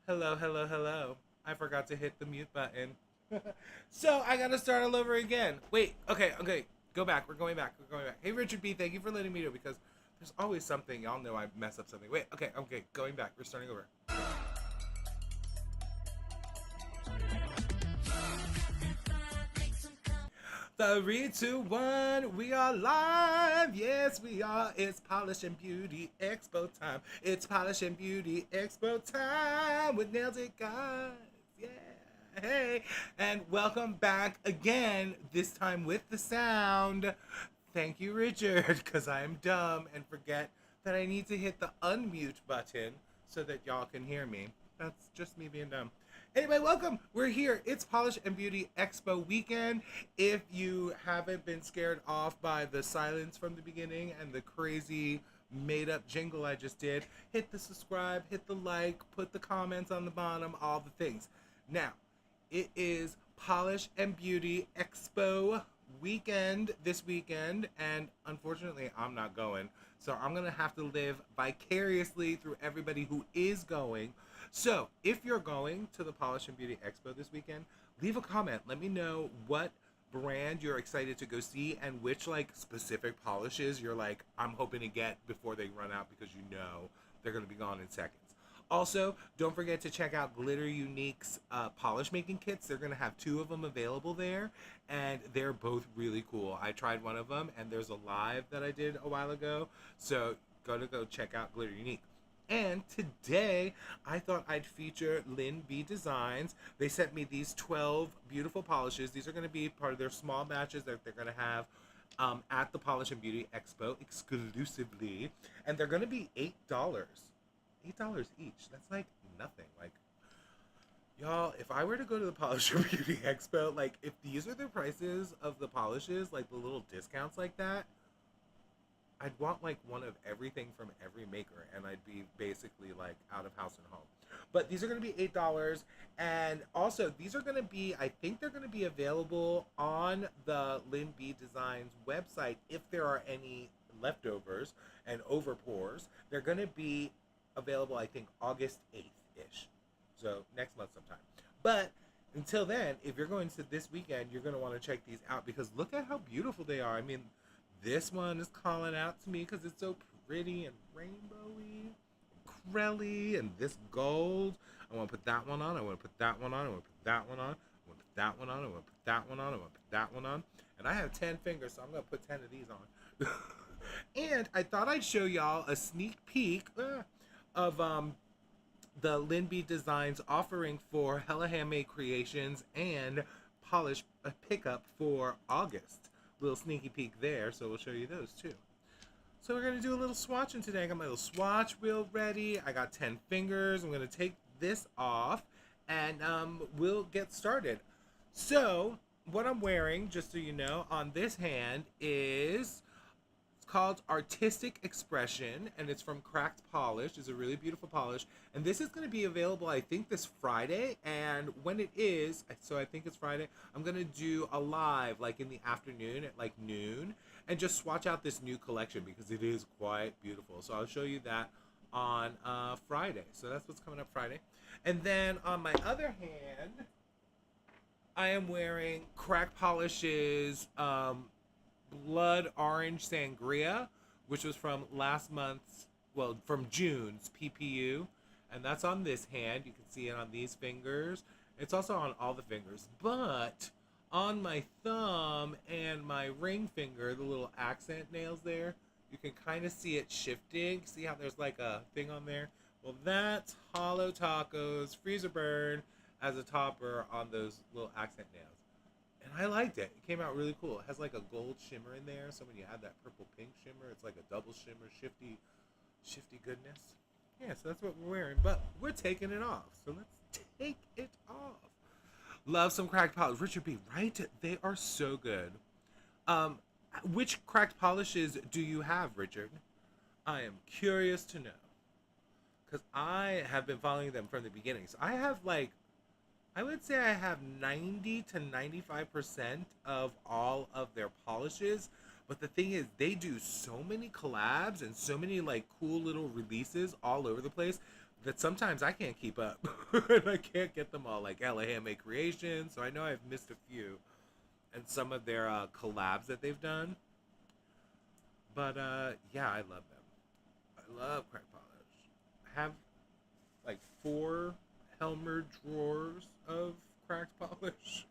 Hello, hello, hello. I forgot to hit the mute button. So I gotta start all over again. Wait, okay. Go back. We're going back. We're going back. Hey, Richard B, thank you for letting me know because there's always something. Y'all know I mess up something. Wait, okay. Going back. We're starting over. 3, 2, 1, we are live. Yes, we are. It's Polish and Beauty Expo time. It's Polish and Beauty Expo time with Nailed It Guys. Yeah. Hey. And welcome back again, this time with the sound. Thank you, Richard, because I am dumb and forget that I need to hit the unmute button so that y'all can hear me. That's just me being dumb. Anyway, welcome. We're here. It's Polish and Beauty Expo weekend. If you haven't been scared off by the silence from the beginning and the crazy made up jingle I just did, hit the subscribe, hit the like, put the comments on the bottom, all the things. Now, it is Polish and Beauty Expo weekend this weekend, and unfortunately I'm not going, so I'm gonna have to live vicariously through everybody who is going. So if you're going to the Polish and Beauty Expo this weekend, leave a comment. Let me know what brand you're excited to go see and which like specific polishes you're like, I'm hoping to get before they run out, because you know they're gonna be gone in seconds. Also, don't forget to check out Glitter Unique's polish making kits. They're going to have 2 of them available there, and they're both really cool. I tried one of them, and there's a live that I did a while ago, so go check out Glitter Unique. And today, I thought I'd feature Lyn B Designs. They sent me these 12 beautiful polishes. These are going to be part of their small batches that they're going to have at the Polish and Beauty Expo exclusively, and they're going to be $8. $8 each. That's like nothing. Like, y'all, if I were to go to the Polish and Beauty Expo, like, if these are the prices of the polishes, like the little discounts like that, I'd want like one of everything from every maker, and I'd be basically like out of house and home. But these are going to be $8, and also these are going to be, I think they're going to be available on the Lyn B Designs website if there are any leftovers and overpours. They're going to be available, I think, August 8th-ish. So next month sometime. But until then, if you're going to this weekend, you're going to want to check these out, because look at how beautiful they are. I mean, this one is calling out to me because it's so pretty and rainbowy, crelly, and this gold. I want to put that one on. I want to put that one on. I want to put that one on. I want to put that one on. I want to put that one on. I want to put that one on. And I have 10 fingers, so I'm going to put 10 of these on. And I thought I'd show y'all a sneak peek of the Lyn B Designs offering for Hella Handmade Creations and Polish pickup for August. Little sneaky peek there, so we'll show you those too. So we're going to do a little swatching today. I got my little swatch wheel ready. I got 10 fingers. I'm going to take this off, and we'll get started. So what I'm wearing, just so you know, on this hand is called Artistic Expression, and it's from Cracked Polish. It's a really beautiful polish, and this is going to be available, I think, this Friday. And when it is, so I think it's Friday, I'm going to do a live like in the afternoon at like noon and just swatch out this new collection because it is quite beautiful. So I'll show you that on Friday. So that's what's coming up Friday. And then on my other hand, I am wearing Cracked Polish's Blood Orange Sangria, which was from last month's, well, from June's PPU, and that's on this hand. You can see it on these fingers. It's also on all the fingers, but on my thumb and my ring finger, the little accent nails there, you can kind of see it shifting. See how there's like a thing on there? Well, that's Holo Taco's Freezer Burn as a topper on those little accent nails. And I liked it. It came out really cool. It has like a gold shimmer in there. So when you add that purple pink shimmer, it's like a double shimmer, shifty goodness. Yeah, so that's what we're wearing. But we're taking it off. So let's take it off. Love some cracked polish. Richard B, right? They are so good. Which cracked polishes do you have, Richard? I am curious to know, because I have been following them from the beginning. So I have like, I would say I have 90 to 95% of all of their polishes. But the thing is, they do so many collabs and so many like cool little releases all over the place that sometimes I can't keep up. And I can't get them all, like Ella Handmade Creations. So I know I've missed a few. And some of their collabs that they've done. But yeah, I love them. I love crack polish. I have like 4 Helmer drawers of cracked polish.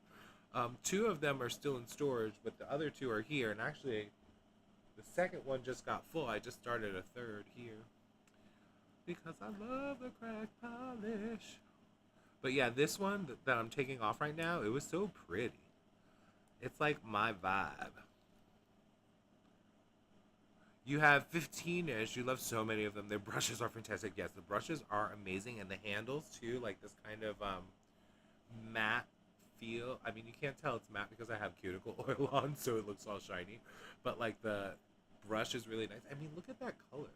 2 of them are still in storage, but the other 2 are here. And actually, the second one just got full. I just started a third here. Because I love the crack polish. But yeah, this one that I'm taking off right now, it was so pretty. It's like my vibe. You have 15-ish. You love so many of them. Their brushes are fantastic. Yes, the brushes are amazing. And the handles, too. Like this kind of matte feel. I mean, you can't tell it's matte because I have cuticle oil on, so it looks all shiny. But, like, the brush is really nice. I mean, look at that color.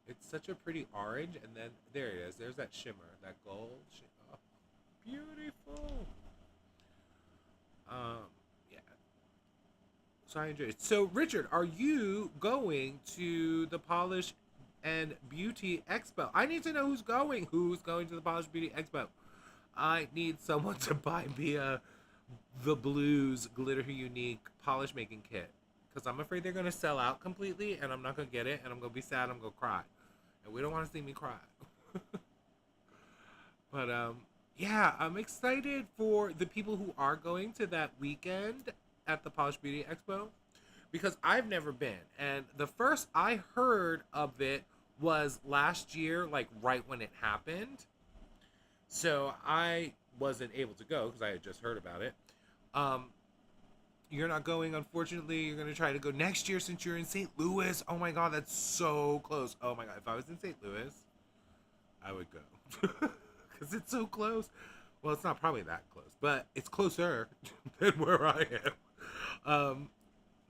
It's such a pretty orange. And then, there it is. There's that shimmer. That gold. Oh, beautiful. Yeah. So I enjoyed it. So, Richard, are you going to the Polish and Beauty Expo? I need to know who's going. Who's going to the Polish Beauty Expo? I need someone to buy me the Blues Glitter Unique polish making kit. Because I'm afraid they're going to sell out completely, and I'm not going to get it, and I'm going to be sad, I'm going to cry. And we don't want to see me cry. But, yeah, I'm excited for the people who are going to that weekend at the Polish Beauty Expo, because I've never been. And the first I heard of it was last year, like right when it happened. So I wasn't able to go because I had just heard about it. You're not going, unfortunately. You're going to try to go next year since you're in St. Louis. Oh my God, that's so close. Oh my God, if I was in St. Louis, I would go. Because it's so close. Well, it's not probably that close, but it's closer than where I am.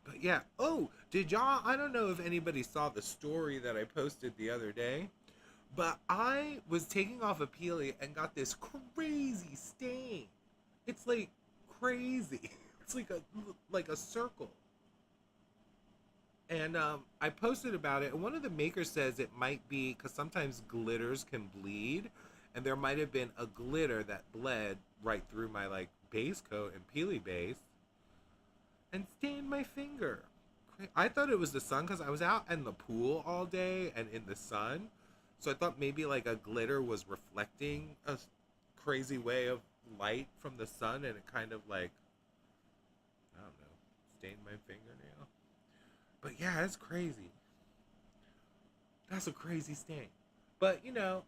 But yeah. Oh, did y'all, I don't know if anybody saw the story that I posted the other day, but I was taking off a peelie and got this crazy stain. It's like crazy. It's like a circle. And I posted about it, and one of the makers says it might be because sometimes glitters can bleed, and there might have been a glitter that bled right through my like base coat and peely base and stained my finger. I thought it was the sun because I was out in the pool all day and in the sun, so I thought maybe like a glitter was reflecting a crazy way of light from the sun, and it kind of like, I don't know, stained my fingernail. But yeah, it's crazy. That's a crazy stain. But you know,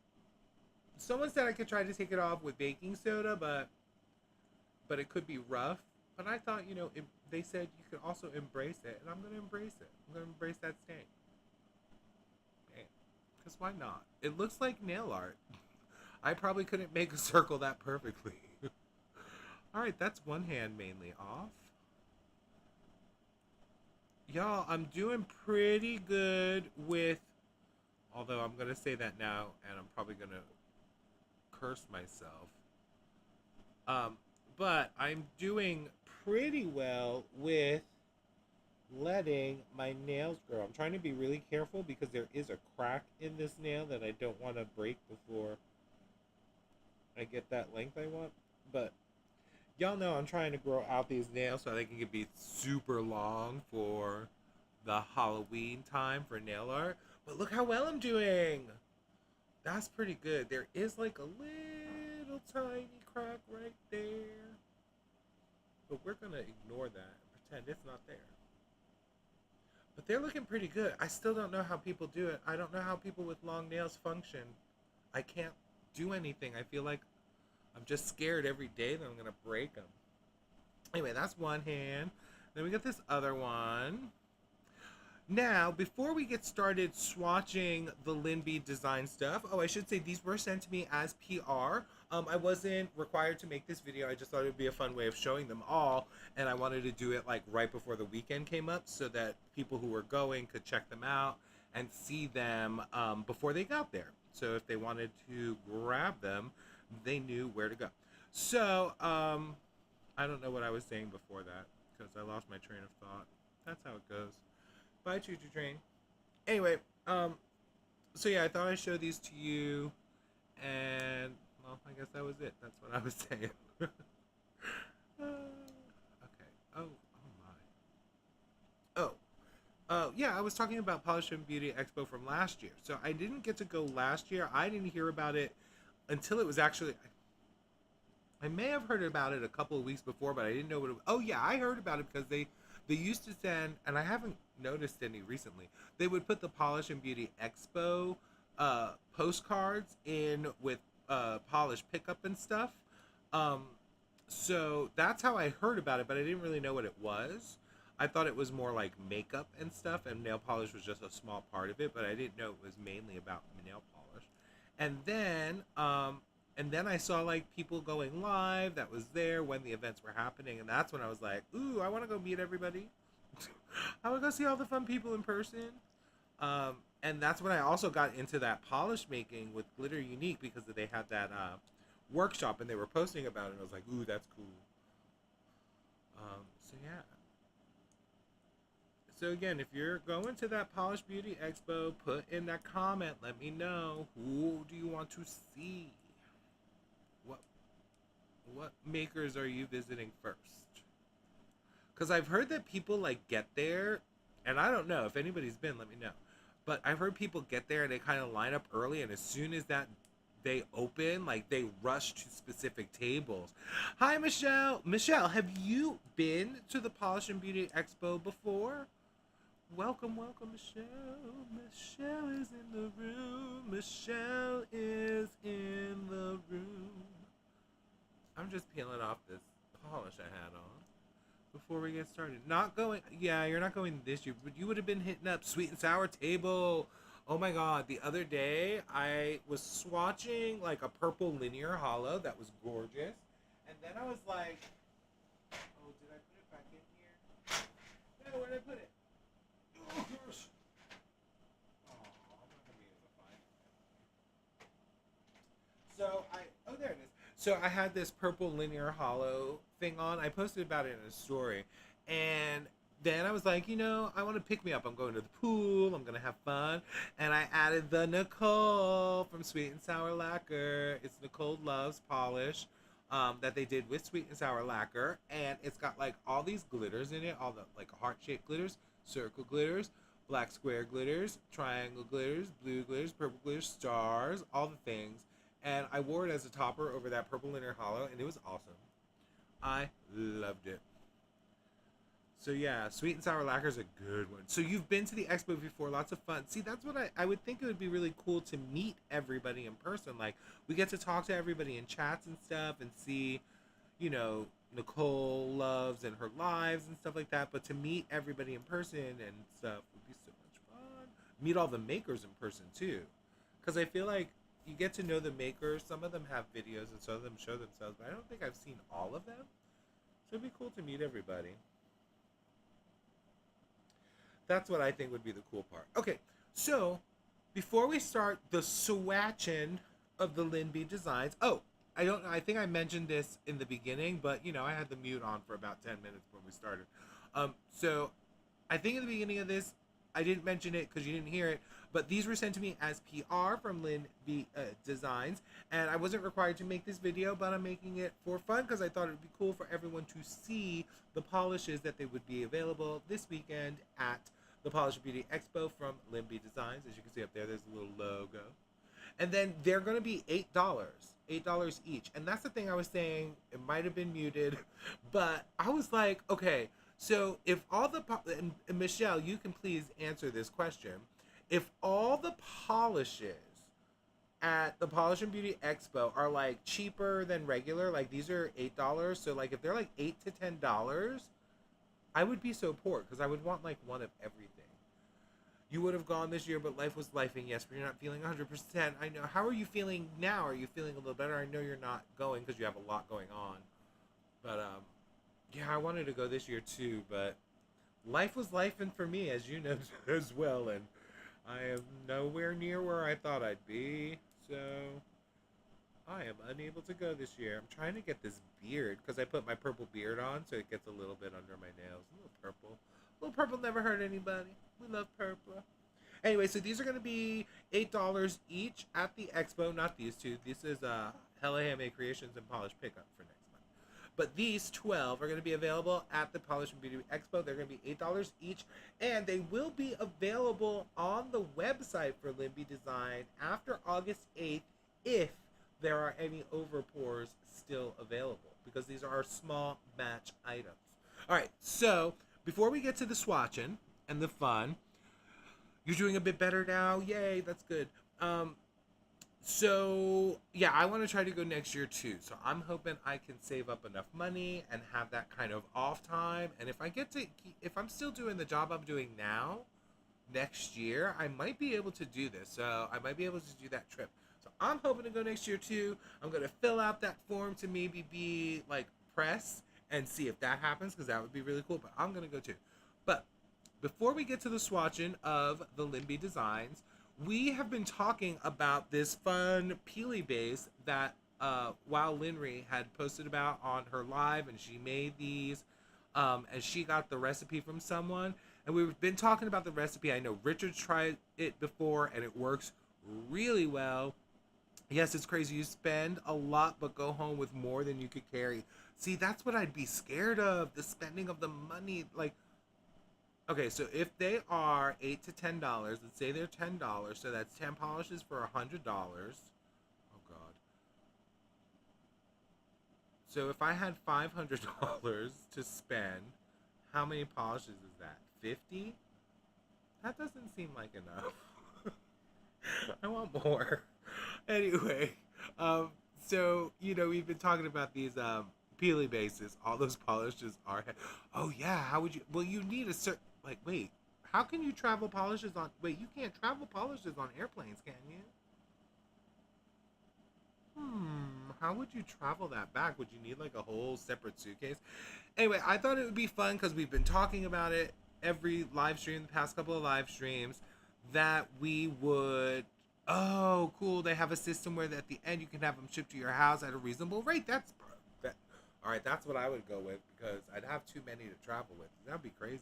someone said I could try to take it off with baking soda, but it could be rough. But I thought, you know, they said you could also embrace it, and I'm going to embrace it. I'm going to embrace that stain. Because why not? It looks like nail art. I probably couldn't make a circle that perfectly. Alright, that's one hand mainly off. Y'all, I'm doing pretty good with, although I'm going to say that now, and I'm probably going to curse myself. But I'm doing pretty well with letting my nails grow. I'm trying to be really careful because there is a crack in this nail that I don't want to break before I get that length I want. But y'all know I'm trying to grow out these nails so they can be super long for the Halloween time for nail art. But look how well I'm doing. That's pretty good. There is like a little tiny crack right there. But we're going to ignore that and pretend it's not there. But they're looking pretty good. I still don't know how people do it. I don't know how people with long nails function. I can't do anything. I feel like I'm just scared every day that I'm going to break them. Anyway, that's one hand. Then we got this other one. Now, before we get started swatching the Lyn B design stuff, I should say these were sent to me as PR. I wasn't required to make this video. I just thought it would be a fun way of showing them all, and I wanted to do it like right before the weekend came up so that people who were going could check them out and see them before they got there. So if they wanted to grab them, they knew where to go. So, I don't know what I was saying before that because I lost my train of thought. That's how it goes. Bye, choo-choo train. Anyway, So yeah, I thought I'd show these to you, and well, I guess that was it. That's what I was saying. Okay. Oh, my. Yeah, I was talking about Polish and Beauty Expo from last year. So I didn't get to go last year. I didn't hear about it until it was actually. I may have heard about it a couple of weeks before, but I didn't know what it was. Oh yeah, I heard about it because they used to send, and I haven't noticed any recently. They would put the Polish and Beauty Expo postcards in with Polish pickup and stuff. Um, so that's how I heard about it, but I didn't really know what it was. I thought it was more like makeup and stuff, and nail polish was just a small part of it, but I didn't know it was mainly about nail polish. And then I saw like people going live that was there when the events were happening, and that's when I was like, ooh, I want to go meet everybody. I want to go see all the fun people in person. And that's when I also got into that polish making with Glitter Unique because they had that workshop and they were posting about it. And I was like, ooh, that's cool. So yeah. So again, if you're going to that Polish Beauty Expo, put in that comment. Let me know, who do you want to see? What what makers are you visiting first? Because I've heard that people like get there, and I don't know if anybody's been. Let me know. But I've heard people get there and they kind of line up early, and as soon as that they open, like they rush to specific tables. Hi, Michelle. Michelle, have you been to the Polish and Beauty Expo before? Welcome, welcome, Michelle. Michelle is in the room. Michelle is in the room. I'm just peeling off this polish I had on before we get started. Not going, yeah, you're not going this year, but you would have been hitting up Sweet and Sour Table. Oh my god, the other day I was swatching like a purple linear hollow that was gorgeous. And then I was like, oh, did I put it back in here? No, where did I put it? Oh, gosh. Oh, I'm not going to be able to find it. So oh, there it is. So I had this purple linear hollow thing on. I posted about it in a story. And then I was like, I want to pick me up. I'm going to the pool. I'm going to have fun. And I added the Nicole from Sweet and Sour Lacquer. It's Nicole Loves Polish that they did with Sweet and Sour Lacquer. And it's got like all these glitters in it, all the like heart-shaped glitters, circle glitters, black square glitters, triangle glitters, blue glitters, purple glitters, stars, all the things. And I wore it as a topper over that purple linear hollow, and it was awesome. I loved it. So yeah, Sweet and Sour Lacquer is a good one. So you've been to the expo before, lots of fun. See, that's what I would think it would be really cool to meet everybody in person. Like, we get to talk to everybody in chats and stuff and see, Nicole loves and her lives and stuff like that. But to meet everybody in person and stuff would be so much fun. Meet all the makers in person too. Because I feel like you get to know the makers. Some of them have videos and some of them show themselves, but I don't think I've seen all of them. So it'd be cool to meet everybody. That's what I think would be the cool part. Okay, so before we start the swatching of the Lyn B designs, I don't know. I think I mentioned this in the beginning, but I had the mute on for about 10 minutes when we started. So I think in the beginning of this, I didn't mention it because you didn't hear it, but these were sent to me as PR from Lyn B Designs, and I wasn't required to make this video, but I'm making it for fun because I thought it would be cool for everyone to see the polishes that they would be available this weekend at the Polish Beauty Expo from Lyn B Designs. As you can see up there, there's a little logo. And then they're going to be $8 each. And that's the thing I was saying. It might have been muted, but I was like, okay, so if all the, and Michelle, you can please answer this question. If all the polishes at the Polish and Beauty Expo are like cheaper than regular, like these are $8, so like if they're like $8 to $10, I would be so poor because I would want like one of everything. You would have gone this year, but life was lifing. Yes, but you're not feeling 100%. I know. How are you feeling now? Are you feeling a little better? I know you're not going because you have a lot going on. But yeah, I wanted to go this year too, but life was lifing for me, as you know as well, and I am nowhere near where I thought I'd be. So I am unable to go this year. I'm trying to get this beard because I put my purple beard on, so it gets a little bit under my nails. A little purple. A little purple never hurt anybody. We love purple. Anyway, so these are going to be $8 each at the Expo. Not these two. This is Hella Handmade Creations and Polish Pickup for next month. But these 12 are going to be available at the Polish and Beauty Expo. They're going to be $8 each, and they will be available on the website for Lyn B Design after August 8th if there are any overpours still available, because these are our small batch items. All right, so before we get to the swatching and the fun, you're doing a bit better now. Yay, that's good. So yeah, I want to try to go next year too. So I'm hoping I can save up enough money and have that kind of off time. And if I get to, if I'm still doing the job I'm doing now, next year, I might be able to do this. So I might be able to do that trip. So I'm hoping to go next year too. I'm going to fill out that form to maybe be like press and see if that happens, because that would be really cool. But I'm going to go too. But before we get to the swatching of the Lyn B Designs, we have been talking about this fun peely base that Wow Linry had posted about on her live, and she made these, and she got the recipe from someone. And we've been talking about the recipe. I know Richard tried it before, and it works really well. Yes, it's crazy. You spend a lot, but go home with more than you could carry. See, that's what I'd be scared of, the spending of the money. Like, okay, so if they are $8 to $10, let's say they're $10, so that's 10 polishes for $100. Oh God. So if I had $500 to spend, how many polishes is that? 50? That doesn't seem like enough. I want more. Anyway, so you know, we've been talking about these peely bases. All those polishes are. Oh yeah, how would you? Well, you need a certain. Like, wait, how can you travel polishes on? Wait, you can't travel polishes on airplanes, can you? How would you travel that back? Would you need like a whole separate suitcase? Anyway, I thought it would be fun because we've been talking about it every live stream, the past couple of live streams, that we would. Oh, cool! They have a system where at the end you can have them shipped to your house at a reasonable rate. That's that. All right, that's what I would go with, because I'd have too many to travel with. That'd be crazy.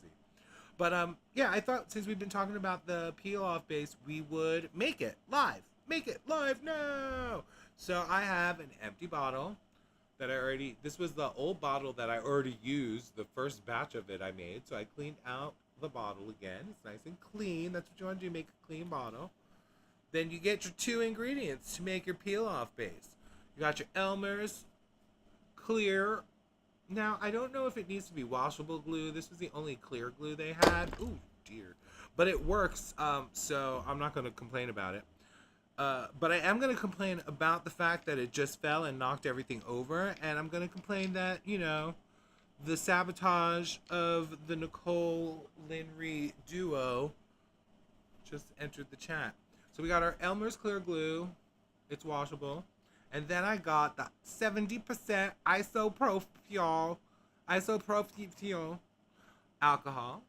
But yeah, I thought since we've been talking about the peel off base, we would make it live. Make it live now. So I have an empty bottle that I already. This was the old bottle that I already used. The first batch of it I made. So I cleaned out the bottle again. It's nice and clean. That's what you want to do. Make a clean bottle. Then you get your 2 ingredients to make your peel off base. You got your Elmer's clear. Now, I don't know if it needs to be washable glue. This was the only clear glue they had. Ooh, dear. But it works, so I'm not going to complain about it. But I am going to complain about the fact that it just fell and knocked everything over. And I'm going to complain that, you know, the sabotage of the Nicole Linry duo just entered the chat. So we got our Elmer's clear glue. It's washable. And then I got the 70% isopropyl alcohol.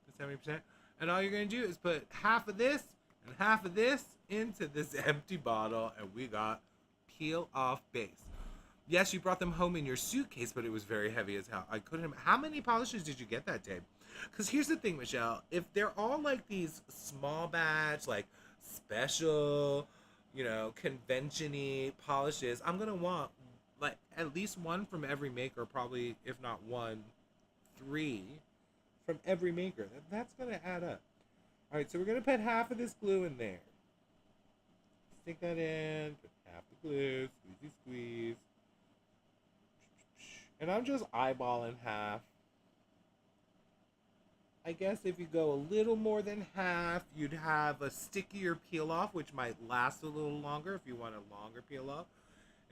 The 70%. And all you're going to do is put half of this and half of this into this empty bottle, and we got peel off base. Yes, you brought them home in your suitcase, but it was very heavy as hell. I couldn't. How many polishes did you get that day? Because here's the thing, Michelle. If they're all like these small batch, like special, you know, convention-y polishes, I'm gonna want like at least one from every maker, probably, if not 3 from every maker. That's gonna add up. All right, so we're gonna put half of this glue in there. Stick that in. Put half the glue. Squeezy, squeeze. And I'm just eyeballing half. I guess if you go a little more than half, you'd have a stickier peel off, which might last a little longer if you want a longer peel off.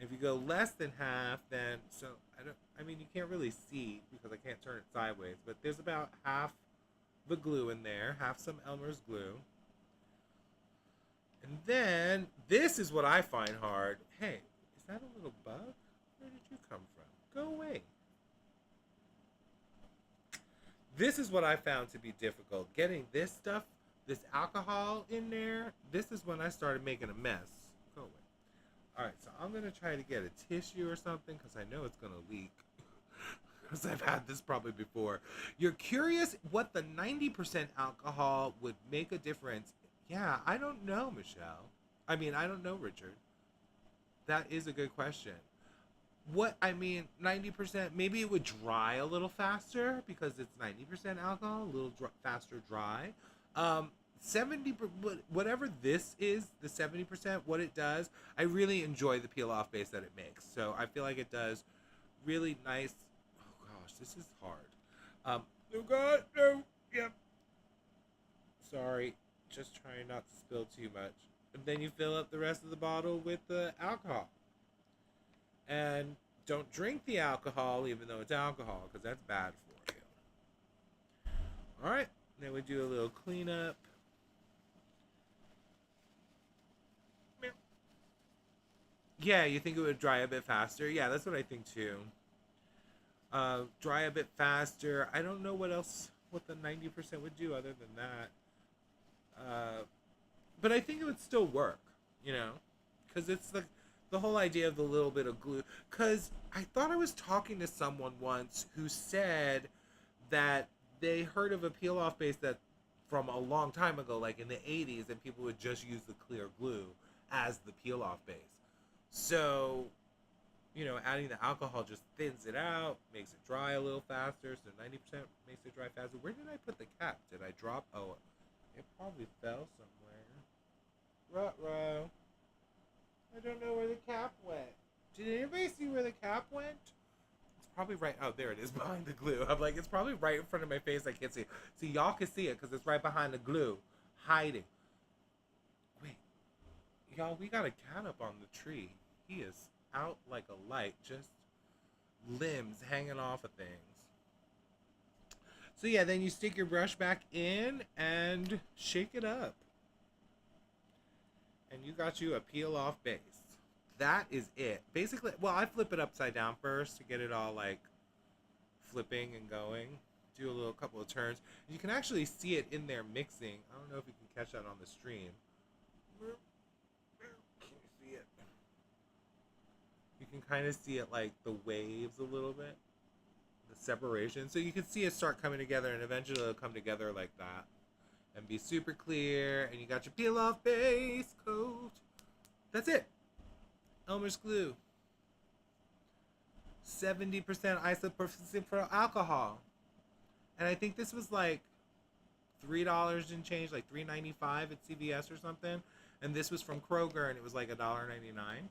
If you go less than half, then I mean, you can't really see because I can't turn it sideways, but there's about half the glue in there, half some Elmer's glue. And then this is what I find hard. Hey, is that a little bug? Where did you come from? Go away. This is what I found to be difficult. Getting this stuff, this alcohol in there, this is when I started making a mess. Go away. All right, so I'm going to try to get a tissue or something because I know it's going to leak. because I've had this probably before. You're curious what the 90% alcohol would make a difference. Yeah, I don't know, Michelle. I mean, I don't know, Richard. That is a good question. What I mean, 90%, maybe it would dry a little faster because it's 90% alcohol, a little faster dry. 70, whatever this is, the 70%, what it does, I really enjoy the peel off base that it makes. So I feel like it does really nice. Oh gosh, this is hard. Oh god, no, yep. Sorry, just trying not to spill too much. And then you fill up the rest of the bottle with the alcohol. And don't drink the alcohol, even though it's alcohol, because that's bad for you. All right, then we do a little cleanup. Yeah, you think it would dry a bit faster? Yeah, that's what I think too. Dry a bit faster. I don't know what else, what the 90% would do other than that. But I think it would still work, you know, because it's the whole idea of the little bit of glue. Because I thought I was talking to someone once who said that they heard of a peel off base that from a long time ago, like in the 80s, and people would just use the clear glue as the peel off base. So, you know, adding the alcohol just thins it out, makes it dry a little faster. So 90% makes it dry faster. Where did I put the cap? Did I drop? Oh, it probably fell somewhere. Ruh-roh. I don't know where the cap went. Did anybody see where the cap went? It's probably right. Oh, there it is behind the glue. I'm like, it's probably right in front of my face. I can't see it. See, y'all can see it because it's right behind the glue, hiding. Wait, y'all, we got a cat up on the tree. He is out like a light, just limbs hanging off of things. So yeah, then you stick your brush back in and shake it up. And you got you a peel off base. That is it. Basically, well, I flip it upside down first to get it all like flipping and going. Do a little couple of turns. You can actually see it in there mixing. I don't know if you can catch that on the stream. Can you see it? You can kind of see it like the waves a little bit. The separation. So you can see it start coming together and eventually it'll come together like that. And be super clear. And you got your peel off base coat. That's it. Elmer's glue. 70% isopropyl alcohol. And I think this was like $3 and change, like $3.95 at CVS or something. And this was from Kroger and it was like $1.99.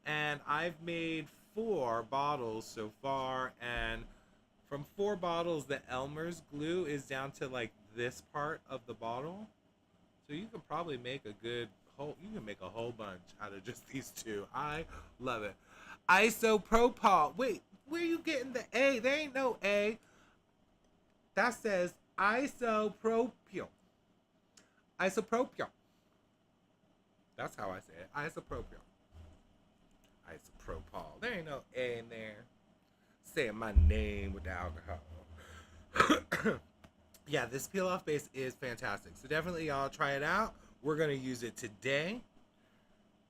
And I've made 4 bottles so far, and from 4 bottles the Elmer's glue is down to like this part of the bottle. So you can probably make a good whole, you can make a whole bunch out of just these 2. I love it. Isopropyl. Wait, where are you getting the A? There ain't no A. That says isopropyl. Isopropyl. That's how I say it. Isopropyl. Isopropyl. There ain't no A in there. Saying my name with the alcohol. Yeah, this peel off base is fantastic. So definitely y'all try it out. We're gonna use it today.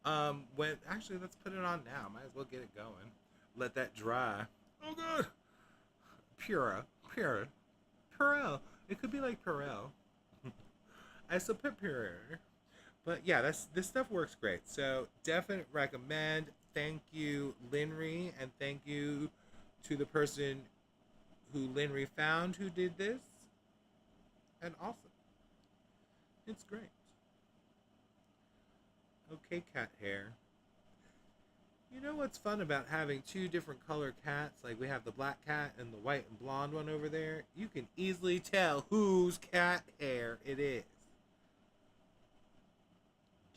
When actually let's put it on now. Might as well get it going. Let that dry. Oh god. Purell. It could be like Purell. Isopropyl. But yeah, this stuff works great. So definitely recommend. Thank you, Lyn B, and thank you to the person who Lyn B found who did this. And awesome. It's great. Okay, cat hair. You know what's fun about having 2 different color cats? Like we have the black cat and the white and blonde one over there. You can easily tell whose cat hair it is.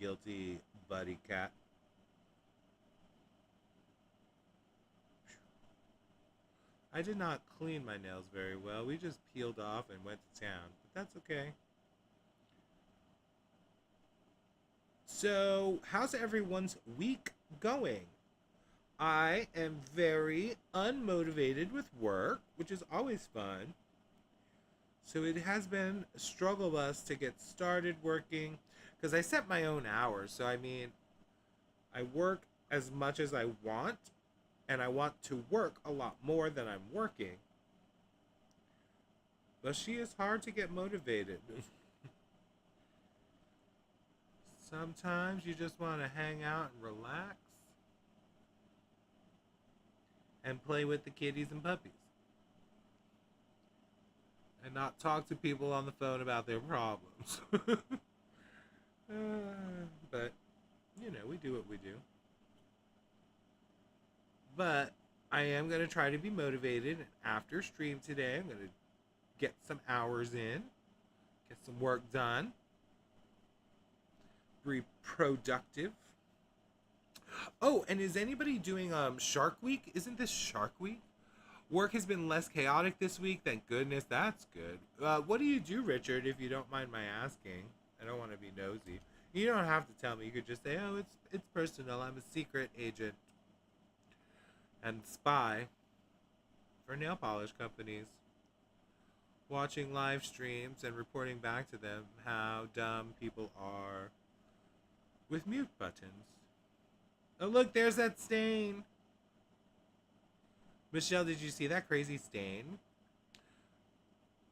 Guilty buddy cat. I did not clean my nails very well. We just peeled off and went to town. But that's okay. So, how's everyone's week going? I am very unmotivated with work, which is always fun. So it has been a struggle bus to get started working because I set my own hours. So I mean, I work as much as I want, and I want to work a lot more than I'm working. But she is hard to get motivated. Sometimes you just want to hang out and relax and play with the kitties and puppies. And not talk to people on the phone about their problems. But, you know, we do what we do. But I am going to try to be motivated. After stream today, I'm going to get some hours in, get some work done, be productive. Oh, and is anybody doing Shark Week? Isn't this Shark Week? Work has been less chaotic this week, thank goodness. That's good. What do you do, Richard, if you don't mind my asking? I don't want to be nosy. You don't have to tell me. You could just say, oh, it's personal. I'm a secret agent and spy for nail polish companies, watching live streams and reporting back to them how dumb people are with mute buttons. Oh, look, there's that stain. Michelle, did you see that crazy stain?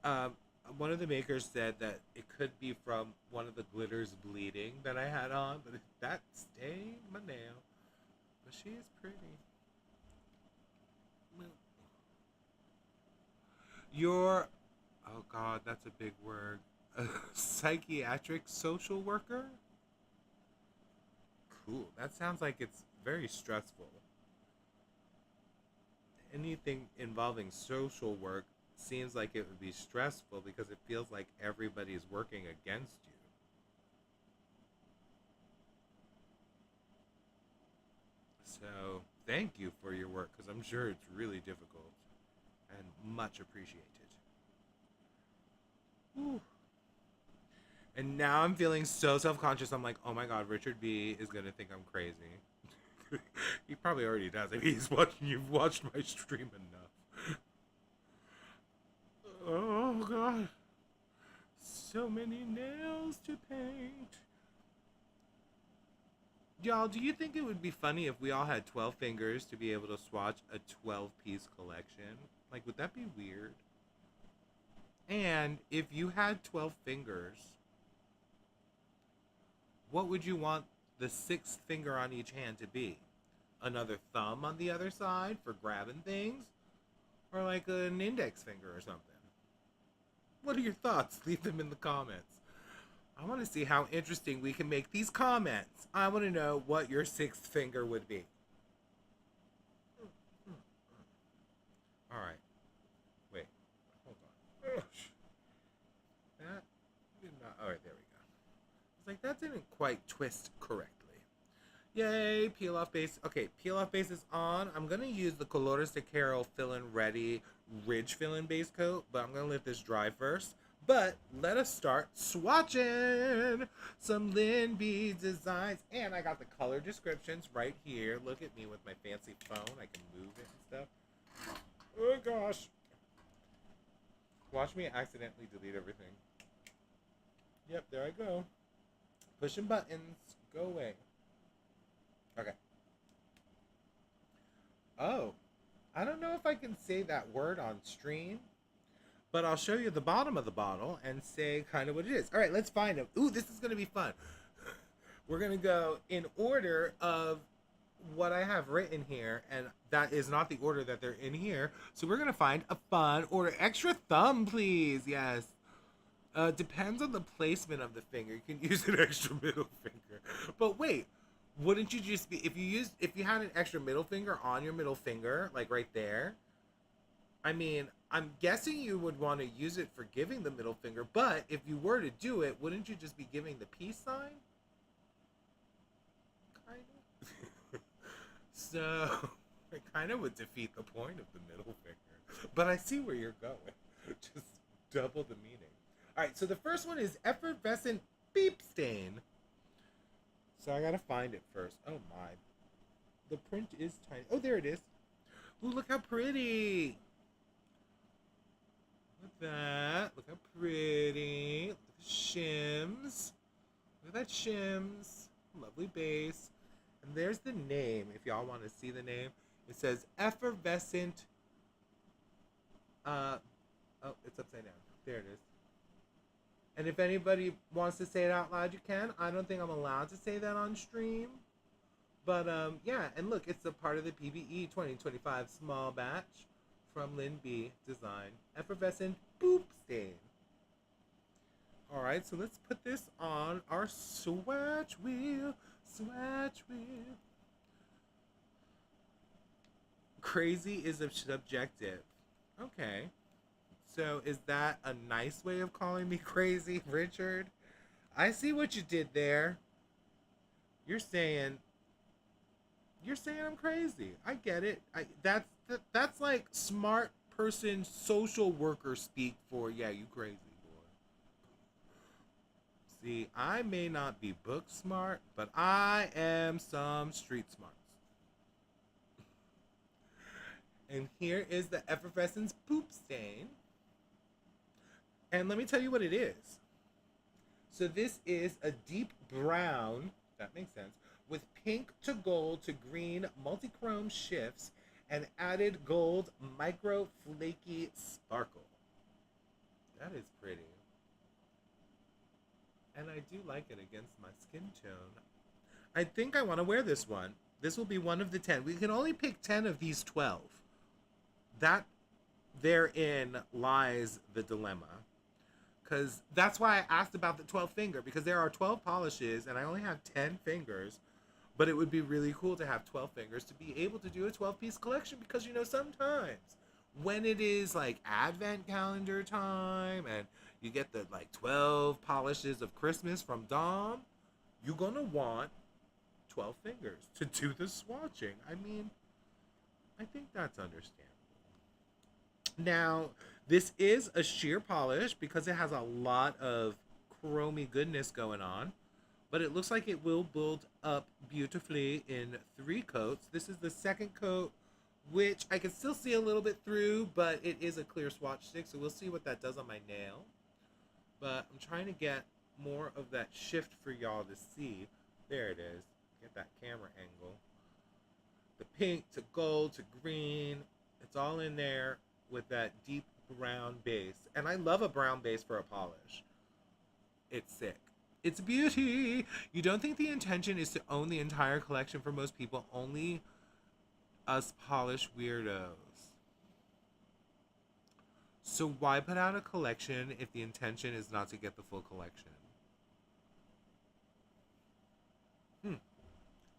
One of the makers said that it could be from one of the glitters bleeding that I had on, but that stained my nail. But she is pretty. You're, oh God, that's a big word. A psychiatric social worker? Cool. That sounds like it's very stressful. Anything involving social work seems like it would be stressful because it feels like everybody's working against you. So, thank you for your work because I'm sure it's really difficult and much appreciated. Whew. And now I'm feeling so self-conscious. I'm like, oh my God, Richard B is going to think I'm crazy. He probably already does. I mean, you've watched my stream enough. Oh God. So many nails to paint. Y'all, do you think it would be funny if we all had 12 fingers to be able to swatch a 12-piece collection? Like, would that be weird? And if you had 12 fingers, what would you want the 6th finger on each hand to be? Another thumb on the other side for grabbing things? Or like an index finger or something? What are your thoughts? Leave them in the comments. I want to see how interesting we can make these comments. I want to know what your 6th finger would be. Alright. Wait. Hold on. That did not... Alright, there we go. It's like, that didn't quite twist correctly. Yay, peel off base. Okay, peel off base is on. I'm going to use the Colores de Carol Fill-In Ready Ridge Fill-In Base Coat, but I'm going to let this dry first. But let us start swatching some Lyn B designs. And I got the color descriptions right here. Look at me with my fancy phone. I can move it and stuff. Oh gosh. Watch me accidentally delete everything. Yep, there I go. Pushing buttons. Go away. Okay. Oh. I don't know if I can say that word on stream, but I'll show you the bottom of the bottle and say kind of what it is. All right, let's find them. Ooh, this is going to be fun. We're going to go in order of what I have written here, and that is not the order that they're in here. So we're going to find a fun order. Extra thumb, please. Yes. Depends on the placement of the finger. You can use an extra middle finger. But wait, wouldn't you just be, if you had an extra middle finger on your middle finger, like right there, I mean, I'm guessing you would want to use it for giving the middle finger, but if you were to do it, wouldn't you just be giving the peace sign? Kind of. So, it kind of would defeat the point of the middle finger. But I see where you're going. Just double the meaning. Alright, so the first one is Effervescent Shitstain. So I gotta find it first. Oh my. The print is tiny. Oh, there it is. Ooh, look how pretty. Look at that. Look how pretty. Look at the shims. Look at that shims. Lovely base. And there's the name. If y'all want to see the name, It says Effervescent. Oh, it's upside down. There it is. And if anybody wants to say it out loud, you can. I don't think I'm allowed to say that on stream. But yeah, and look, it's a part of the PBE 2025 small batch from Lyn B Design. Effervescent Boop Stain. Alright, so let's put this on our swatch wheel. Swatch wheel. Crazy is subjective. Okay. So is that a nice way of calling me crazy, Richard? I see what you did there. You're saying I'm crazy. I get it. That's like smart person social worker speak for, yeah, you crazy, boy. See, I may not be book smart, but I am some street smarts. And here is the Effervescence Poop Stain. And let me tell you what it is. So this is a deep brown, that makes sense, with pink to gold to green multichrome shifts and added gold micro flaky sparkle. That is pretty. And I do like it against my skin tone. I think I want to wear this one. This will be one of the 10. We can only pick 10 of these 12. That therein lies the dilemma. Because that's why I asked about the 12 finger, because there are 12 polishes and I only have 10 fingers. But it would be really cool to have 12 fingers to be able to do a 12-piece collection, because, you know, sometimes when it is like advent calendar time and you get the like 12 polishes of Christmas from Dom, you're going to want 12 fingers to do the swatching. I mean, I think that's understandable. Now, this is a sheer polish because it has a lot of chromy goodness going on. But it looks like it will build up beautifully in 3 coats. This is the second coat, which I can still see a little bit through, but it is a clear swatch stick, so we'll see what that does on my nail. But I'm trying to get more of that shift for y'all to see. There it is. Get that camera angle. The pink to gold to green. It's all in there with that deep brown base. And I love a brown base for a polish. It's sick. It's beauty. You don't think the intention is to own the entire collection for most people, only us polish weirdos. So why put out a collection if the intention is not to get the full collection?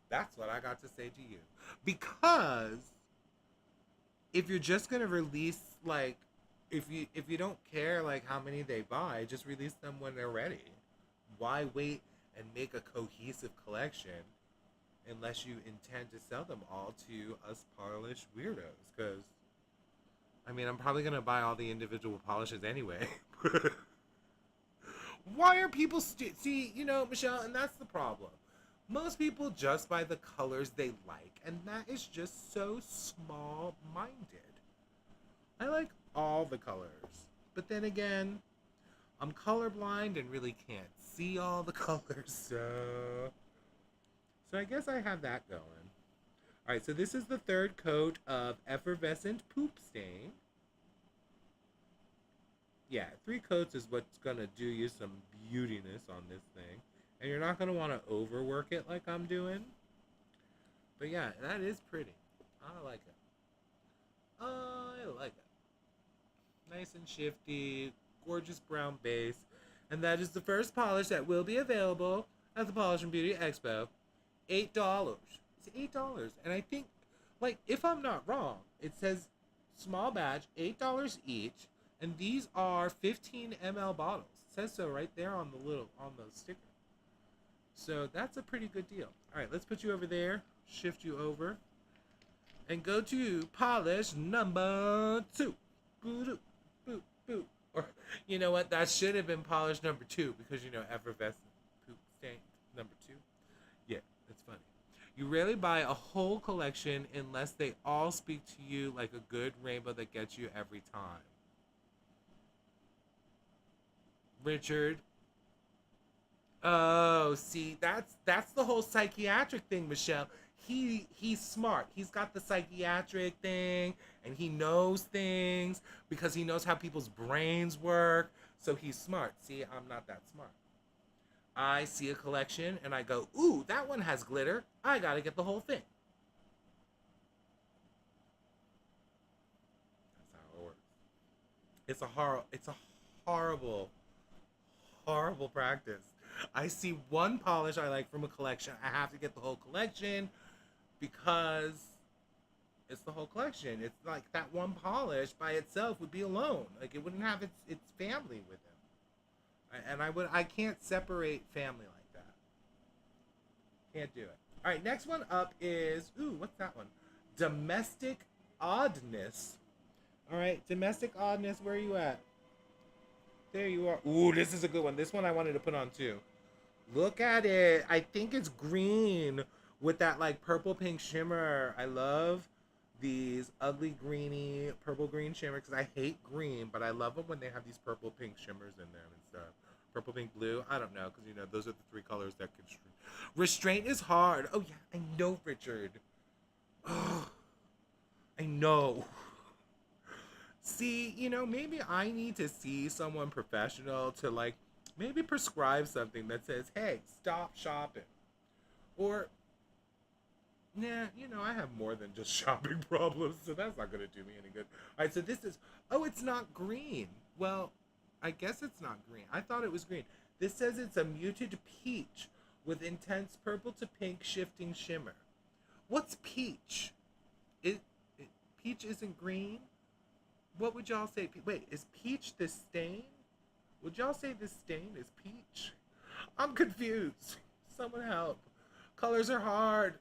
That's what I got to say to you. Because if you're just gonna release, like, if you don't care like how many they buy, just release them when they're ready. Why wait and make a cohesive collection unless you intend to sell them all to us polished weirdos? Because, I mean, I'm probably going to buy all the individual polishes anyway. Why are people... See, you know, Michelle, and that's the problem. Most people just buy the colors they like, and that is just so small-minded. I like all the colors. But then again, I'm colorblind and really can't see all the colors, so I guess I have that going. Alright, so this is the third coat of Effervescent Poop Stain. Yeah, 3 coats is what's gonna do you some beautiness on this thing. And you're not gonna want to overwork it like I'm doing. But yeah, that is pretty. I like it. I like it. Nice and shifty, gorgeous brown base. And that is the first polish that will be available at the Polish and Beauty Expo. $8. It's $8. And I think, like, if I'm not wrong, it says small batch, $8 each. And these are 15 ml bottles. It says so right there on the sticker. So that's a pretty good deal. All right, let's put you over there, shift you over, and go to polish number 2. Boop, boop, boop. Or, you know what? That should have been polish number 2 because, you know, Effervescent Poop Stain number 2. Yeah, that's funny. You rarely buy a whole collection unless they all speak to you like a good rainbow that gets you every time. Richard. Oh, see, that's the whole psychiatric thing, Michelle. he's smart. He's got the psychiatric thing, and he knows things because he knows how people's brains work. So he's smart. See, I'm not that smart. I see a collection and I go, ooh, that one has glitter. I gotta get the whole thing. That's how it works. It's a horrible, horrible practice. I see one polish I like from a collection. I have to get the whole collection because it's the whole collection. It's like that one polish by itself would be alone. Like it wouldn't have its family with it. And I can't separate family like that. Can't do it. All right, next one up is, ooh, what's that one? Domestic Oddness. All right, Domestic Oddness, where are you at? There you are. Ooh, this is a good one. This one I wanted to put on too. Look at it. I think it's green with that like purple pink shimmer. I love these ugly greeny purple green shimmers because I hate green, but I love them when they have these purple pink shimmers in them and stuff. Purple, pink, blue. I don't know because you know those are the three colors that can. Restraint is hard. Oh yeah, I know, Richard. Oh, I know. See, you know, maybe I need to see someone professional to like maybe prescribe something that says, hey, stop shopping. Or, nah, you know, I have more than just shopping problems, so that's not going to do me any good. All right, so this is, oh, it's not green. Well, I guess it's not green. I thought it was green. This says it's a muted peach with intense purple to pink shifting shimmer. What's peach? Peach isn't green? What would y'all say? Wait, is peach the stain? Would y'all say the stain is peach? I'm confused. Someone help. Colors are hard.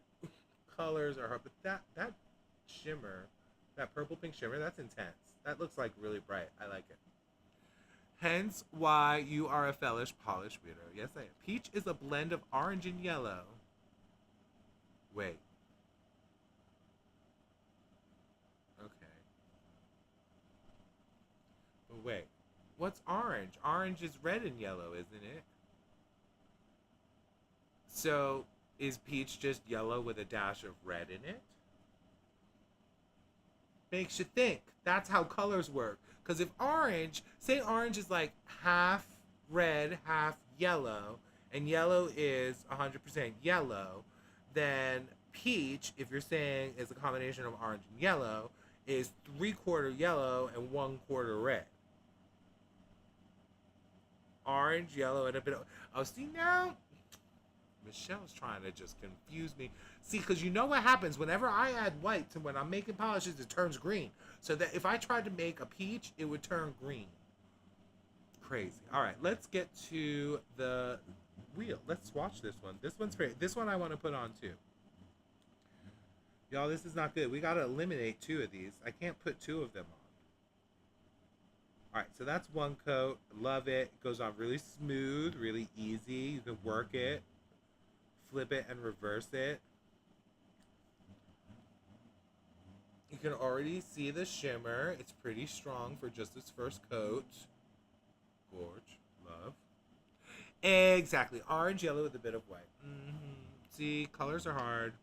Colors are hard. But that shimmer, that purple pink shimmer, that's intense. That looks like really bright. I like it. Hence why you are a fellish polish weirdo. Yes, I am. Peach is a blend of orange and yellow. Wait. Okay. But wait. What's orange? Orange is red and yellow, isn't it? So, is peach just yellow with a dash of red in it? Makes you think. That's how colors work. Because if orange, say orange is like half red, half yellow, and yellow is 100% yellow, then peach, if you're saying is a combination of orange and yellow, is 3/4 yellow and 1/4 red. Orange, yellow, and a bit of... Oh, see now? Michelle's trying to just confuse me. See, because you know what happens whenever I add white to when I'm making polishes, it turns green. So that if I tried to make a peach, it would turn green. Crazy. All right, let's get to the wheel. Let's swatch this one. This one's great. This one I want to put on too. Y'all, this is not good. We got to eliminate 2 of these. I can't put 2 of them on. All right, so that's one coat. Love it. It goes on really smooth, really easy. You can work it, flip it, and reverse it. You can already see the shimmer. It's pretty strong for just its first coat. Gorge. Love. Exactly. Orange, yellow with a bit of white. See, colors are hard.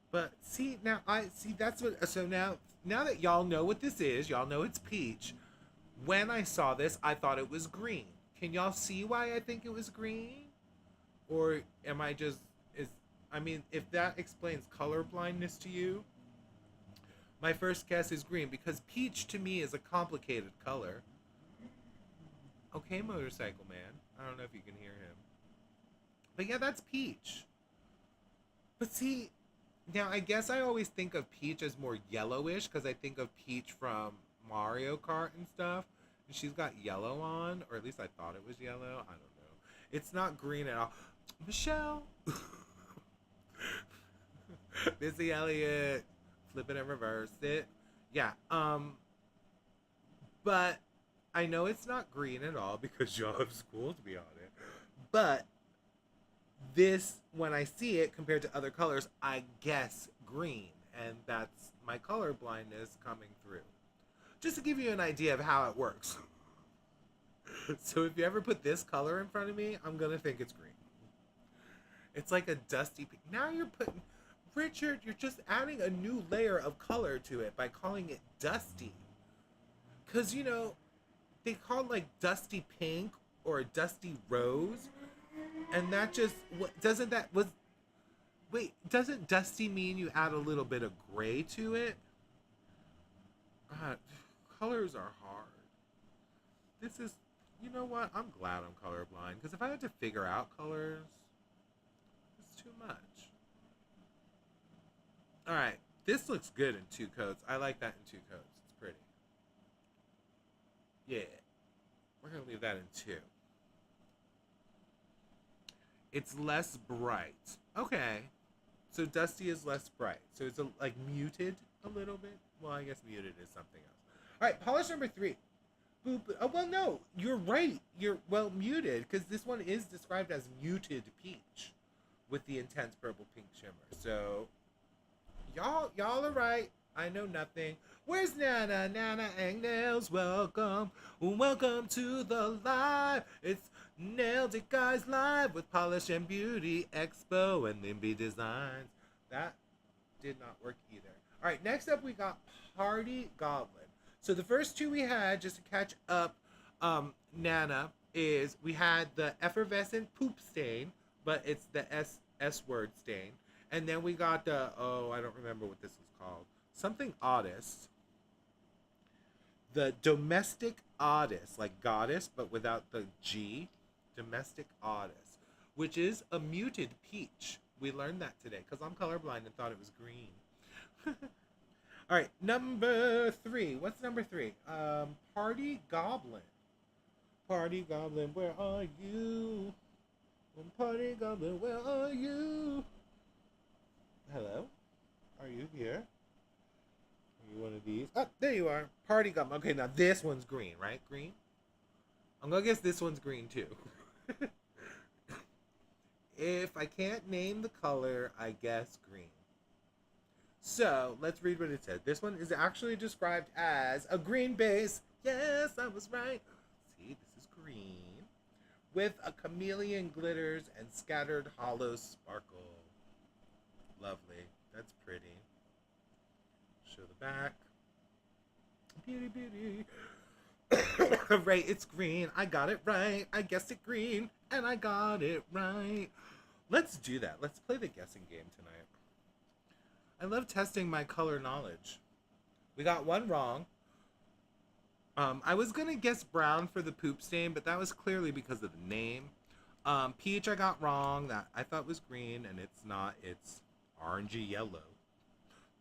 But see, now that's what, so now that y'all know what this is, y'all know it's peach. When I saw this, I thought it was green. Can y'all see why I think it was green? Or am I just, if that explains color blindness to you, my first guess is green because peach to me is a complicated color. Okay, motorcycle man. I don't know if you can hear him. But yeah, that's peach. But see, now I guess I always think of peach as more yellowish because I think of Peach from Mario Kart and stuff. And she's got yellow on, or at least I thought it was yellow. I don't know. It's not green at all. Michelle. Missy Elliott. Flip it and reverse it. Yeah. But I know it's not green at all because y'all have schooled me on it. But this, when I see it compared to other colors, I guess green. And that's my color blindness coming through. Just to give you an idea of how it works. So if you ever put this color in front of me, I'm going to think it's green. It's like a dusty pink. Now you're putting, Richard, you're just adding a new layer of color to it by calling it dusty. Because, you know, they call it like dusty pink or a dusty rose. And that just, what doesn't that, was, wait, doesn't dusty mean you add a little bit of gray to it? God, colors are hard. This is, you know what? I'm glad I'm colorblind. Because if I had to figure out colors, it's too much. Alright, this looks good in 2 coats. I like that in 2 coats. It's pretty. Yeah. We're going to leave that in 2. It's less bright. Okay. So dusty is less bright. So it's like muted a little bit. Well, I guess muted is something else. Alright, polish number 3. Boop. Oh, well, no. You're right. You're, well, muted. Because this one is described as muted peach. With the intense purple pink shimmer. So... Y'all are right. I know nothing. Where's Nana? Nana and Nails. Welcome. Welcome to the live. It's Nailed It Guys Live with Polish and Beauty Expo and Lyn B Designs. That did not work either. All right, next up we got Party Goblin. So the first 2 we had, just to catch up, Nana, is we had the Effervescent Poop Stain, but it's the S word stain. And then we got the, oh, I don't remember what this was called. Something Oddness. The Domestic Oddness, like goddess, but without the G. Domestic Oddness, which is a muted peach. We learned that today, because I'm colorblind and thought it was green. All right, number 3. What's number 3? Party Goblin. Party Goblin, where are you? Party Goblin, where are you? Hello? Are you here? Are you one of these? Oh, there you are. Party Goblin. Okay, now this one's green, right? Green? I'm gonna guess this one's green too. If I can't name the color, I guess green. So, let's read what it said. This one is actually described as a green base. Yes, I was right. See, this is green. With a chameleon glitters and scattered hollow sparkle. Lovely. That's pretty. Show the back. Beauty, beauty. Right, it's green. I got it right. I guessed it green, and I got it right. Let's do that. Let's play the guessing game tonight. I love testing my color knowledge. We got one wrong. I was going to guess brown for the poop stain, but that was clearly because of the name. Peach I got wrong. That I thought was green, and it's not. It's orangey yellow.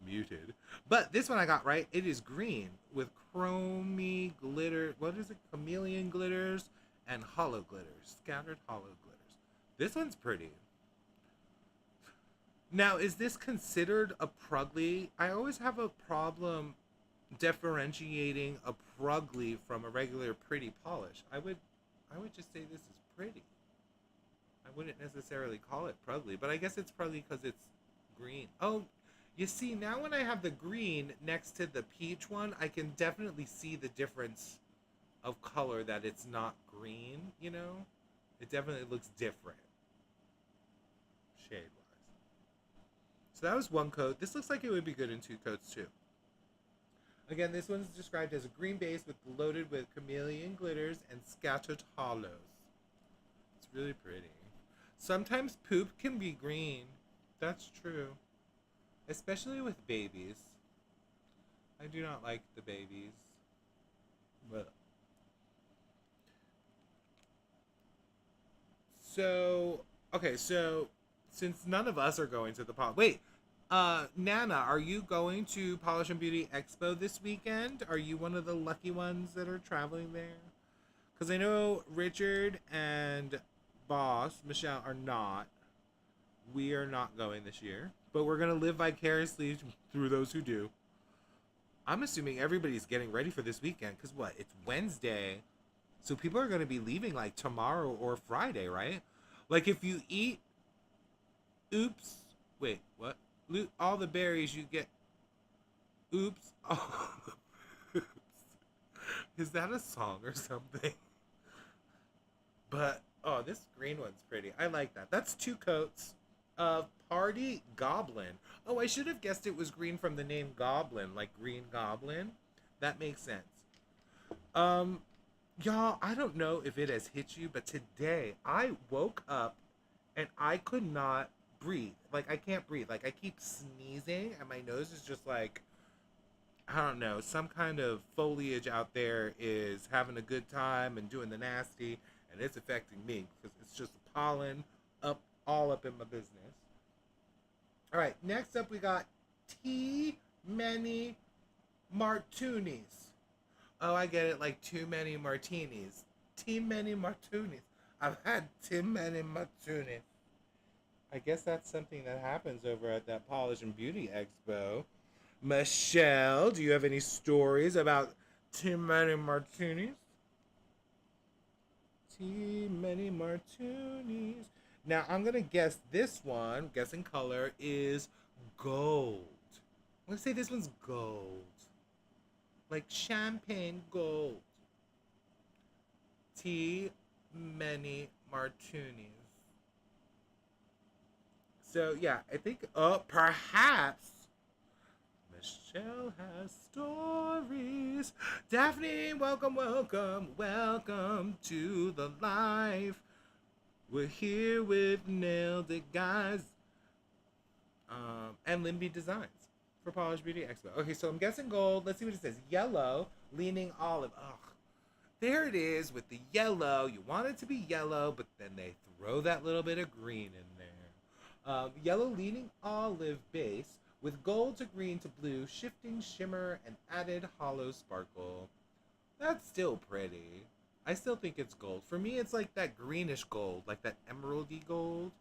Muted. But this one I got right. It is green with chromy glitter. What is it? Chameleon glitters and hollow glitters. Scattered hollow glitters. This one's pretty. Now, is this considered a prugly? I always have a problem differentiating a prugly from a regular pretty polish. I would just say this is pretty. I wouldn't necessarily call it prugly, but I guess it's prugly because it's green. Oh, you see, now when I have the green next to the peach one, I can definitely see the difference of color, that it's not green, you know? It definitely looks different. Shade-wise. So that was one coat. This looks like it would be good in 2 coats, too. Again, this one's described as a green base loaded with chameleon glitters and scattered hollows. It's really pretty. Sometimes poop can be green. That's true. Especially with babies. I do not like the babies. But so, okay, so since none of us are going to the wait, Nana, are you going to Polish and Beauty Expo this weekend? Are you one of the lucky ones that are traveling there? Because I know Richard and Boss, Michelle, are not. We are not going this year. But we're going to live vicariously through those who do. I'm assuming everybody's getting ready for this weekend. Because what? It's Wednesday. So people are going to be leaving like tomorrow or Friday, right? Like if you eat... Oops. Wait, what? Loot all the berries you get. Oops. Oh, oops. Is that a song or something? But, oh, this green one's pretty. I like that. That's 2 coats. Party Goblin. Oh, I should have guessed it was green from the name Goblin, like Green Goblin. That makes sense. Um, y'all, I don't know if it has hit you, but today I woke up and I could not breathe. Like, I can't breathe. Like, I keep sneezing, and my nose is just like, I don't know, some kind of foliage out there is having a good time and doing the nasty, and it's affecting me because it's just pollen up all up in my business. All right, next up we got Many Martoonies. Oh, I get it, like too many martinis. Many Martoonies. I've had too many martinis. I guess that's something that happens over at that Polish and Beauty Expo. Michelle, do you have any stories about too many martinis? Too many martinis. Now I'm gonna guess this one. Guessing color is gold. I'm gonna say this one's gold, like champagne gold. Tea, many martinis. So yeah, I think perhaps Michelle has stories. Daphne, welcome, welcome, welcome to the live. We're here with Nailed It Guys and Lyn B Designs for Polish Beauty Expo. Okay, so I'm guessing gold. Let's see what it says. Yellow, leaning olive. Ugh. There it is with the yellow. You want it to be yellow, but then they throw that little bit of green in there. Yellow leaning olive base with gold to green to blue, shifting shimmer and added hollow sparkle. That's still pretty. I still think it's gold. For me, it's like that greenish gold, like that emeraldy gold,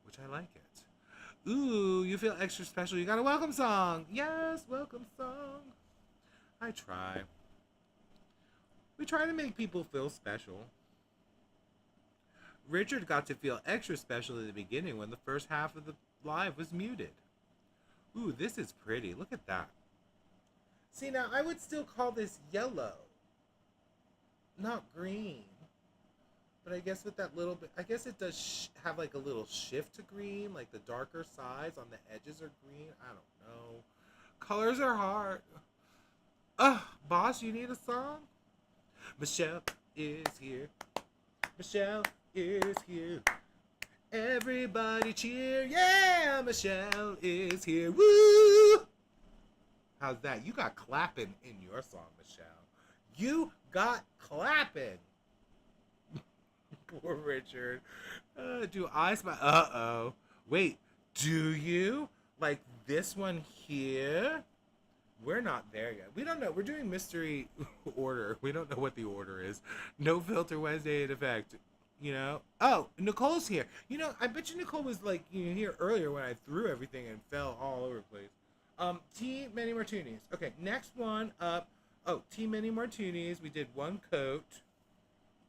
which I like it. Ooh, you feel extra special. You got a welcome song. Yes, welcome song. I try. We try to make people feel special. Richard got to feel extra special at the beginning when the first half of the live was muted. Ooh, this is pretty. Look at that. See, now I would still call this yellow, not green. But I guess with that little bit, I guess it does have like a little shift to green, like the darker sides on the edges are green. I don't know. Colors are hard. Boss, you need a song? Michelle is here. Michelle is here. Everybody cheer. Yeah, Michelle is here. Woo! How's that? You got clapping in your song, Michelle. You got clapping. Poor Richard. Do I smile? Uh-oh. Wait, do you? Like this one here? We're not there yet. We don't know. We're doing mystery order. We don't know what the order is. No filter Wednesday in effect. You know? Oh, Nicole's here. You know, I bet you Nicole was like, here earlier when I threw everything and fell all over the place. Tea, Many Martoonies. Okay, next one up. Oh, Tea, Many Martoonies. We did one coat.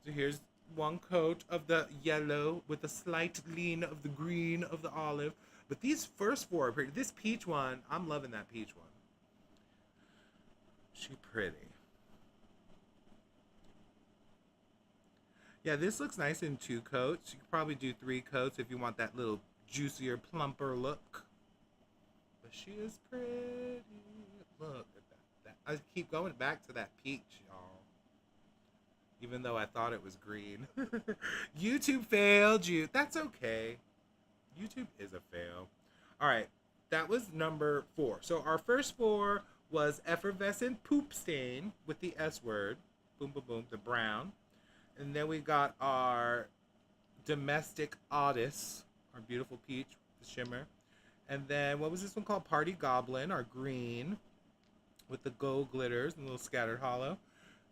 So here's one coat of the yellow with a slight lean of the green of the olive. But these first four are pretty. This peach one, I'm loving that peach one. She pretty. Yeah, this looks nice in two coats. You could probably do three coats if you want that little juicier, plumper look. But she is pretty. Look at that. I keep going back to that peach, y'all. Even though I thought it was green. YouTube failed you. That's okay. YouTube is a fail. All right. That was number 4. So our first 4 was Effervescent Poop Stain with the S word. Boom, boom, boom. The brown. And then we got our Domestic Oddness, our beautiful peach, the shimmer. And then what was this one called? Party Goblin, our green, with the gold glitters and a little scattered hollow.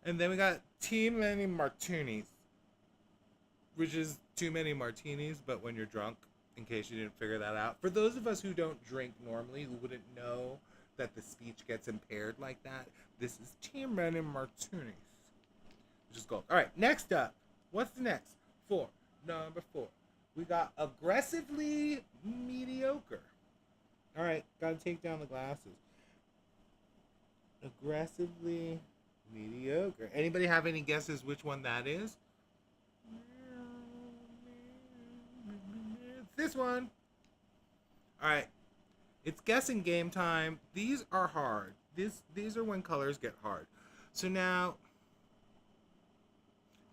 And then we got Too Many Martoonies, which is too many martinis, but when you're drunk, in case you didn't figure that out. For those of us who don't drink normally, who wouldn't know that the speech gets impaired like that, this is Too Many Martoonies. Just gold. All right, next up. What's the next? 4. Number 4. We got Aggressively Mediocre. All right, gotta take down the glasses. Aggressively Mediocre. Anybody have any guesses which one that is? It's this one. All right. It's guessing game time. These are hard. These are when colors get hard. So now,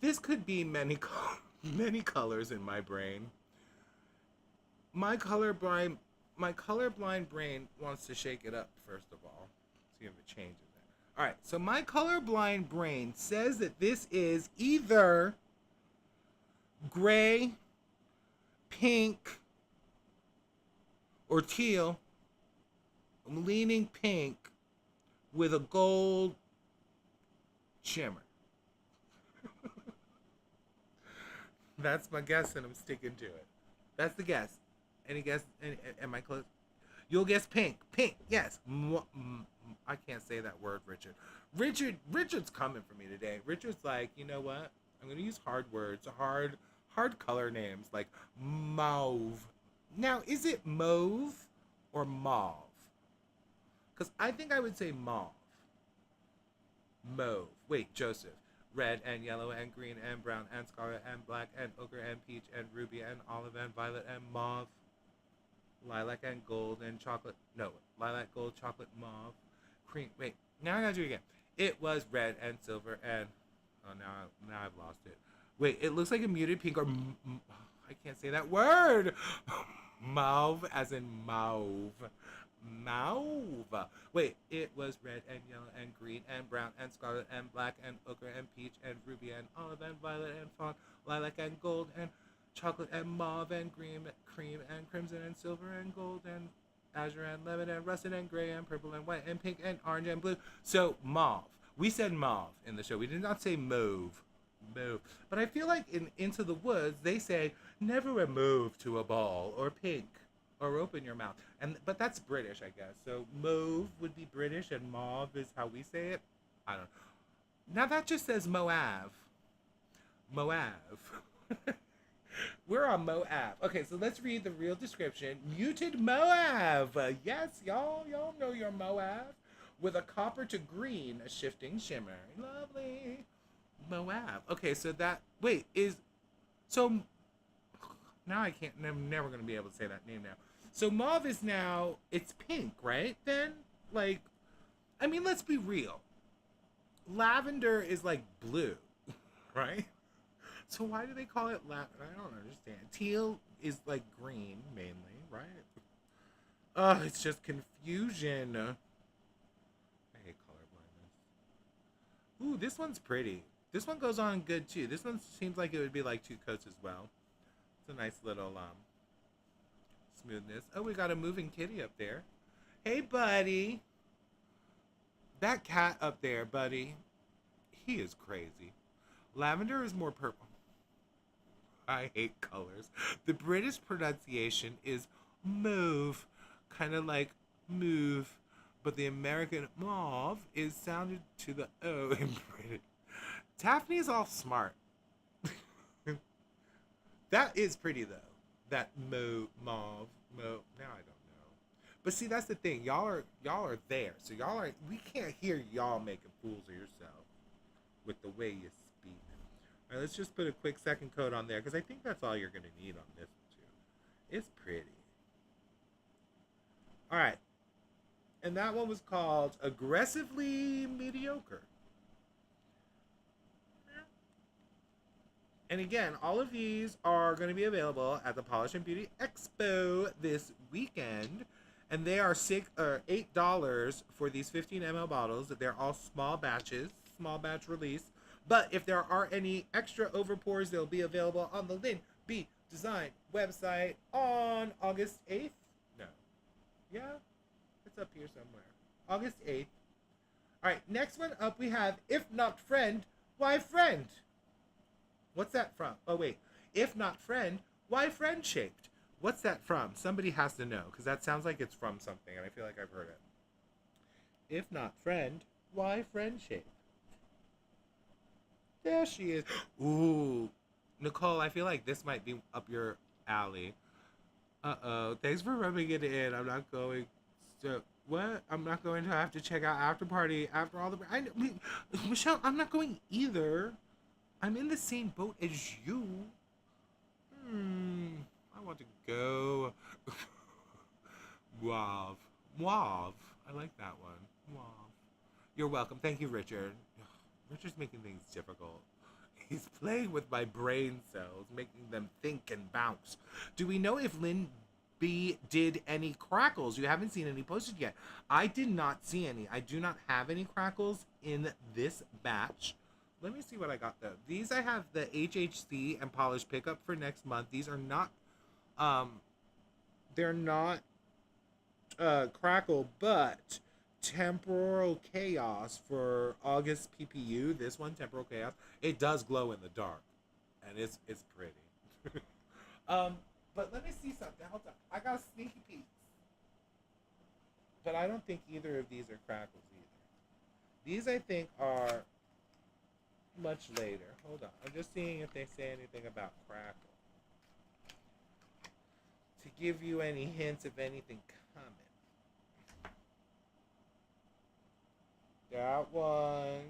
this could be many colors in my brain. My colorblind my colorblind brain wants to shake it up first of all. See if it changes it. All right. So my colorblind brain says that this is either gray, pink, or teal. I'm leaning pink with a gold shimmer. That's my guess, and I'm sticking to it. That's the guess. Any guess? Am I close? You'll guess pink. Pink, yes. I can't say that word, Richard. Richard's coming for me today. Richard's like, you know what? I'm going to use hard words, hard color names, like mauve. Now, is it mauve or mauve? Because I think I would say mauve. Mauve. Wait, Joseph. Red and yellow and green and brown and scarlet and black and ochre and peach and ruby and olive and violet and mauve. Lilac and gold and chocolate. No, lilac, gold, chocolate, mauve, cream. Wait, now I gotta do it again. It was red and silver and... Oh, now I've lost it. Wait, it looks like a muted pink or... I can't say that word! Mauve as in mauve. Mauve. Wait, it was red and yellow and green and brown and scarlet and black and ochre and peach and ruby and olive and violet and fawn, lilac and gold and chocolate and mauve and cream and crimson and silver and gold and azure and lemon and russet and gray and purple and white and pink and orange and blue. So mauve. We said mauve in the show. We did not say mauve. Mauve. But I feel like in Into the Woods, they say never a mauve to a ball or pink. Or open your mouth. But that's British, I guess. So mauve would be British and mauve is how we say it. I don't know. Now that just says Moab. Moab. We're on Moab. Okay, so let's read the real description. Muted Moab. Yes, y'all know your Moab. With a copper to green, a shifting shimmer. Lovely. Moab. Okay, so that... Wait, is... So... Now I can't... I'm never going to be able to say that name now. So mauve is now, it's pink, right? Then, like, I mean, let's be real. Lavender is like blue, right? So why do they call it lavender? I don't understand. Teal is like green, mainly, right? Oh, it's just confusion. I hate color blindness. Ooh, this one's pretty. This one goes on good, too. This one seems like it would be like 2 coats as well. It's a nice little, smoothness. Oh, we got a moving kitty up there. Hey, buddy. That cat up there, buddy. He is crazy. Lavender is more purple. I hate colors. The British pronunciation is mauve, kind of like move, but the American mauve is sounded to the O in British. Daphne's all smart. That is pretty though. That mauve. Now I don't know. But see, that's the thing. Y'all are there. So we can't hear y'all making fools of yourself with the way you speak. All right, let's just put a quick second coat on there because I think that's all you're going to need on this one too. It's pretty. All right. And that one was called Aggressively Mediocre. And again, all of these are going to be available at the Polish and Beauty Expo this weekend. And they are $8 for these 15 ml bottles. They're all small batches, small batch release. But if there are any extra overpours, they'll be available on the Lyn B Design website on August 8th. No. Yeah? It's up here somewhere. August 8th. All right, next one up we have If Not Friend, Why Friend? What's that from? Oh, wait. If not friend, why friend shaped? What's that from? Somebody has to know, because that sounds like it's from something, and I feel like I've heard it. If not friend, why friend shaped? There she is. Ooh. Nicole, I feel like this might be up your alley. Uh-oh. Thanks for rubbing it in. I'm not going to... What? I'm not going to have to check out After Party after all the... Michelle, I'm not going either. I'm in the same boat as you. I want to go. Mauve. Mauve. I like that one. Mauve. You're welcome. Thank you, Richard. Richard's making things difficult. He's playing with my brain cells, making them think and bounce. Do we know if Lyn B did any crackles? You haven't seen any posted yet. I did not see any. I do not have any crackles in this batch. Let me see what I got though. These I have the HHC and polish pickup for next month. These are not they're not crackle, but temporal chaos for August PPU. This one, temporal chaos, it does glow in the dark, and it's pretty. But let me see something. Hold on, I got a sneaky peek, but I don't think either of these are crackles either. These I think are much later. Hold on, I'm just seeing if they say anything about crackle to give you any hints of anything coming. That one,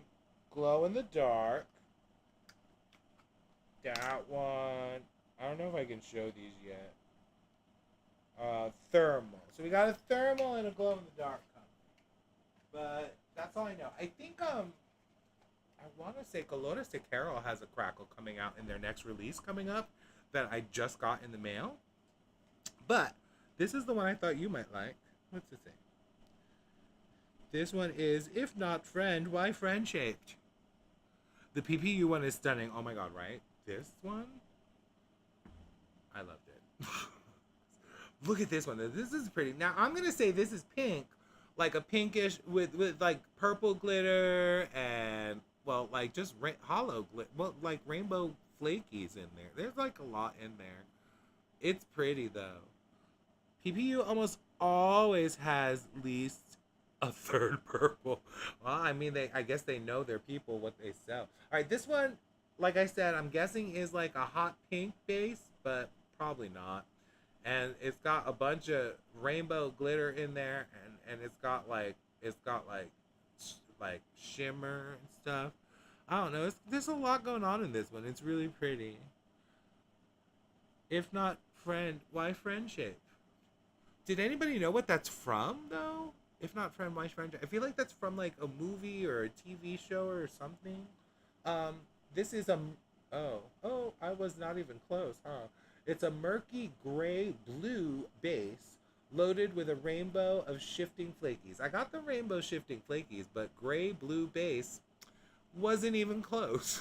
glow in the dark. That one, I don't know if I can show these yet. Thermal. So we got a thermal and a glow in the dark coming. But that's all I know. I think I want to say Colores de Carol has a crackle coming out in their next release coming up that I just got in the mail. But this is the one I thought you might like. What's it say? This one is, if not friend, why friend shaped? The PPU one is stunning. Oh my god, right? This one? I loved it. Look at this one. This is pretty. Now, I'm going to say this is pink. Like a pinkish with like purple glitter and, well, like just holo glitter. Well, like rainbow flakies in there. There's like a lot in there. It's pretty, though. PPU almost always has at least a third purple. Well, I mean, I guess they know their people, what they sell. All right, this one, like I said, I'm guessing is like a hot pink base, but probably not. And it's got a bunch of rainbow glitter in there, and it's got like shimmer and stuff. I don't know. There's a lot going on in this one. It's really pretty. If not friend, why friend shape? Did anybody know what that's from though? If not friend, why friend? I feel like that's from like a movie or a TV show or something. This is I was not even close, huh? It's a murky gray blue base loaded with a rainbow of shifting flakies. I got the rainbow shifting flakies, but gray blue base wasn't even close.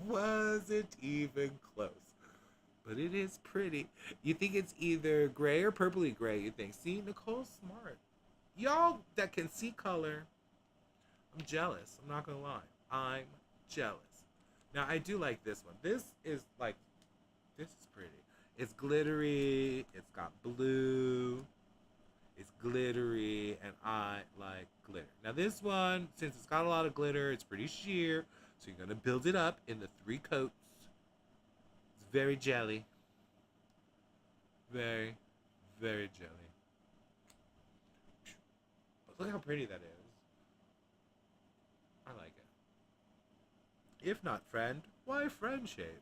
Wasn't even close. But it is pretty. You think it's either gray or purpley gray, you think. See, Nicole's smart. Y'all that can see color, I'm jealous. I'm not gonna lie. I'm jealous. Now, I do like this one. This is pretty. It's glittery. It's got blue. It's glittery, and I like glitter. Now, this one, since it's got a lot of glitter, it's pretty sheer. So you're gonna build it up in the 3 coats. It's very jelly. Very, very jelly. Look how pretty that is. I like it. If not friend, why friend shape?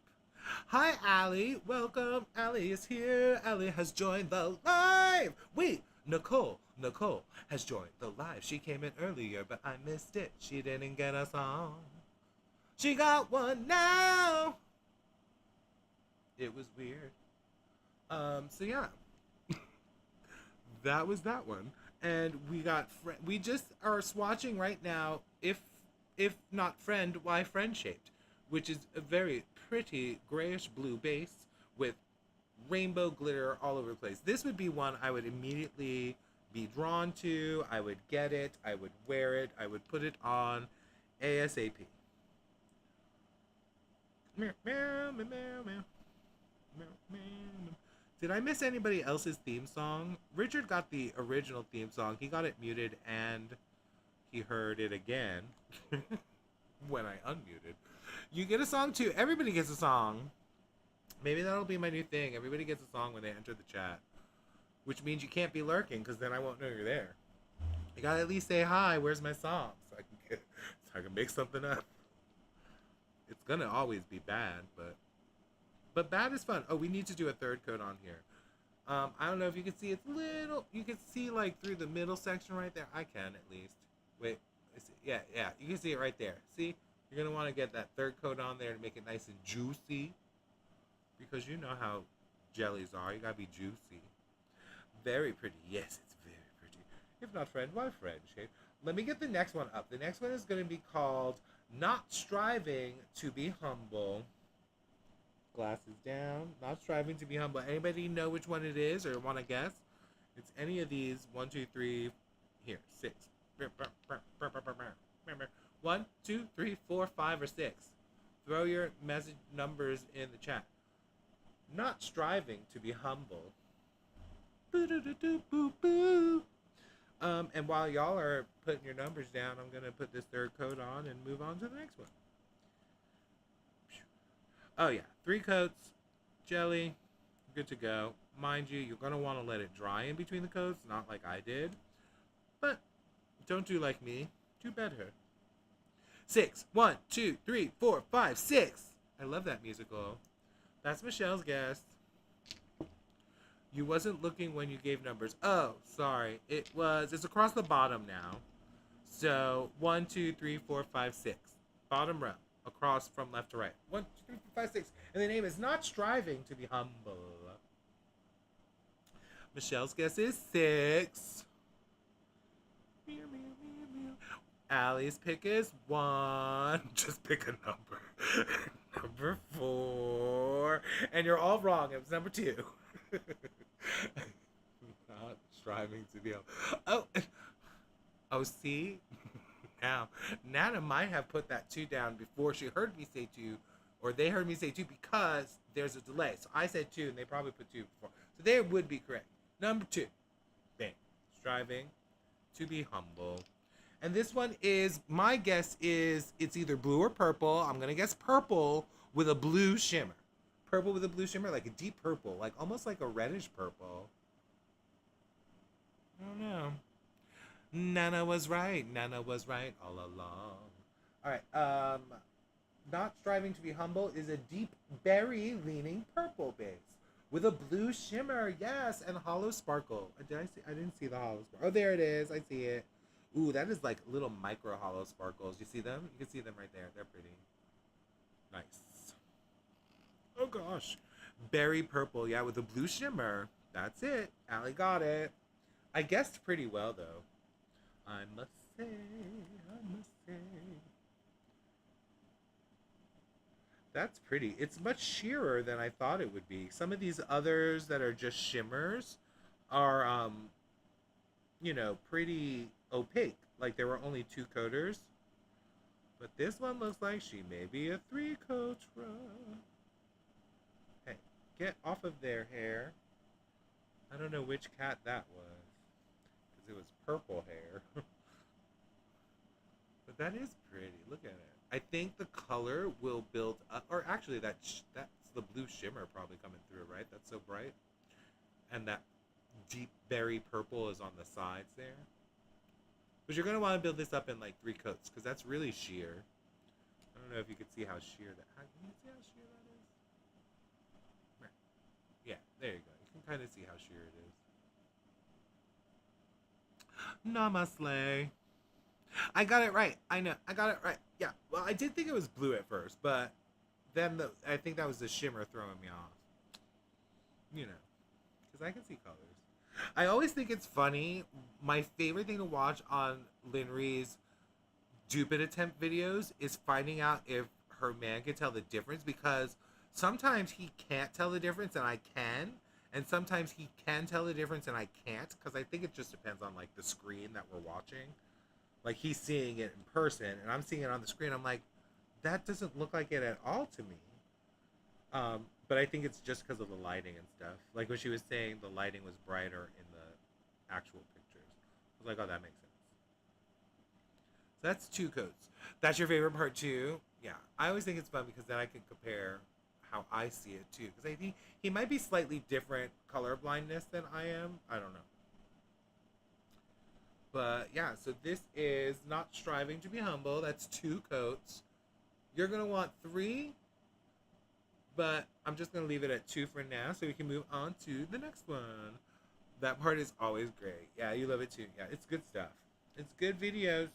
Hi, Allie. Welcome. Allie is here. Allie has joined the live. Wait, Nicole has joined the live. She came in earlier, but I missed it. She didn't get us on. She got one now. It was weird. So yeah. That was that one. And we just are swatching right now, if not friend, why friend shaped, which is a very pretty grayish blue base with rainbow glitter all over the place. This would be one I would immediately be drawn to. I would get it. I would wear it. I would put it on ASAP. Meow, meow, meow, meow, meow. Meow, meow. Did I miss anybody else's theme song? Richard got the original theme song. He got it muted and he heard it again when I unmuted. You get a song too. Everybody gets a song. Maybe that'll be my new thing. Everybody gets a song when they enter the chat. Which means you can't be lurking because then I won't know you're there. You gotta at least say hi, where's my song? So I can make something up. It's gonna always be bad, but bad is fun. Oh, we need to do a third coat on here. I don't know if you can see, it's little, you can see like through the middle section right there. I can at least. Wait, yeah, you can see it right there. See, you're gonna want to get that third coat on there to make it nice and juicy, because you know how jellies are. You gotta be juicy. Very pretty. Yes, it's very pretty. If not friend, why friend? Shade. Let me get the next one up. The next one is gonna be called Not Striving to Be Humble. Glasses down. Not striving to be humble. Anybody know which one it is or want to guess? It's any of these. 1, 2, 3. Here, 6. 1, 2, 3, 4, 5, or 6. Throw your message numbers in the chat. Not striving to be humble. And while y'all are putting your numbers down, I'm gonna put this third coat on and move on to the next one. Oh yeah, 3 coats, jelly, good to go. Mind you, you're gonna want to let it dry in between the coats, not like I did. But don't do like me. Do better. 6. 1, 2, 3, 4, 5, 6. I love that musical. That's Michelle's guess. You wasn't looking when you gave numbers. Oh, sorry. It's across the bottom now. So 1, 2, 3, 4, 5, 6. Bottom row. Across from left to right. 1, 2, 3, 4, 5, 6. And the name is Not Striving to Be Humble. Michelle's guess is 6. Allie's pick is 1. Just pick a number. Number 4. And you're all wrong. It was number 2. Not striving to be humble. Oh, see? Now, Nana might have put that 2 down before she heard me say 2, or they heard me say 2 because there's a delay. So I said 2, and they probably put 2 before. So they would be correct. Number 2. Bang. Striving to be humble. And this one is, my guess is, it's either blue or purple. I'm going to guess purple with a blue shimmer. Purple with a blue shimmer, like a deep purple, like almost like a reddish purple. I don't know. Nana was right. Nana was right all along. All right. Not striving to be humble is a deep berry leaning purple base with a blue shimmer. Yes, and hollow sparkle. I didn't see the hollow sparkle. Oh, there it is. I see it. Ooh, that is like little micro hollow sparkles. You see them? You can see them right there. They're pretty. Nice. Oh gosh. Berry purple, yeah, with a blue shimmer. That's it. Allie got it. I guessed pretty well though. I must say. That's pretty. It's much sheerer than I thought it would be. Some of these others that are just shimmers are, pretty opaque. Like there were only 2 coaters. But this one looks like she may be a 3-coat row. Hey, get off of their hair. I don't know which cat that was. Because it was purple hair. But that is pretty. Look at it. I think the color will build up. Or actually, that's the blue shimmer probably coming through, right? That's so bright. And that deep berry purple is on the sides there. But you're going to want to build this up in like 3 coats. Because that's really sheer. I don't know if you can see how sheer that... Can you see how sheer that is? Yeah, there you go. You can kind of see how sheer it is. Namaste. I got it right. I know. I got it right. Yeah. Well, I did think it was blue at first, but then I think that was the shimmer throwing me off. You know, because I can see colors. I always think it's funny. My favorite thing to watch on Lyn B's dupe it attempt videos is finding out if her man can tell the difference, because sometimes he can't tell the difference and I can, and sometimes he can tell the difference and I can't, because I think it just depends on like the screen that we're watching. Like he's seeing it in person and I'm seeing it on the screen. I'm like, that doesn't look like it at all to me. But I think it's just because of the lighting and stuff. Like when she was saying the lighting was brighter in the actual pictures. I was like, oh, that makes sense. So that's 2 coats. That's your favorite part too? Yeah. I always think it's fun because then I can compare how I see it too. Because I think he might be slightly different color blindness than I am. I don't know. But yeah, so this is Not Striving to Be Humble. That's 2 coats. You're going to want 3 But I'm just going to leave it at 2 for now so we can move on to the next one. That part is always great. Yeah, you love it too. Yeah, it's good stuff. It's good videos.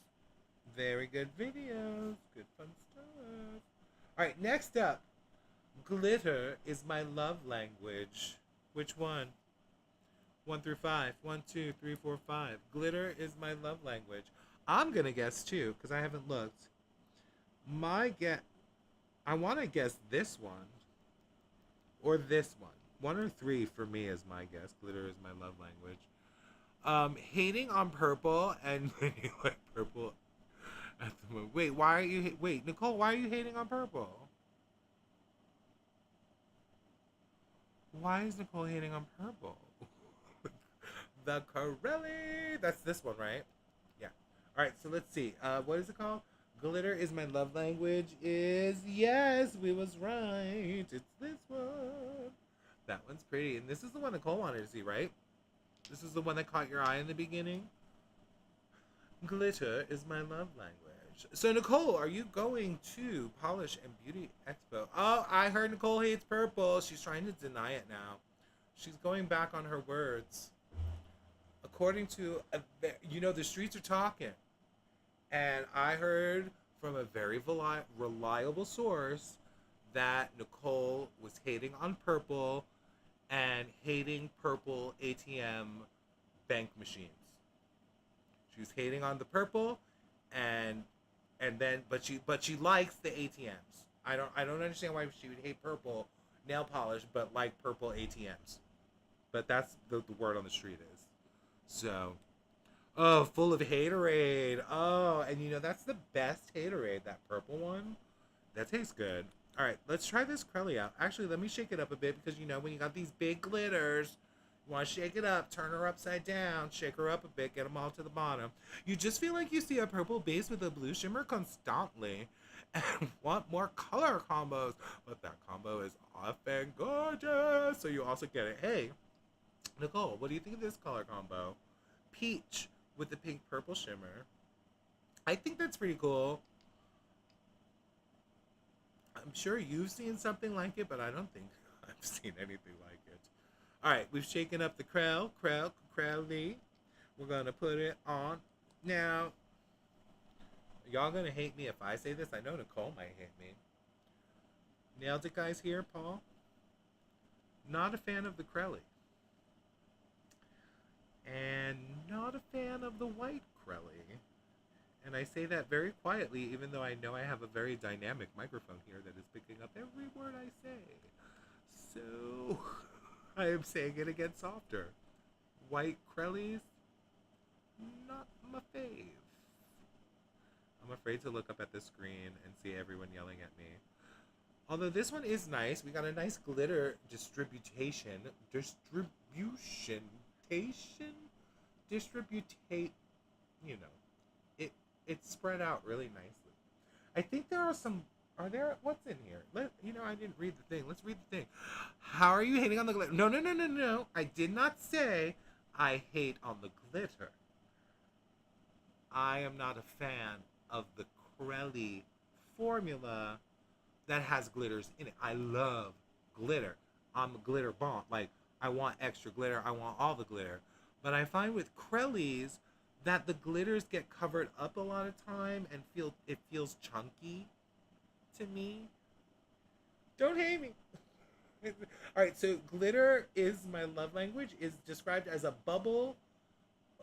Very good videos. Good fun stuff. All right, next up. Glitter is my love language. Which one? 1 through 5. 1, 2, 3, 4, 5. Glitter is my love language. I'm going to guess 2 because I haven't looked. I want to guess this one or this one. 1 or 3 for me is my guess. Glitter is my love language. Hating on purple and you like purple at the moment. Wait, why are you? Wait, Nicole, why are you hating on purple? Why is Nicole hating on purple? The Corelli. That's this one, right? Yeah. All right. So let's see. What is it called? Glitter is my love language. Is yes, we was right. It's this one. That one's pretty, and this is the one Nicole wanted to see, right? This is the one that caught your eye in the beginning. Glitter is my love language. So Nicole, are you going to Polish and Beauty Expo? Oh, I heard Nicole hates purple. She's trying to deny it now. She's going back on her words. According to, the streets are talking. And I heard from a very reliable source that Nicole was hating on purple and hating purple ATM bank machines. She was hating on the purple but she likes the ATMs. I don't understand why she would hate purple nail polish but like purple ATMs. But that's the word on the street is. So, oh, full of haterade. Oh, and that's the best haterade, that purple one. That tastes good. All right, let's try this Crelly out. Actually, let me shake it up a bit because, when you got these big glitters, you want to shake it up, turn her upside down, shake her up a bit, get them all to the bottom. You just feel like you see a purple base with a blue shimmer constantly and want more color combos. But that combo is often gorgeous. So you also get it. Hey, Nicole, what do you think of this color combo? Peach with the pink purple shimmer. I think that's pretty cool. I'm sure you've seen something like it, but I don't think I've seen anything like it. All right, we've shaken up the Crowley. We're going to put it on. Now, y'all going to hate me if I say this. I know Nicole might hate me. Nailed it, guys, here, Paul. Not a fan of the Crowley. And not a fan of the white Crelly. And I say that very quietly, even though I know I have a very dynamic microphone here that is picking up every word I say. So, I am saying it again softer. White Crellys, not my fave. I'm afraid to look up at the screen and see everyone yelling at me. Although this one is nice. We got a nice glitter distribution, it's spread out really nicely. I think there are some. Are there? What's in here? I didn't read the thing. Let's read the thing. How are you hating on the glitter? No. I did not say I hate on the glitter. I am not a fan of the Crelly formula that has glitters in it. I love glitter. I'm a glitter bomb. Like, I want extra glitter. I want all the glitter. But I find with Crellys that the glitters get covered up a lot of time and it feels chunky to me. Don't hate me. All right, so glitter is my love language. Is described as a bubble.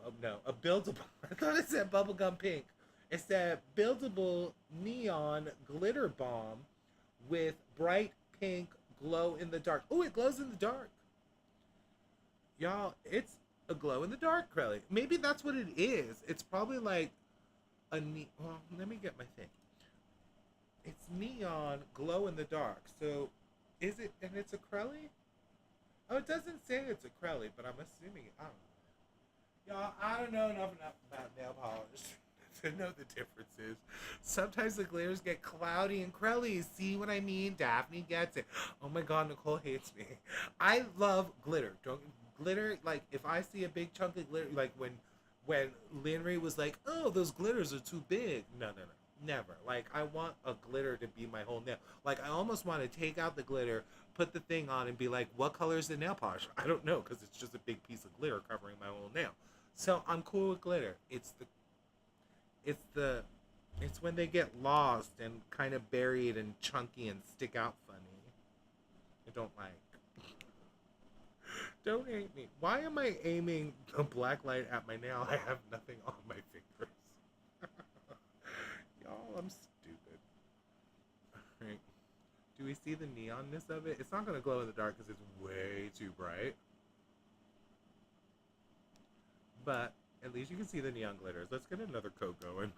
Oh no, a buildable. I thought it said bubblegum pink. It's a buildable neon glitter bomb with bright pink glow in the dark. Oh, it glows in the dark. Y'all, it's a glow in the dark Crelly. Maybe that's what it is. It's probably like well, let me get my thing. It's neon glow in the dark. So is it, and it's a Crelly? Oh, it doesn't say it's a Crelly, but I'm assuming, I don't know. Y'all, I don't know enough about nail polish to know the differences. Sometimes the glitters get cloudy and Crellys. See what I mean? Daphne gets it. Oh my god, Nicole hates me. I love glitter. Glitter, like, if I see a big chunk of glitter, like when Lyn B was like, oh, those glitters are too big. No. Never. Like, I want a glitter to be my whole nail. Like, I almost want to take out the glitter, put the thing on, and be like, what color is the nail polish? I don't know, because it's just a big piece of glitter covering my whole nail. So I'm cool with glitter. It's when they get lost and kind of buried and chunky and stick out funny. I don't like. Don't hate me. Why am I aiming a black light at my nail? I have nothing on my fingers. Y'all, I'm stupid. Alright. Do we see the neonness of it? It's not going to glow in the dark because it's way too bright. But at least you can see the neon glitters. Let's get another coat going.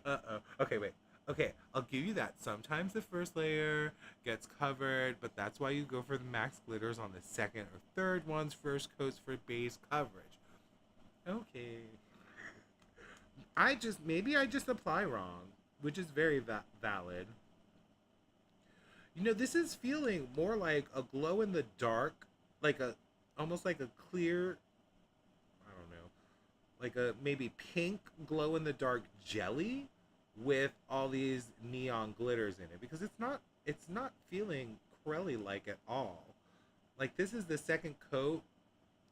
Uh-oh. Okay, wait. Okay, I'll give you that. Sometimes the first layer gets covered, but that's why you go for the max glitters on the second or third ones. First coats for base coverage. Okay. Maybe I just apply wrong, which is very valid. You know, this is feeling more like a glow in the dark, almost like a clear, I don't know, like a maybe pink glow in the dark jelly with all these neon glitters in it, because it's not feeling Corelli like at all. Like, this is the second coat.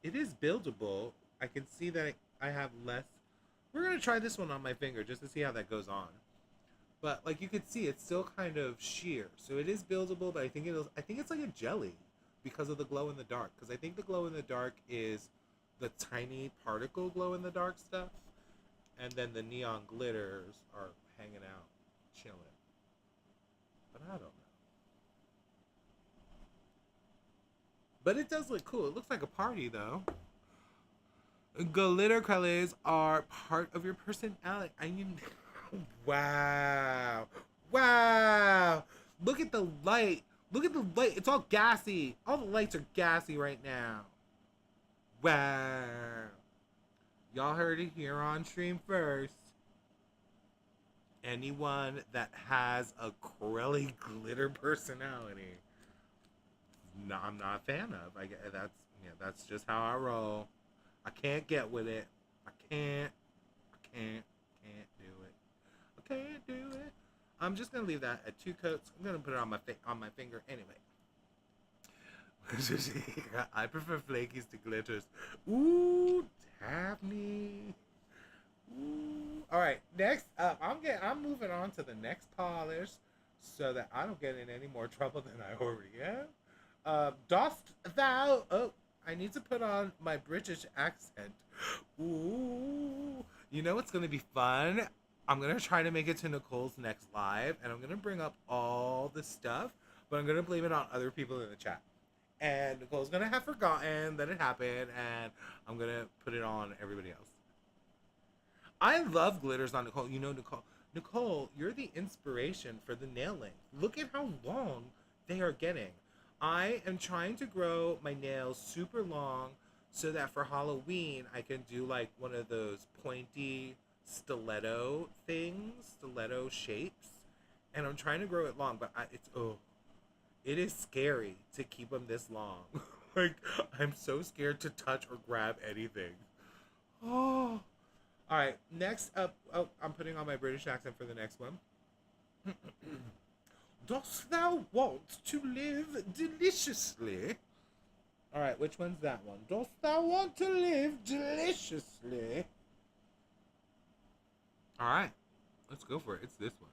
It is buildable. I can see that I have less. We're gonna try this one on my finger just to see how that goes on. But like you can see, it's still kind of sheer, so it is buildable. But I think it's like a jelly because of the glow in the dark. Because I think the glow in the dark is the tiny particle glow in the dark stuff, and then the neon glitters are hanging out, chilling. But I don't know. But it does look cool. It looks like a party, though. Glitter colors are part of your personality. I mean, wow. Wow. Look at the light. Look at the light. It's all gassy. All the lights are gassy right now. Wow. Y'all heard it here on stream first. Anyone that has a Corelli glitter personality, no, I'm not a fan of. That's just how I roll. I can't get with it. I can't do it. I can't do it. I'm just gonna leave that at 2 coats. I'm gonna put it on my finger anyway. I prefer flakies to glitters. Ooh, Daphne. Ooh. All right, next up, I'm moving on to the next polish so that I don't get in any more trouble than I already am. Dost thou? Oh, I need to put on my British accent. Ooh. You know what's going to be fun? I'm going to try to make it to Nicole's next live, and I'm going to bring up all the stuff, but I'm going to blame it on other people in the chat. And Nicole's going to have forgotten that it happened, and I'm going to put it on everybody else. I love glitters on Nicole. You know, Nicole, you're the inspiration for the nail length. Look at how long they are getting. I am trying to grow my nails super long so that for Halloween I can do like one of those pointy stiletto shapes, and I'm trying to grow it long, but it is scary to keep them this long. Like, I'm so scared to touch or grab anything. Oh, all right. Next up, I'm putting on my British accent for the next one. Dost thou want to live deliciously? All right, which one's that one? Dost thou want to live deliciously? All right, let's go for it. It's this one.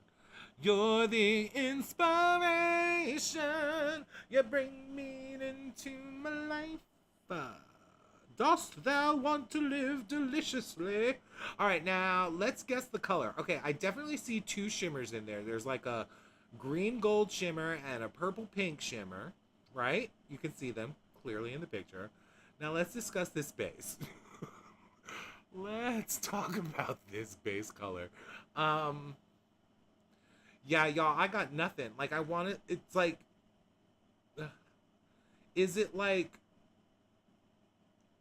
You're the inspiration. You bring meaning to my life. Dost thou want to live deliciously? All right, now let's guess the color. Okay, I definitely see 2 shimmers in there. There's like a green gold shimmer and a purple pink shimmer, right? You can see them clearly in the picture. Now let's discuss this base. Let's talk about this base color. Yeah, y'all, I got nothing. Like, I want it. It's like, is it like,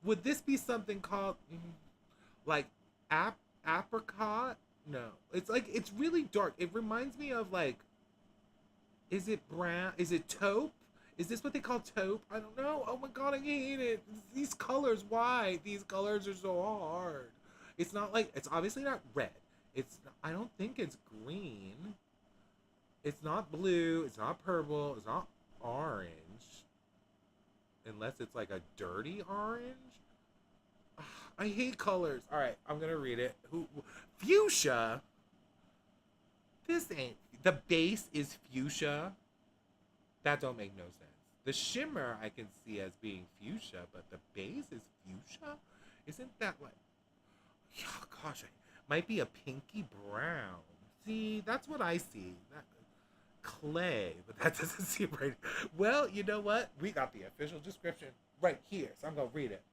would this be something called like apricot? No, it's like, it's really dark. It reminds me of like, is it brown? Is it taupe? Is this what they call taupe? I don't know. Oh my god, I hate it. These colors, why? These colors are so hard. It's not like, it's obviously not red. I don't think it's green. It's not blue. It's not purple. It's not orange. Unless it's like a dirty orange. I hate colors. All right, I'm gonna read it. Fuchsia. This ain't. The base is fuchsia. That don't make no sense. The shimmer I can see as being fuchsia, but the base is fuchsia. Isn't that like? Oh, gosh, might be a pinky brown. See, that's what I see. That clay, but that doesn't seem right. Well, you know what? We got the official description right here, so I'm gonna read it.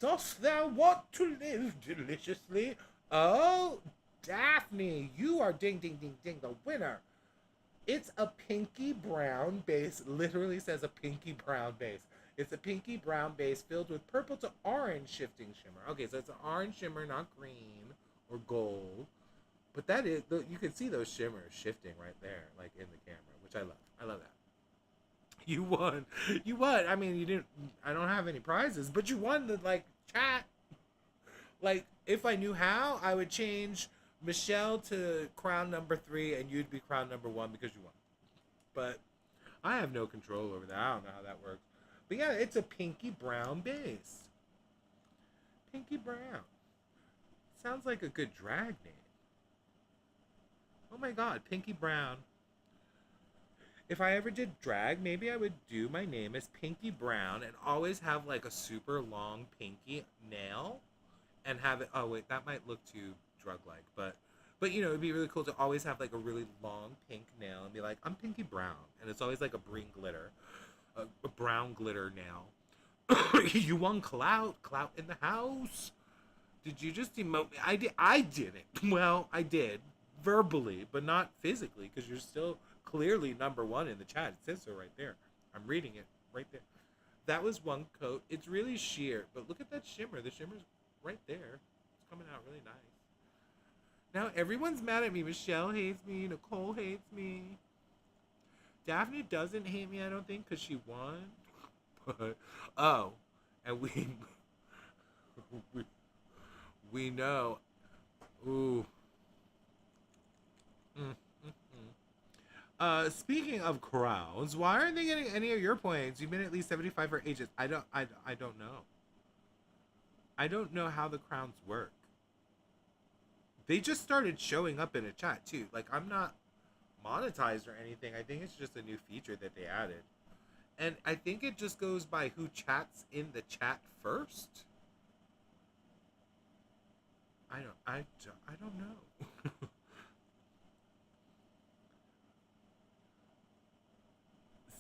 Dost thou want to live deliciously? Oh, Daphne, you are ding ding ding ding the winner. It's a pinky brown base. Literally says a pinky brown base. It's a pinky brown base filled with purple to orange shifting shimmer. Okay, so it's an orange shimmer, not green or gold. But that is, you can see those shimmers shifting right there, like in the camera, which I love. I love that. You won. You won. I mean, you didn't, I don't have any prizes, but you won the, like, chat. Like, if I knew how, I would change Michelle to crown number 3 and you'd be crown number 1 because you won. But I have no control over that. I don't know how that works. But yeah, it's a pinky brown base. Pinky brown. Sounds like a good drag name. Oh my god, Pinky Brown. If I ever did drag, maybe I would do my name as Pinky Brown and always have like a super long pinky nail and have it, oh wait, that might look too drug-like, but you know, it'd be really cool to always have like a really long pink nail and be like, I'm Pinky Brown. And it's always like a green glitter, a brown glitter nail. You won clout in the house. Did you just emote me? I didn't. Well, I did. Verbally, but not physically, because you're still clearly number 1 in the chat. It says so right there. I'm reading it right there. That was one coat. It's really sheer, but look at that shimmer. The shimmer's right there. It's coming out really nice. Now everyone's mad at me. Michelle hates me. Nicole hates me. Daphne doesn't hate me, I don't think, because she won. But, oh, and we know. Ooh. Speaking of crowns, why aren't they getting any of your points? You've been at least 75 for ages. I don't know. I don't know how the crowns work. They just started showing up in a chat too. Like, I'm not monetized or anything. I think it's just a new feature that they added. And I think it just goes by who chats in the chat first. I don't know.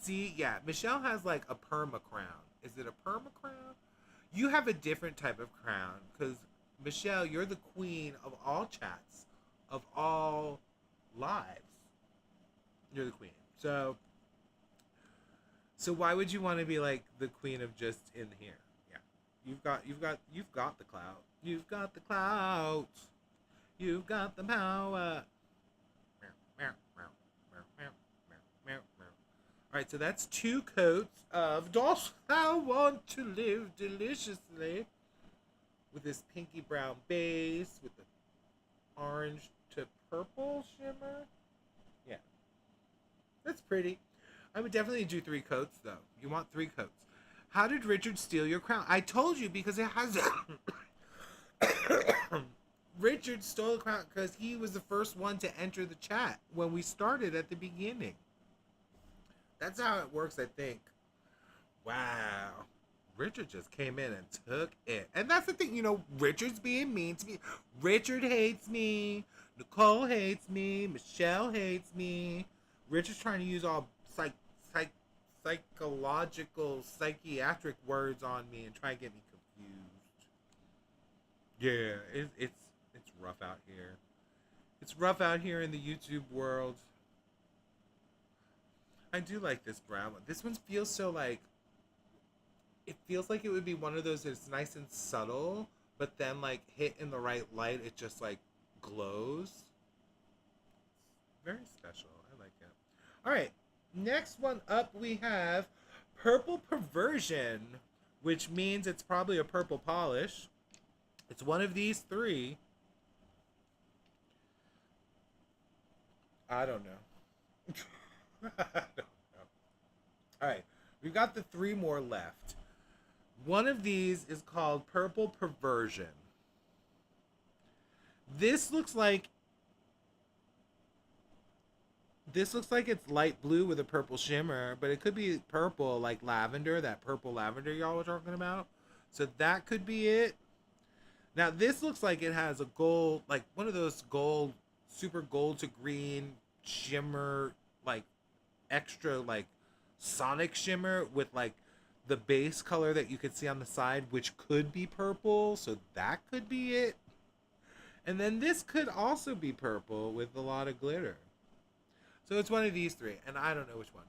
See, yeah, Michelle has like a perma crown. Is it a perma crown? You have a different type of crown because Michelle, you're the queen of all chats, of all lives. You're the queen. So why would you want to be like the queen of just in here? Yeah, you've got the clout. You've got the clout. You've got the power. Alright, so that's 2 coats of Dost Thou Want to Live Deliciously with this pinky brown base with the orange to purple shimmer. Yeah. That's pretty. I would definitely do 3 coats, though. You want 3 coats. How did Richard steal your crown? I told you because it has... Richard stole the crown because he was the first one to enter the chat when we started at the beginning. That's how it works, I think. Wow. Richard just came in and took it. And that's the thing, you know, Richard's being mean to me. Richard hates me. Nicole hates me. Michelle hates me. Richard's trying to use all psychological, psychiatric words on me and try to get me confused. Yeah, it's rough out here. It's rough out here in the YouTube world. I do like this brown one. This one feels so like, it feels like it would be one of those that's nice and subtle, but then like hit in the right light, it just like glows. Very special. I like it. All right, next one up we have Purple Perversion, which means it's probably a purple polish. It's one of these 3. I don't know. I don't know. All right, we've got the 3 more left. One of these is called Purple Perversion. This looks like it's light blue with a purple shimmer, but it could be purple, like lavender, that purple lavender y'all were talking about. So that could be it. Now this looks like it has a gold, like one of those gold, super gold to green shimmer, like extra like sonic shimmer with like the base color that you could see on the side, which could be purple. So that could be it. And then this could also be purple with a lot of glitter. So it's one of these 3, and I don't know which one.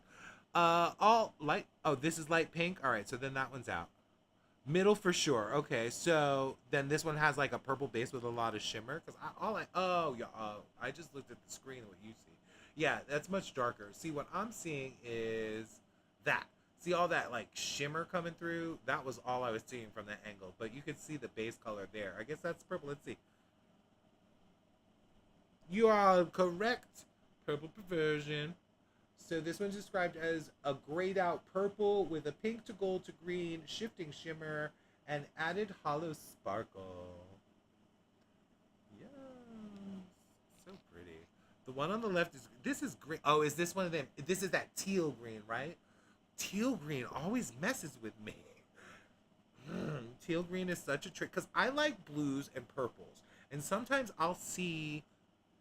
All light. Oh, this is light pink. All right, so then that one's out. Middle for sure. Okay, so then this one has like a purple base with a lot of shimmer. Cause I just looked at the screen of what you see. Yeah, that's much darker. See, what I'm seeing is that. See all that like shimmer coming through? That was all I was seeing from that angle. But you could see the base color there. I guess that's purple. Let's see. You are correct. Purple Perversion. So this one's described as a grayed out purple with a pink to gold to green shifting shimmer and added hollow sparkle. Yes. So pretty. The one on the left is green. Oh, is this one of them? This is that teal green, right? Teal green always messes with me. Teal green is such a trick because I like blues and purples. And sometimes I'll see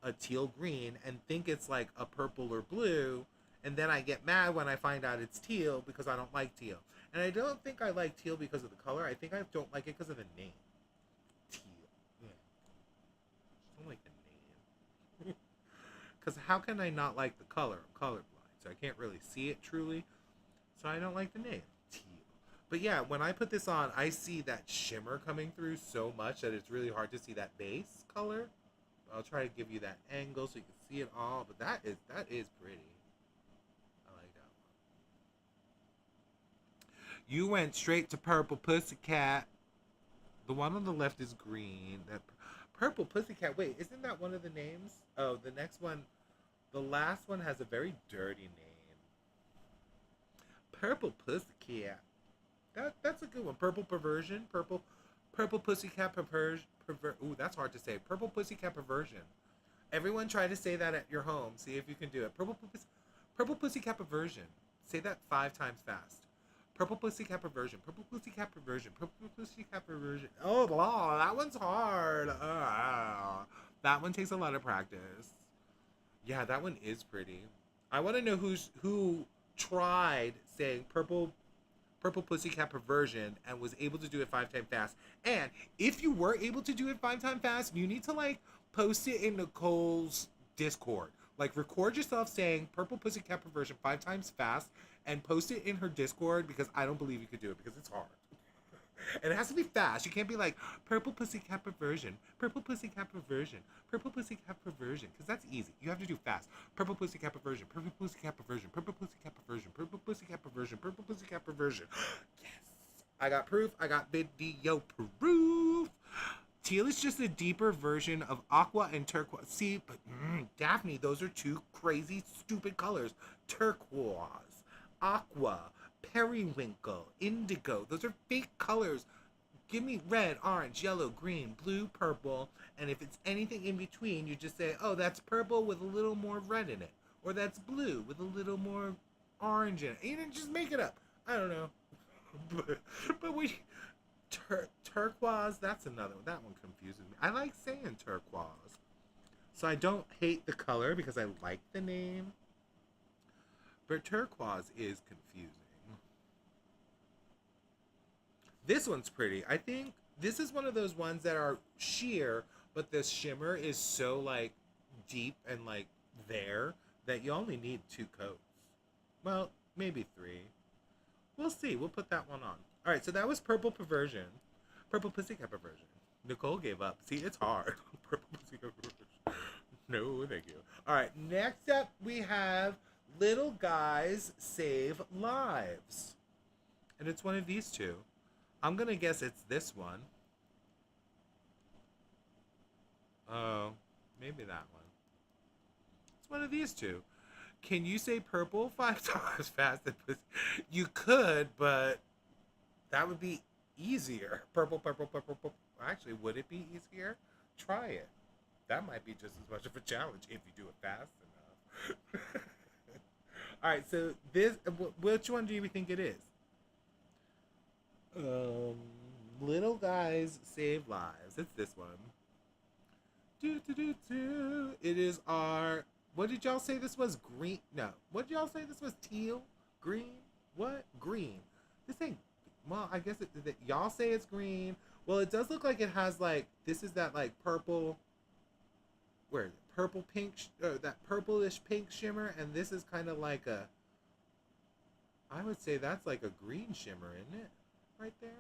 a teal green and think it's like a purple or blue, and then I get mad when I find out it's teal because I don't like teal. And I don't think I like teal because of the color. I think I don't like it because of the name. Teal. Yeah. I don't like the name. Because how can I not like the color? I'm colorblind, so I can't really see it truly. So I don't like the name. Teal. But yeah, when I put this on, I see that shimmer coming through so much that it's really hard to see that base color. I'll try to give you that angle so you can see it all, but that is pretty. I like that one. You went straight to Purple Pussycat. The one on the left is green. That Purple Pussycat. Wait, isn't that one of the names? Oh, the next one, the last one has a very dirty name. Purple Pussycat. That's a good one. Purple Perversion. Purple Pussycat Perversion. Ooh, that's hard to say. Purple Pussycat Perversion. Everyone try to say that at your home. See if you can do it. Purple Pussycat Perversion. Say that 5 times fast. Purple Pussycat Perversion. Purple Pussycat Perversion. Purple Pussycat Perversion. Oh, wow, that one's hard. That one takes a lot of practice. Yeah, that one is pretty. I want to know who tried saying Purple Pussycat Perversion and was able to do it 5 times fast. And if you were able to do it 5 times fast, you need to like post it in Nicole's Discord. Like record yourself saying Purple Pussycat Perversion 5 times fast and post it in her Discord because I don't believe you could do it because it's hard. And it has to be fast. You can't be like Purple Pussycat Perversion, Purple Pussycat Perversion, Purple Pussycat Perversion, because that's easy. You have to do fast. Purple Pussycat Perversion, Purple Pussycat Perversion, Purple Pussycat Perversion, Purple Pussycat Perversion, Purple Pussycat Perversion. Yes, I got proof. I got video proof. Teal is just a deeper version of aqua and turquoise. See, but Daphne, those are 2 crazy, stupid colors. Turquoise, aqua, periwinkle, indigo. Those are fake colors. Give me red, orange, yellow, green, blue, purple. And if it's anything in between, you just say, oh, that's purple with a little more red in it. Or that's blue with a little more orange in it. You know, just make it up. I don't know. but we... turquoise, that's another one. That one confuses me. I like saying turquoise. So I don't hate the color because I like the name. But turquoise is confusing. This one's pretty. I think this is one of those ones that are sheer, but the shimmer is so like deep and like there that you only need 2 coats. Well, maybe 3. We'll see. We'll put that one on. All right, so that was Purple Perversion. Purple Pussycat Perversion. Nicole gave up. See, it's hard. Purple Pussycat Perversion. No, thank you. All right, next up we have Little Guys Save Lives. And it's one of these 2. I'm going to guess it's this one. Oh, maybe that one. It's one of these two. Can you say purple 5 times fast? You could, but that would be easier. Purple, purple, purple, purple. Actually, would it be easier? Try it. That might be just as much of a challenge if you do it fast enough. All right, so this, which one do you think it is? Little guys save lives. It's this one. It is our. What did y'all say this was? Green? No. What did y'all say this was? Teal? Green? What? Green. This ain't. Well, I guess y'all say it's green. Well, it does look like it has like. This is that like purple. Where is it? Purple pink. That purplish pink shimmer, and this is kind of like a. I would say that's like a green shimmer, isn't it? Right there.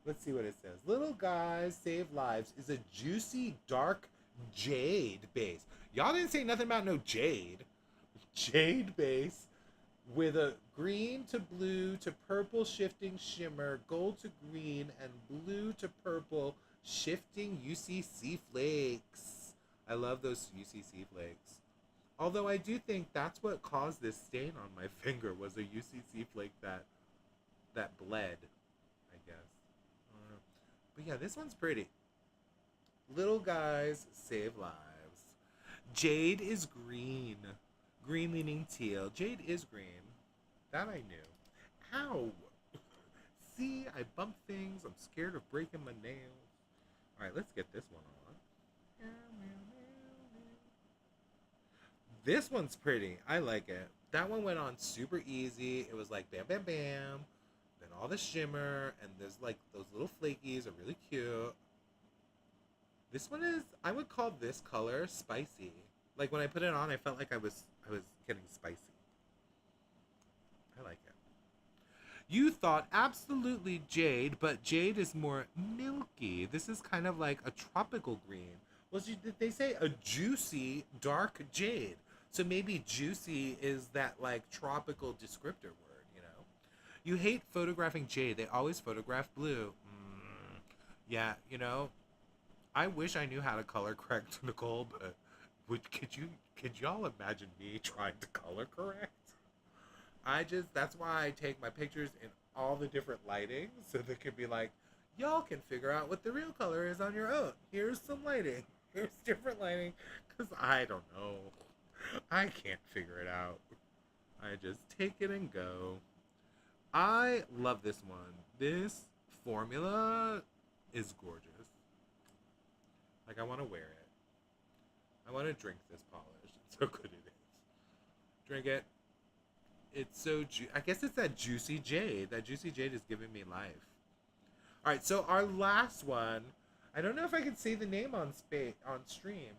Let's see what it says. Little Guys Save Lives is a juicy, dark jade base. Y'all didn't say nothing about no jade. Jade base with a green to blue to purple shifting shimmer, gold to green, and blue to purple shifting UCC flakes. I love those UCC flakes. Although I do think that's what caused this stain on my finger was a UCC flake that bled, I guess. But yeah, this one's pretty. Little Guys Save Lives. Jade is green. Green leaning teal. Jade is green. That I knew. Ow! See, I bump things. I'm scared of breaking my nails. Alright, let's get this one on. This one's pretty. I like it. That one went on super easy. It was like bam, bam, bam. Then all the shimmer, and there's like those little flakies are really cute. This one is, I would call this color spicy. Like when I put it on, I felt like I was getting spicy. I like it. You thought absolutely jade, but jade is more milky. This is kind of like a tropical green. Well, did they say a juicy dark jade? So maybe juicy is that like tropical descriptor word, you know? You hate photographing jade. They always photograph blue. Yeah, you know, I wish I knew how to color correct, Nicole, but could y'all imagine me trying to color correct? That's why I take my pictures in all the different lighting, so they can be like, y'all can figure out what the real color is on your own. Here's some lighting. Here's different lighting, because I don't know. I can't figure it out. I just take it and go. I love this one. This formula is gorgeous. Like, I want to wear it. I want to drink this polish. It's so good it is. Drink it. It's so I guess it's that juicy jade. That juicy jade is giving me life. All right, so our last one. I don't know if I can say the name on stream.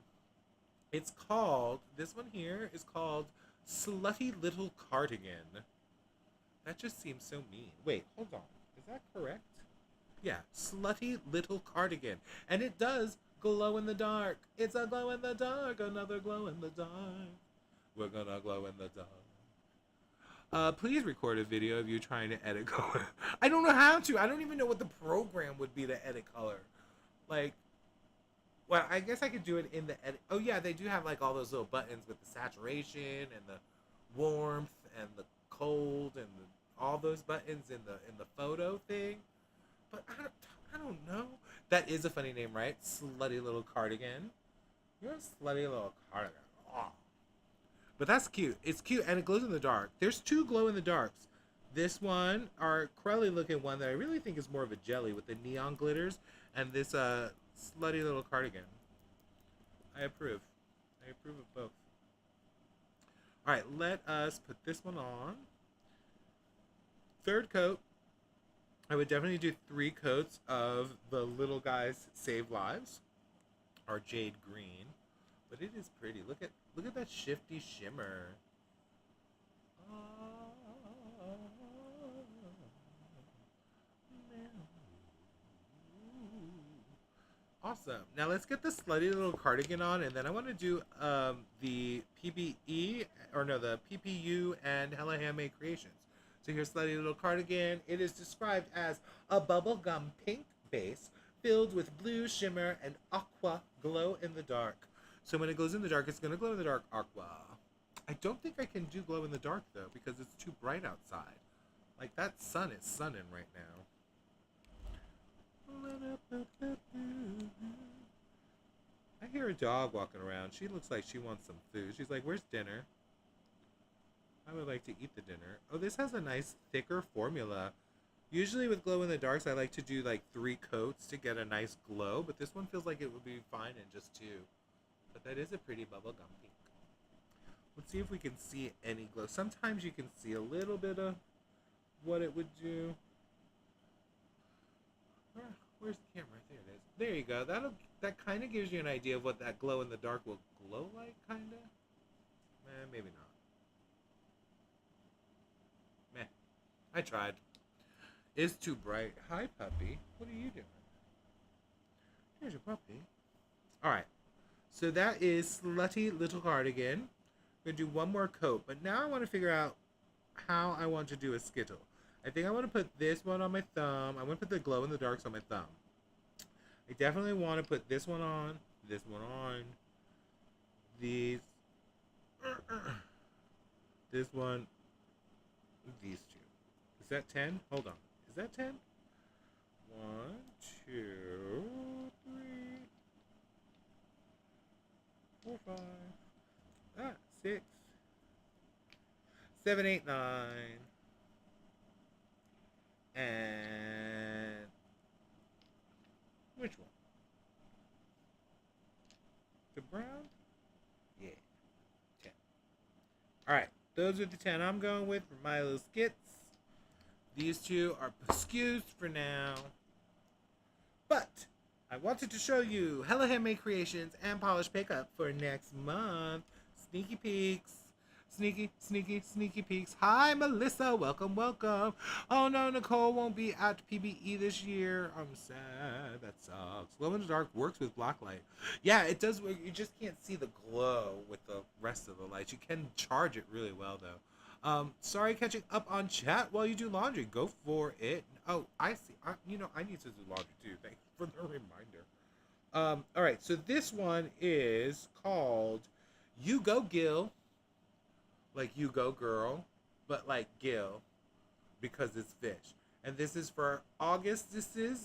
It's called, this one here is called Slutty Little Cardigan. That just seems so mean. Wait, hold on. Is that correct? Yeah, Slutty Little Cardigan. And it does glow in the dark. It's a glow in the dark, another glow in the dark. We're gonna glow in the dark. Please record a video of you trying to edit color. I don't know how to. I don't even know what the program would be to edit color. Like, well, I guess I could do it in the edit. Oh yeah, they do have like all those little buttons with the saturation and the warmth and the cold and all those buttons in the photo thing. But I don't know. That is a funny name, right? Slutty Little Cardigan. You're a slutty little cardigan. Oh. But that's cute. It's cute and it glows in the dark. There's two glow in the darks. This one, our crelly looking one that I really think is more of a jelly with the neon glitters, and this slutty little cardigan. I approve. I approve of both. All right, let us put this one on. Third coat. I would definitely do 3 coats of the Little Guys Save Lives, our jade green. But it is pretty. Look at that shifty shimmer. Awesome. Now let's get the slutty little cardigan on, and then I want to do the PBE, or no, the PPU and Hella Handmade Creations. So here's slutty little cardigan. It is described as a bubblegum pink base filled with blue shimmer and aqua glow in the dark. So when it glows in the dark, it's going to glow in the dark aqua. I don't think I can do glow in the dark, though, because it's too bright outside. Like, that sun is sunning right now. I hear a dog walking around. She looks like she wants some food. She's like, where's dinner? I would like to eat the dinner. Oh, this has a nice thicker formula. Usually with glow in the darks, I like to do like 3 coats to get a nice glow, but this one feels like it would be fine in just 2. But that is a pretty bubblegum pink. Let's see if we can see any glow. Sometimes you can see a little bit of what it would do. Where's the camera? There it is. There you go. That kind of gives you an idea of what that glow in the dark will glow like, kind of. Maybe not. Meh. I tried. It's too bright. Hi, puppy. What are you doing? Here's your puppy. Alright. So that is Slutty Little Cardigan. I'm going to do one more coat. But now I want to figure out how I want to do a Skittle. I think I want to put this one on my thumb. I want to put the glow in the darks on my thumb. I definitely want to put this one on. This one on. These. This one. These 2. Is that 10? Hold on. Is that 10? 1, 2, 3, 4, 5. 6, 7, 8, 9. And which one? The brown? Yeah. 10. Alright. Those are the 10 I'm going with for my little skits. These 2 are excused for now. But I wanted to show you Hella Handmade Creations and Polish Pickup for next month. Sneaky peeks. Sneaky peeks. Hi, Melissa. Welcome. Oh, no, Nicole won't be at PBE this year. I'm sad. That sucks. Glow in the dark works with black light. Yeah, it does work. You just can't see the glow with the rest of the lights. You can charge it really well, though. Sorry catching up on chat while you do laundry. Go for it. Oh, I see. I need to do laundry, too. Thanks for the reminder. All right, so this one is called You Go Gil. Like you go girl, but like Gil, because it's fish. And this is for August. This is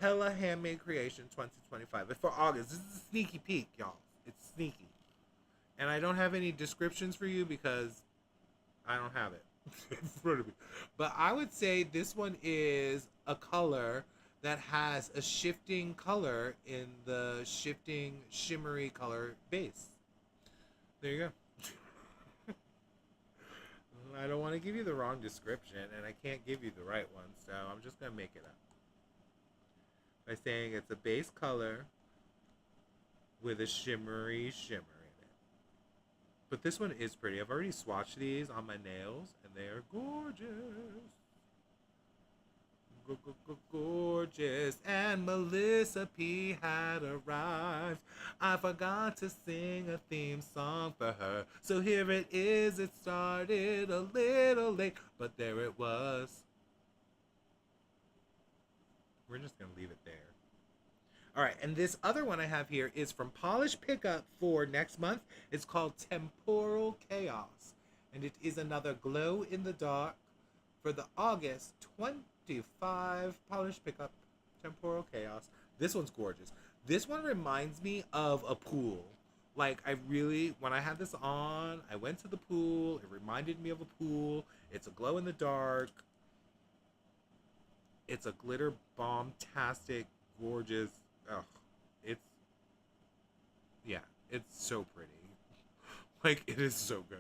Hella Handmade Creation 2025. But for August, this is a sneaky peek, y'all. It's sneaky. And I don't have any descriptions for you because I don't have it in front of me. But I would say this one is a color that has a shifting color in the shifting shimmery color base. There you go. I don't want to give you the wrong description, and I can't give you the right one, so I'm just going to make it up. By saying it's a base color with a shimmery shimmer in it. But this one is pretty. I've already swatched these on my nails, and they are gorgeous. Gorgeous. And Melissa P had arrived. I forgot to sing a theme song for her, so here it is. It started a little late, but there it was. We're just gonna leave it there. Alright, and this other one I have here is from Polish Pickup for next month. It's called Temporal Chaos, and it is another glow in the dark for the August 25 Polish Pickup Temporal Chaos. This one's gorgeous. This one reminds me of a pool. Like, when I had this on, I went to the pool. It reminded me of a pool. It's a glow in the dark. It's a glitter bomb-tastic, gorgeous. Ugh. It's so pretty. Like, it is so good.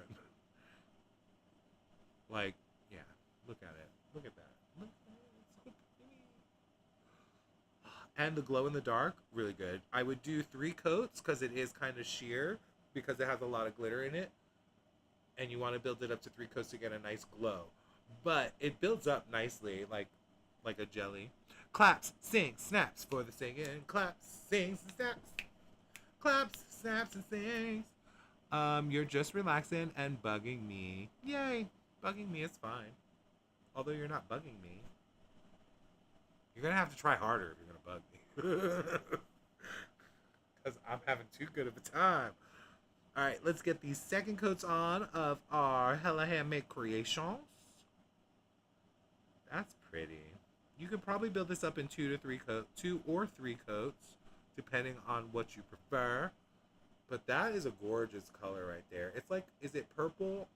Like, yeah, look at it. Look at that. And the glow in the dark, really good. I would do 3 coats because it is kind of sheer because it has a lot of glitter in it. And you want to build it up to 3 coats to get a nice glow. But it builds up nicely like a jelly. Claps, sings, snaps for the singing. Claps, sings, and snaps. Claps, snaps, and sings. You're just relaxing and bugging me. Yay, bugging me is fine. Although you're not bugging me. You're going to have to try harder if you're going to bug me. because I'm having too good of a time. All right, let's get these second coats on of our Hella Handmade Creations. That's pretty. You could probably build this up in two or three coats, depending on what you prefer. But that is a gorgeous color right there. It's like, is it purple?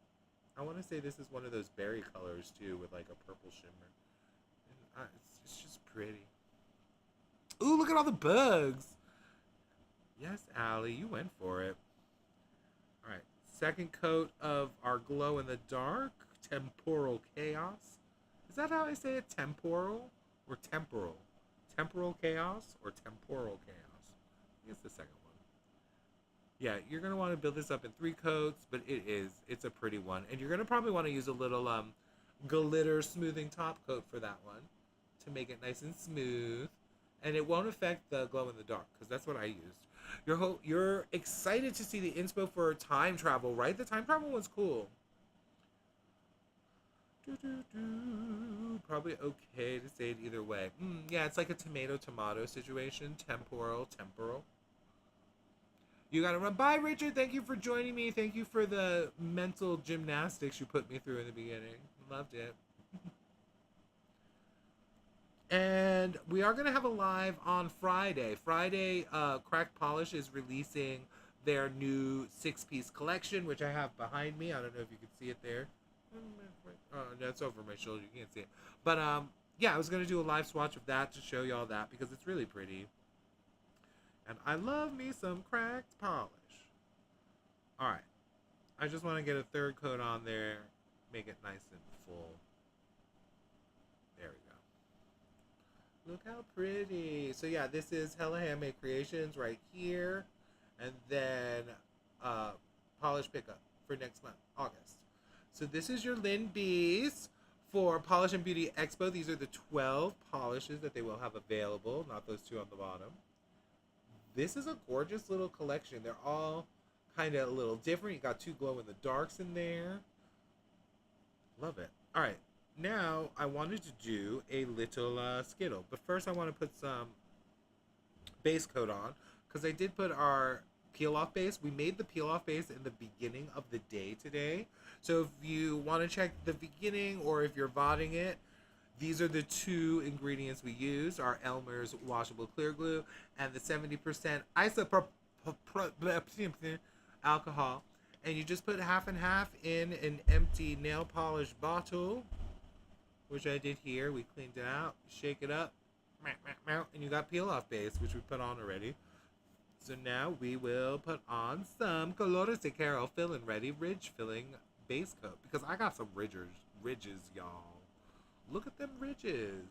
I want to say this is one of those berry colors too, with like a purple shimmer. And it's just pretty. Ooh, look at all the bugs. Yes, Allie, you went for it. All right, second coat of our glow in the dark temporal chaos. Is that how I say it? Temporal or temporal? Temporal chaos or temporal chaos? I think it's the second one. Yeah, you're gonna want to build this up in three coats, but it's a pretty one, and you're gonna probably want to use a little glitter smoothing top coat for that one to make it nice and smooth, and it won't affect the glow in the dark because that's what I used. You're excited to see the inspo for time travel, right? The time travel one's cool. Probably okay to say it either way. Yeah, it's like a tomato situation. Temporal. You gotta run. Bye, Richard. Thank you for joining me. Thank you for the mental gymnastics you put me through in the beginning. Loved it. And we are going to have a live on Friday. Cracked Polish is releasing their new 6-piece collection, which I have behind me. I don't know if you can see it there. Oh, no, it's over my shoulder. You can't see it. But, yeah, I was going to do a live swatch of that to show y'all that because it's really pretty. And I love me some cracked polish. All right. I just want to get a third coat on there. Make it nice and full. There we go. Look how pretty. So yeah, this is Hella Handmade Creations right here. And then polish pickup for next month, August. So this is your Lyn B's for Polish and Beauty Expo. These are the 12 polishes that they will have available, not those two on the bottom. This is a gorgeous little collection. They're all kind of a little different. You got two glow in the darks in there. Love it. All right. Now, I wanted to do a little Skittle. But first, I want to put some base coat on. Because I did put our peel-off base. We made the peel-off base in the beginning of the day today. So if you want to check the beginning or if you're VODing it, these are the two ingredients we use. Our Elmer's washable clear glue and the 70% isopropyl alcohol. And you just put half and half in an empty nail polish bottle, which I did here. We cleaned it out, shake it up, and you got peel-off base, which we put on already. So now we will put on some Colores de Caro Fill and Ready Ridge Filling Base Coat, because I got some ridges, y'all. Look at them ridges.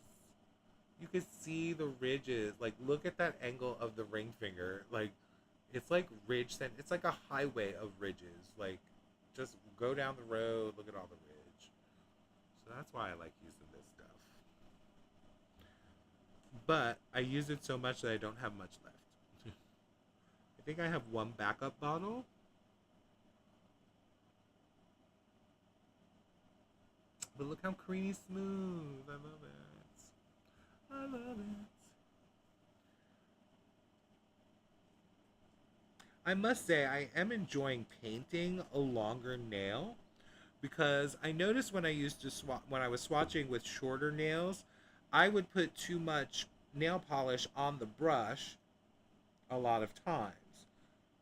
You can see the ridges. Like, look at that angle of the ring finger. Like, it's like ridge. It's like a highway of ridges. Like, just go down the road, look at all the ridge. So that's why I like using this stuff. But I use it so much that I don't have much left. I think I have one backup bottle. But look how creamy smooth. I love it. I love it. I must say, I am enjoying painting a longer nail, because I noticed when I used to when I was swatching with shorter nails, I would put too much nail polish on the brush a lot of times.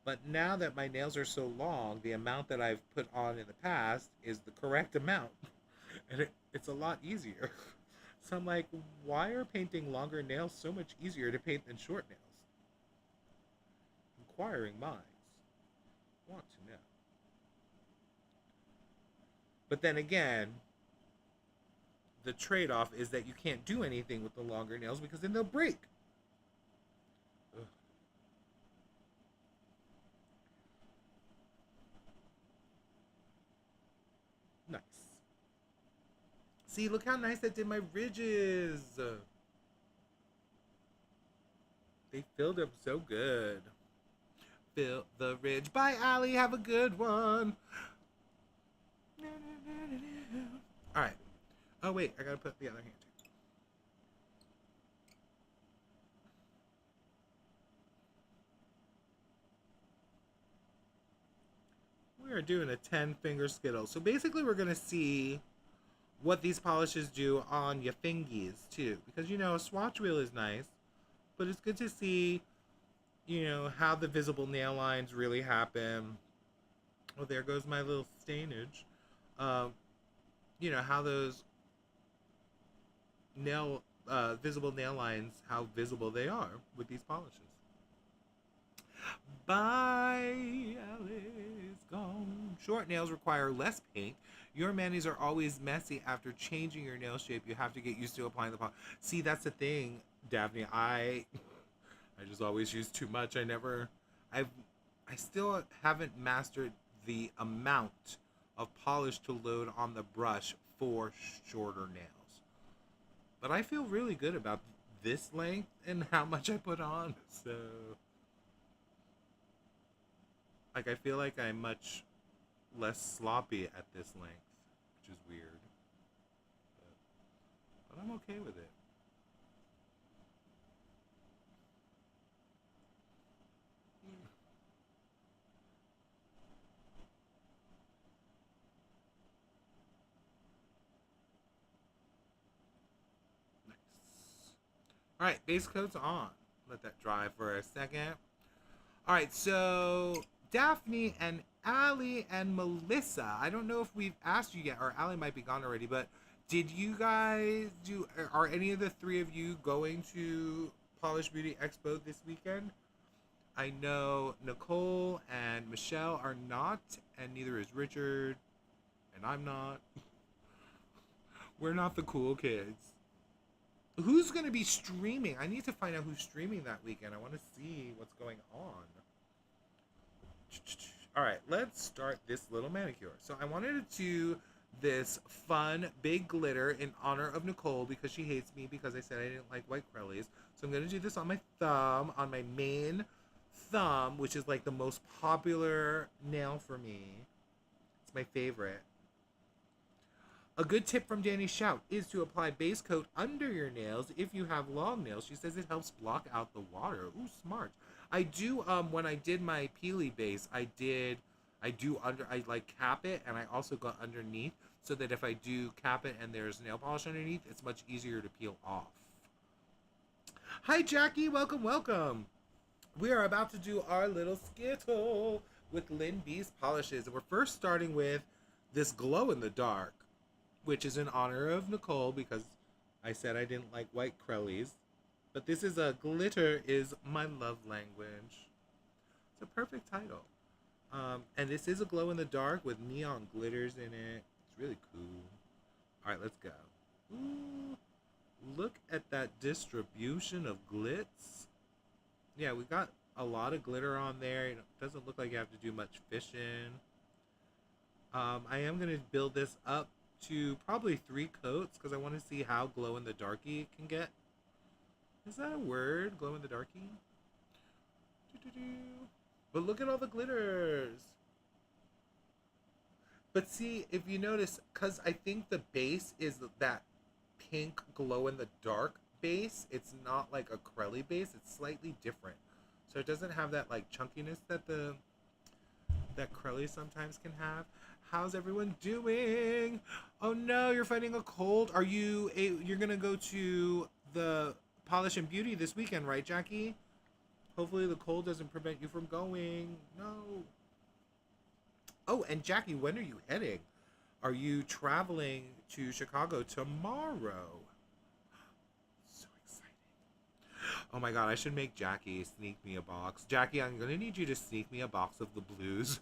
But now that my nails are so long, the amount that I've put on in the past is the correct amount. And it's a lot easier. So I'm like, why are painting longer nails so much easier to paint than short nails? Inquiring minds want to know. But then again, the trade-off is that you can't do anything with the longer nails because then they'll break. Ugh. Nice. See, look how nice that did my ridges. They filled up so good. Fill the ridge. Bye, Allie. Have a good one. All right. Oh, wait. I got to put the other hand. We are doing a 10-finger skittle. So basically we're going to see what these polishes do on your fingies too. Because, you know, a swatch wheel is nice, but it's good to see, you know, how the visible nail lines really happen. Oh, there goes my little stainage. You know, how those visible nail lines, how visible they are with these polishes. Bye, Alice, gone. Short nails require less paint. Your manis are always messy. After changing your nail shape, you have to get used to applying the polish. See, that's the thing, Daphne. I just always use too much. I still haven't mastered the amount of polish to load on the brush for shorter nails. But I feel really good about this length and how much I put on. So, like, I feel like I'm much less sloppy at this length, which is weird. But I'm okay with it. All right, base coat's on. Let that dry for a second. All right, so Daphne and Allie and Melissa. I don't know if we've asked you yet, or Allie might be gone already, but did you guys are any of the three of you going to Polish Beauty Expo this weekend? I know Nicole and Michelle are not, and neither is Richard, and I'm not. We're not the cool kids. Who's going to be streaming? I need to find out who's streaming that weekend. I want to see what's going on. All right, let's start this little manicure. So I wanted to do this fun big glitter in honor of Nicole because she hates me because I said I didn't like white crellies. So I'm going to do this on my thumb, on my main thumb, which is like the most popular nail for me. It's my favorite. A good tip from Danny Shout is to apply base coat under your nails if you have long nails. She says it helps block out the water. Ooh, smart. I do, when I did my peely base, I like cap it, and I also go underneath, so that if I do cap it and there's nail polish underneath, it's much easier to peel off. Hi, Jackie. Welcome, welcome. We are about to do our little skittle with Lyn B's polishes. And we're first starting with this glow in the dark, which is in honor of Nicole because I said I didn't like white crellies. But this is a glitter is my love language. It's a perfect title. And this is a glow in the dark with neon glitters in it. It's really cool. All right, let's go. Ooh, look at that distribution of glitz. Yeah, we got a lot of glitter on there. It doesn't look like you have to do much fishing. I am going to build this up to probably 3 coats because I want to see how glow in the darky it can get. Is that a word? Glow in the darky? But look at all the glitters. But see, if you notice, because I think the base is that pink glow in the dark base. It's not like a crelly base. It's slightly different. So it doesn't have that like chunkiness that that crelly sometimes can have. How's everyone doing? Oh no, you're fighting a cold. You're gonna go to the Polish and Beauty this weekend, right, Jackie? Hopefully the cold doesn't prevent you from going. No. Oh, and Jackie, when are you heading? Are you traveling to Chicago tomorrow? So exciting. Oh my god, I should make Jackie sneak me a box. Jackie, I'm gonna need you to sneak me a box of the Blues.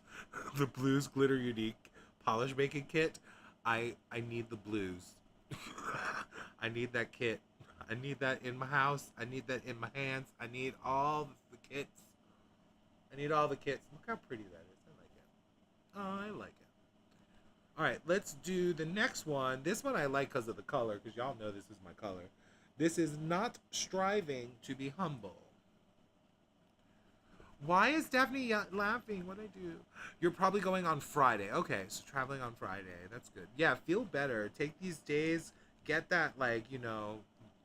The Blues Glitter Unique polish making kit. I need the blues. I need that kit. I need that in my house. I need that in my hands. I need all the kits. I need all the kits. Look how pretty that is. I like it. Oh, I like it. All right, let's do the next one. This one I like because of the color, because y'all know this is my color. This is Not Striving to Be Humble. Why is Daphne laughing? What'd I do? You're probably going on Friday. Okay, so traveling on Friday. That's good. Yeah, feel better. Take these days. Get that, like, you know,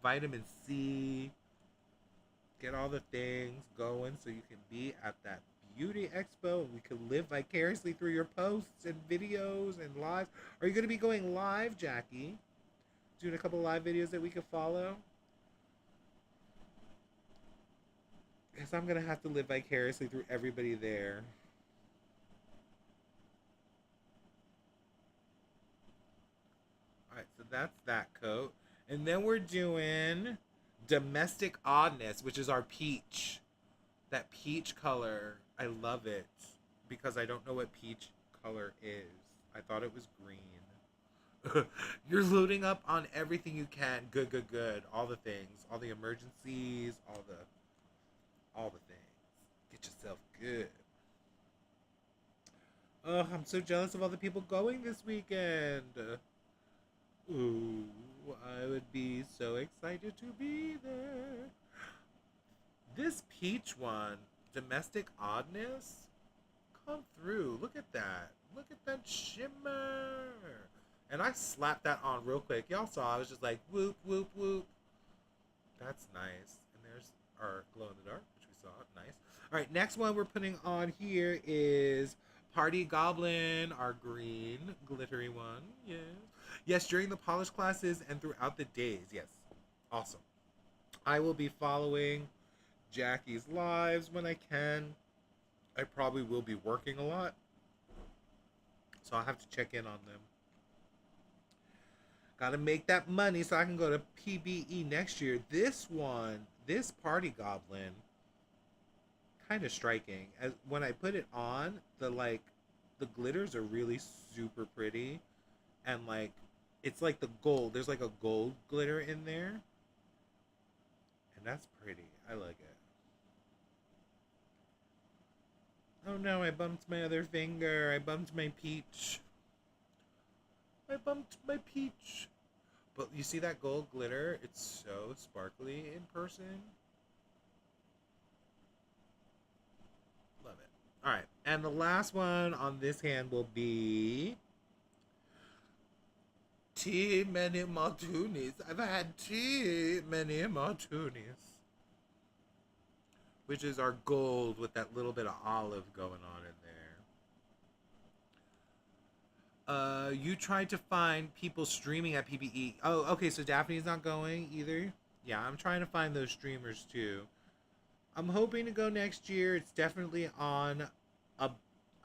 vitamin C. Get all the things going so you can be at that Beauty Expo. We could live vicariously through your posts and videos and lives. Are you going to be going live, Jackie? Doing a couple live videos that we could follow? Because I'm going to have to live vicariously through everybody there. Alright, so that's that coat. And then we're doing Domestic Oddness, which is our peach. That peach color. I love it. Because I don't know what peach color is. I thought it was green. You're loading up on everything you can. Good, good, good. All the things. All the emergencies. All the things. Get yourself good. Oh, I'm so jealous of all the people going this weekend. Ooh, I would be so excited to be there. This peach one, Domestic Oddness, come through. Look at that. Look at that shimmer. And I slapped that on real quick. Y'all saw I was just like, whoop, whoop, whoop. That's nice. And there's our glow in the dark, which we saw. Nice. All right, next one we're putting on here is Party Goblin, our green glittery one. Yes. Yes, during the polish classes and throughout the days. Yes. Awesome. I will be following Jackie's lives when I can. I probably will be working a lot, so I'll have to check in on them. Gotta make that money so I can go to PBE next year. This one, this Party Goblin, kind of striking. As when I put it on, the glitters are really super pretty, and it's like the gold. There's like a gold glitter in there, and that's pretty. I like it. Oh no, I bumped my other finger. I bumped my peach. I bumped my peach. But you see that gold glitter? It's so sparkly in person. Love it. Alright, and the last one on this hand will be Many Martoonies. I've had Many Martoonies. Which is our gold with that little bit of olive going on in there. You tried to find people streaming at PBE. Oh, okay, so Daphne's not going either? Yeah, I'm trying to find those streamers too. I'm hoping to go next year. It's definitely on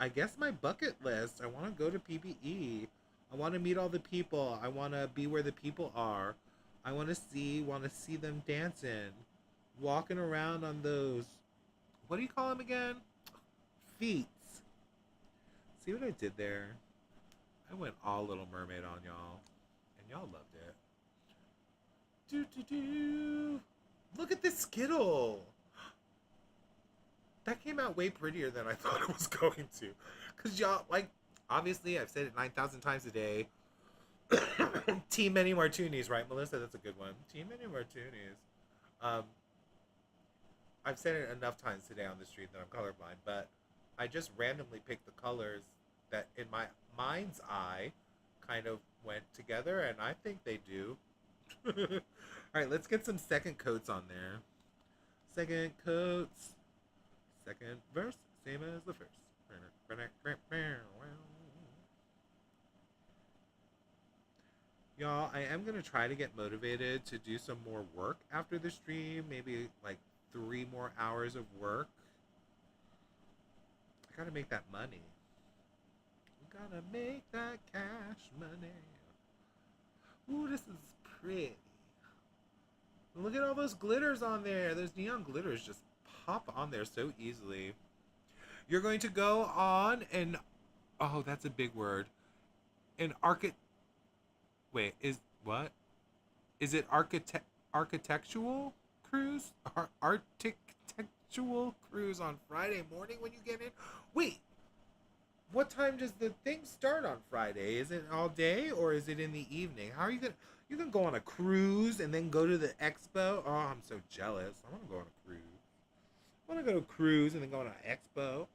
I guess my bucket list. I want to go to PBE. I want to meet all the people. I want to be where the people are. I want to see them dancing. Walking around on those, what do you call them again? Feet. See what I did there? I went all Little Mermaid on y'all. And y'all loved it. Do. Look at this Skittle. That came out way prettier than I thought it was going to. Because y'all, obviously, I've said it 9,000 times a day. Team Many Martoonies, right, Melissa? That's a good one. Team Many Martoonies. I've said it enough times today on the stream that I'm colorblind, but I just randomly picked the colors that in my mind's eye kind of went together, and I think they do. Alright, let's get some second coats on there. Second coats. Second verse, same as the first. Y'all, I am going to try to get motivated to do some more work after the stream. Maybe 3 more hours of work. I gotta make that money. We gotta make that cash money. Ooh, this is pretty. Look at all those glitters on there. Those neon glitters just pop on there so easily. You're going to go on an... Oh, that's a big word. An Wait, is... What? Is it architectural cruise? Architectural cruise on Friday morning when you get in? Wait, what time does the thing start on Friday? Is it all day or is it in the evening? How are you gonna... You can go on a cruise and then go to the expo? Oh, I'm so jealous. I want to go on a cruise. I want to go to a cruise and then go on an expo.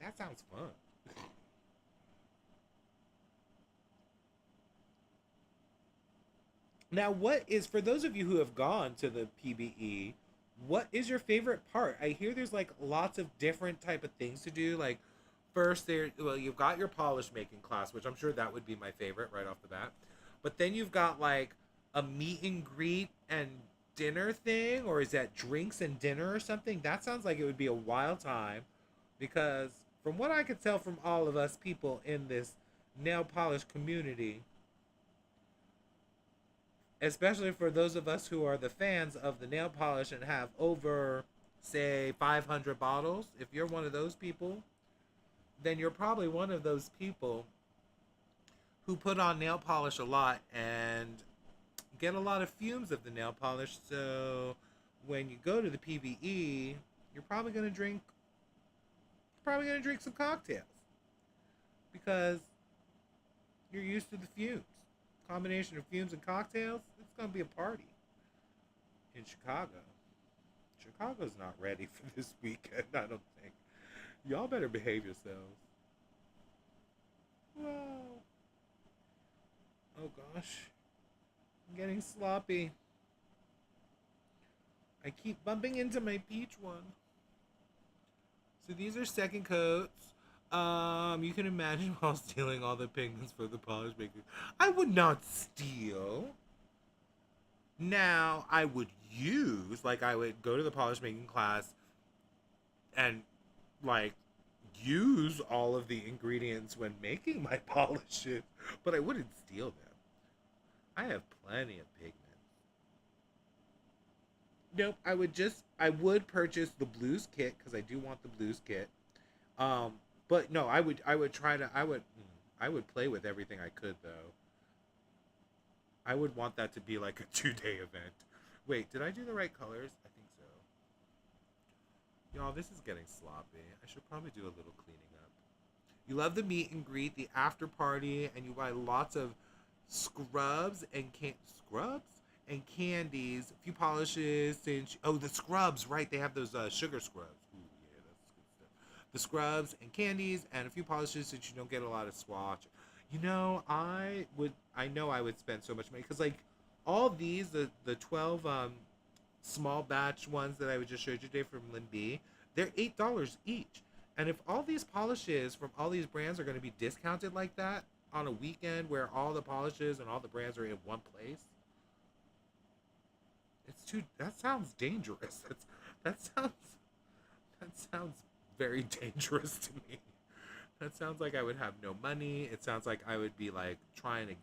That sounds fun. Now, what is, for those of you who have gone to the PBE, what is your favorite part? I hear there's like lots of different type of things to do. Like first you've got your polish making class, which I'm sure that would be my favorite right off the bat. But then you've got like a meet and greet and dinner thing, or is that drinks and dinner or something? That sounds like it would be a wild time because from what I could tell from all of us people in this nail polish community, especially for those of us who are the fans of the nail polish and have over, say, 500 bottles, if you're one of those people, then you're probably one of those people who put on nail polish a lot and get a lot of fumes of the nail polish. So when you go to the PBE, you're probably going to drink some cocktails because you're used to the fumes. Combination of fumes and cocktails, it's gonna be a party in Chicago. Chicago's not ready for this weekend, I don't think. Y'all better behave yourselves. Whoa. Oh gosh. I'm getting sloppy. I keep bumping into my peach one. So these are second coats. You can imagine while stealing all the pigments for the polish making. I would not steal. Now, I would use, like, I would go to the polish making class and, like, use all of the ingredients when making my polishes, but I wouldn't steal them. I have plenty of pigments. Nope, I would purchase the blues kit because I do want the blues kit. But no, I would play with everything I could though. I would want that to be like a 2-day event. Wait, did I do the right colors? I think so. Y'all, this is getting sloppy. I should probably do a little cleaning up. You love the meet and greet, the after party, and you buy lots of scrubs and candies, a few polishes. The scrubs, right? They have those sugar scrubs. Ooh, yeah, that's good stuff. The scrubs and candies and a few polishes so you don't get a lot of swatch. You know, I know I would spend so much money because like all these, the 12 small batch ones that I would just showed you today from Lyn B, they're $8 each. And if all these polishes from all these brands are going to be discounted like that on a weekend where all the polishes and all the brands are in one place, that sounds dangerous. That sounds very dangerous to me. That sounds like I would have no money. It sounds like I would be like trying to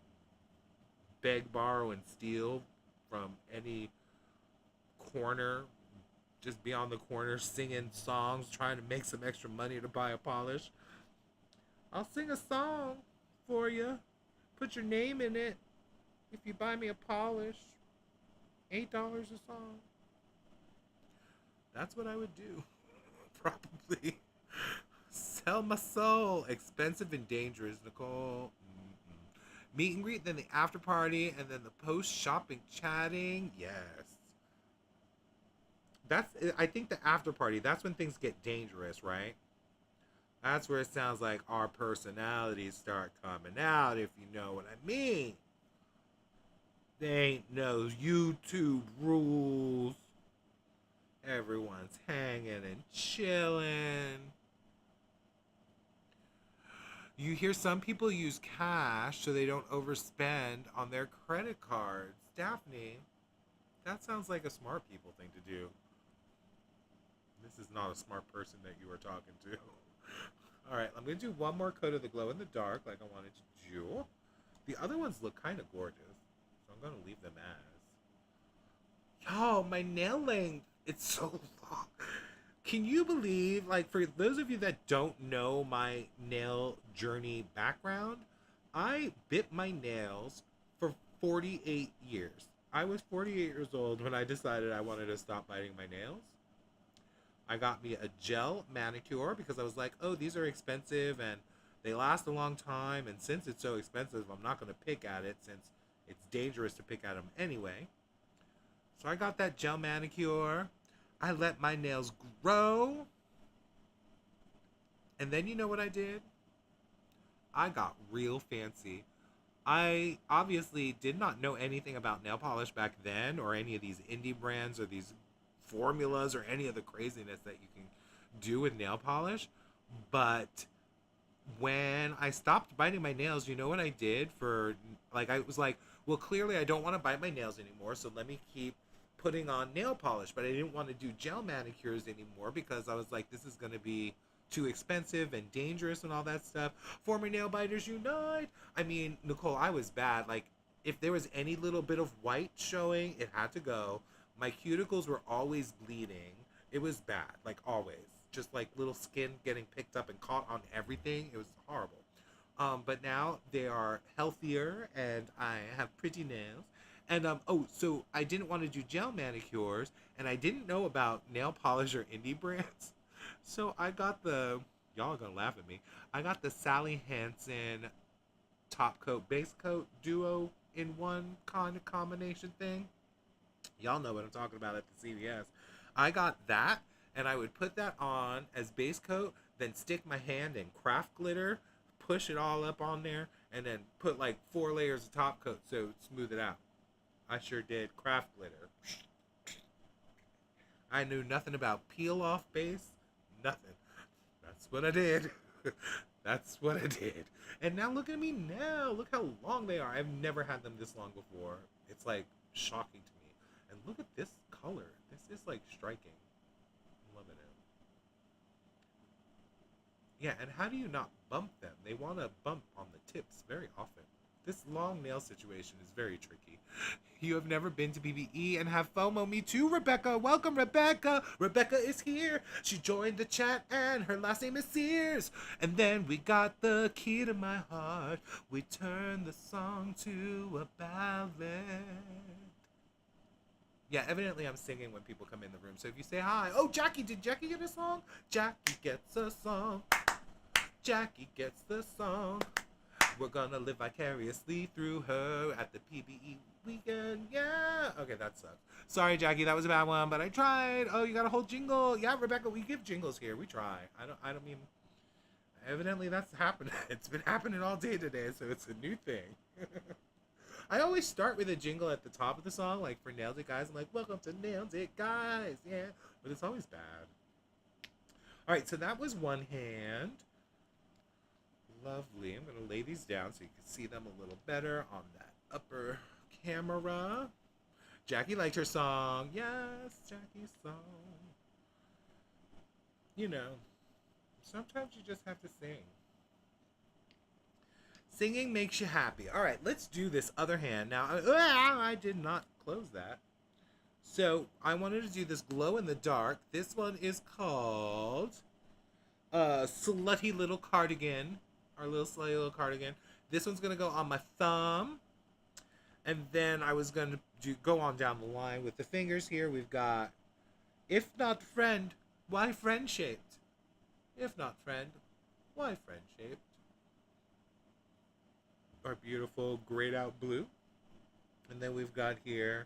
beg, borrow, and steal from any corner. Just be on the corner singing songs, trying to make some extra money to buy a polish. I'll sing a song for you. Put your name in it if you buy me a polish. $8 a song. That's what I would do. Probably. Sell my soul. Expensive and dangerous, Nicole. Mm-mm. Meet and greet, then the after party, and then the post shopping chatting. Yes. I think the after party, that's when things get dangerous, right? That's where it sounds like our personalities start coming out, if you know what I mean. There ain't no YouTube rules. Everyone's hanging and chilling. You hear some people use cash so they don't overspend on their credit cards. Daphne, that sounds like a smart people thing to do. This is not a smart person that you are talking to. Alright, I'm going to do one more coat of the glow in the dark like I wanted to do. The other ones look kind of gorgeous. I'm gonna leave them as. Yo, my nail length, it's so long. Can you believe, like, for those of you that don't know my nail journey background, I bit my nails for 48 years. I was 48 years old when I decided I wanted to stop biting my nails. I got me a gel manicure because I was like, oh, these are expensive and they last a long time, and since it's so expensive, I'm not gonna pick at it since it's dangerous to pick at them anyway. So I got that gel manicure. I let my nails grow. And then you know what I did? I got real fancy. I obviously did not know anything about nail polish back then or any of these indie brands or these formulas or any of the craziness that you can do with nail polish. But when I stopped biting my nails, you know what I did for, like, I was like, well, clearly I don't want to bite my nails anymore, so let me keep putting on nail polish. But I didn't want to do gel manicures anymore because I was like, this is going to be too expensive and dangerous and all that stuff. Former nail biters unite. I mean, Nicole, I was bad. Like, if there was any little bit of white showing, it had to go. My cuticles were always bleeding. It was bad, like always. Just like little skin getting picked up and caught on everything. It was horrible. But now they are healthier and I have pretty nails. And so I didn't want to do gel manicures and I didn't know about nail polish or indie brands. So I got y'all are gonna laugh at me. I got the Sally Hansen top coat, base coat duo in one kind of combination thing. Y'all know what I'm talking about at the CVS. I got that, and I would put that on as base coat, then stick my hand in craft glitter, push it all up on there, and then put like 4 layers of top coat so smooth it out. I sure did. Craft glitter. I knew nothing about peel off base. Nothing. That's what I did. That's what I did. And now look at me now. Look how long they are. I've never had them this long before. It's like shocking to me. And look at this color. This is like striking. I'm loving it. Yeah, and how do you not bump them? They want to bump on the tips very often. This long nail situation is very tricky. You have never been to PBE and have FOMO. Me too, Rebecca. Welcome, Rebecca. Rebecca is here. She joined the chat and her last name is Sears. And then we got the key to my heart. We turned the song to a ballad. Yeah, evidently I'm singing when people come in the room. So if you say hi. Oh, Jackie. Did Jackie get a song? Jackie gets a song. Jackie gets the song. We're gonna live vicariously through her at the PBE weekend. Yeah. Okay, that sucks. Sorry, Jackie, that was a bad one, but I tried. Oh, you got a whole jingle. Yeah, Rebecca, we give jingles here. We try. I don't mean. Evidently, that's happening. It's been happening all day today, so it's a new thing. I always start with a jingle at the top of the song, like for Nailed It Guys. I'm like, welcome to Nailed It Guys. Yeah, but it's always bad. All right, so that was one hand. Lovely. I'm going to lay these down so you can see them a little better on that upper camera. Jackie liked her song. Yes, Jackie's song. You know, sometimes you just have to sing. Singing makes you happy. All right, let's do this other hand. Now, I did not close that. So I wanted to do this glow in the dark. This one is called Slutty Little Cardigan. Our little slutty little cardigan. This one's going to go on my thumb. And then I was going to go on down the line with the fingers here. We've got, if not friend, why friend-shaped? If not friend, why friend-shaped? Our beautiful grayed out blue. And then we've got here,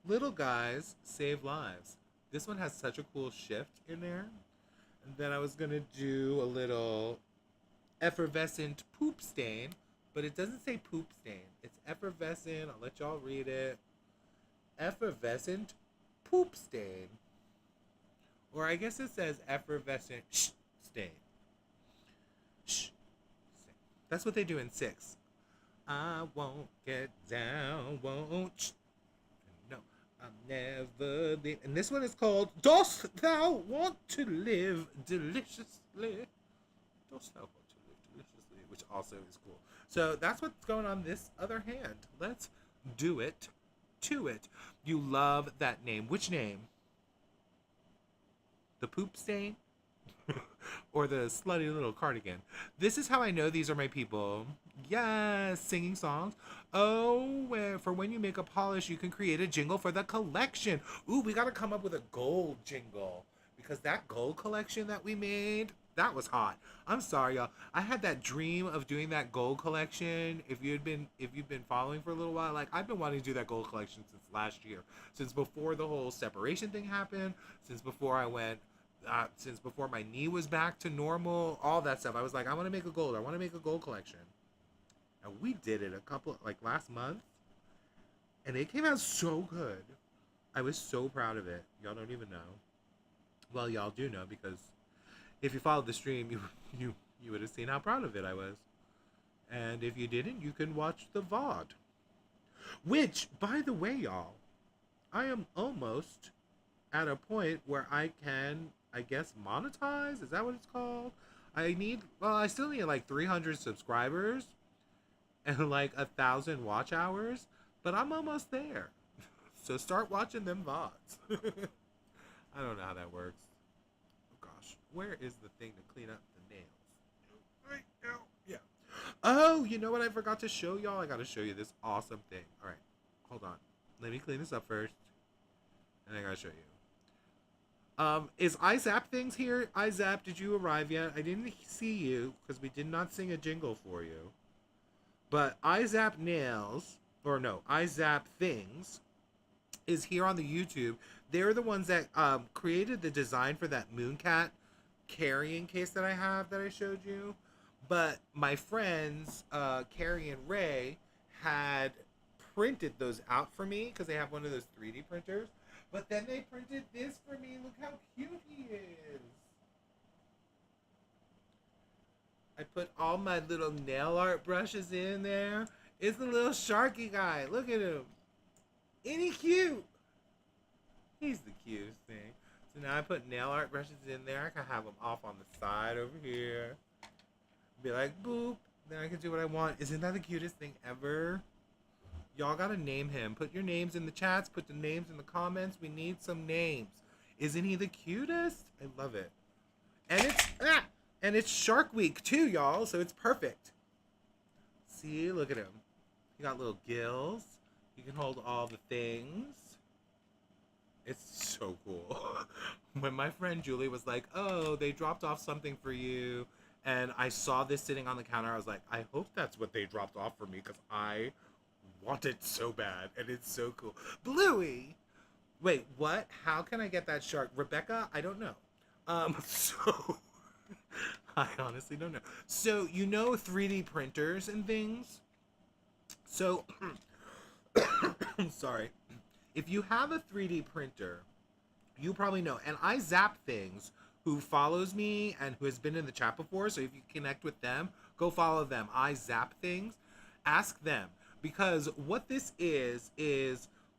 little guys save lives. This one has such a cool shift in there. And then I was going to do a little effervescent poop stain, but it doesn't say poop stain. It's effervescent. I'll let y'all read it. Effervescent poop stain. Or I guess it says effervescent stain. That's what they do in 6. I won't get down, won't. No, I'll never leave. And this one is called Dost Thou Want to Live Deliciously? Dost Thou Want to Live Deliciously? Which also is cool. So that's what's going on this other hand. Let's do it to it. You love that name. Which name? The poop stain? Or the slutty little cardigan. This is how I know these are my people. Yes, singing songs. Oh, for when you make a polish, you can create a jingle for the collection. Ooh, we got to come up with a gold jingle. Because that gold collection that we made, that was hot. I'm sorry, y'all. I had that dream of doing that gold collection. If you've been following for a little while, like I've been wanting to do that gold collection since last year. Since before the whole separation thing happened. Since before my knee was back to normal, all that stuff. I was like, I want to make a gold collection. And we did it last month. And it came out so good. I was so proud of it. Y'all don't even know. Well, y'all do know because if you followed the stream, you would have seen how proud of it I was. And if you didn't, you can watch the VOD. Which, by the way, y'all, I am almost at a point where I can, I guess, monetize? Is that what it's called? I still need like 300 subscribers and like 1,000 watch hours, but I'm almost there. So start watching them VODs. I don't know how that works. Oh gosh, where is the thing to clean up the nails? Right now, yeah. Oh, you know what I forgot to show y'all? I gotta show you this awesome thing. All right, hold on. Let me clean this up first, and I gotta show you. Is iZap Things here? iZap, did you arrive yet? I didn't see you because we did not sing a jingle for you. But iZap Nails, or no, iZap Things is here on the YouTube. They're the ones that created the design for that Mooncat carrying case that I have that I showed you. But my friends, Carrie and Ray, had printed those out for me because they have one of those 3D printers. But then they printed this for me. Look how cute he is. I put all my little nail art brushes in there. It's the little Sharky guy. Look at him. Ain't he cute? He's the cutest thing. So now I put nail art brushes in there. I can have them off on the side over here. Be like, boop. Then I can do what I want. Isn't that the cutest thing ever? Y'all gotta name him. Put your names in the chats. Put the names in the comments. We need some names. Isn't he the cutest? I love it. And it's Shark Week too, y'all. So it's perfect. See, look at him. He got little gills. He can hold all the things. It's so cool. When my friend Julie was like, oh, they dropped off something for you, and I saw this sitting on the counter, I was like, I hope that's what they dropped off for me because I want it so bad, and it's so cool. Bluey! Wait, what? How can I get that shark? Rebecca? I don't know. So... I honestly don't know. So, you know 3D printers and things? So... Sorry. If you have a 3D printer, you probably know. And iZap Things, who follows me and who has been in the chat before, so if you connect with them, go follow them. iZap Things. Ask them. Because what this is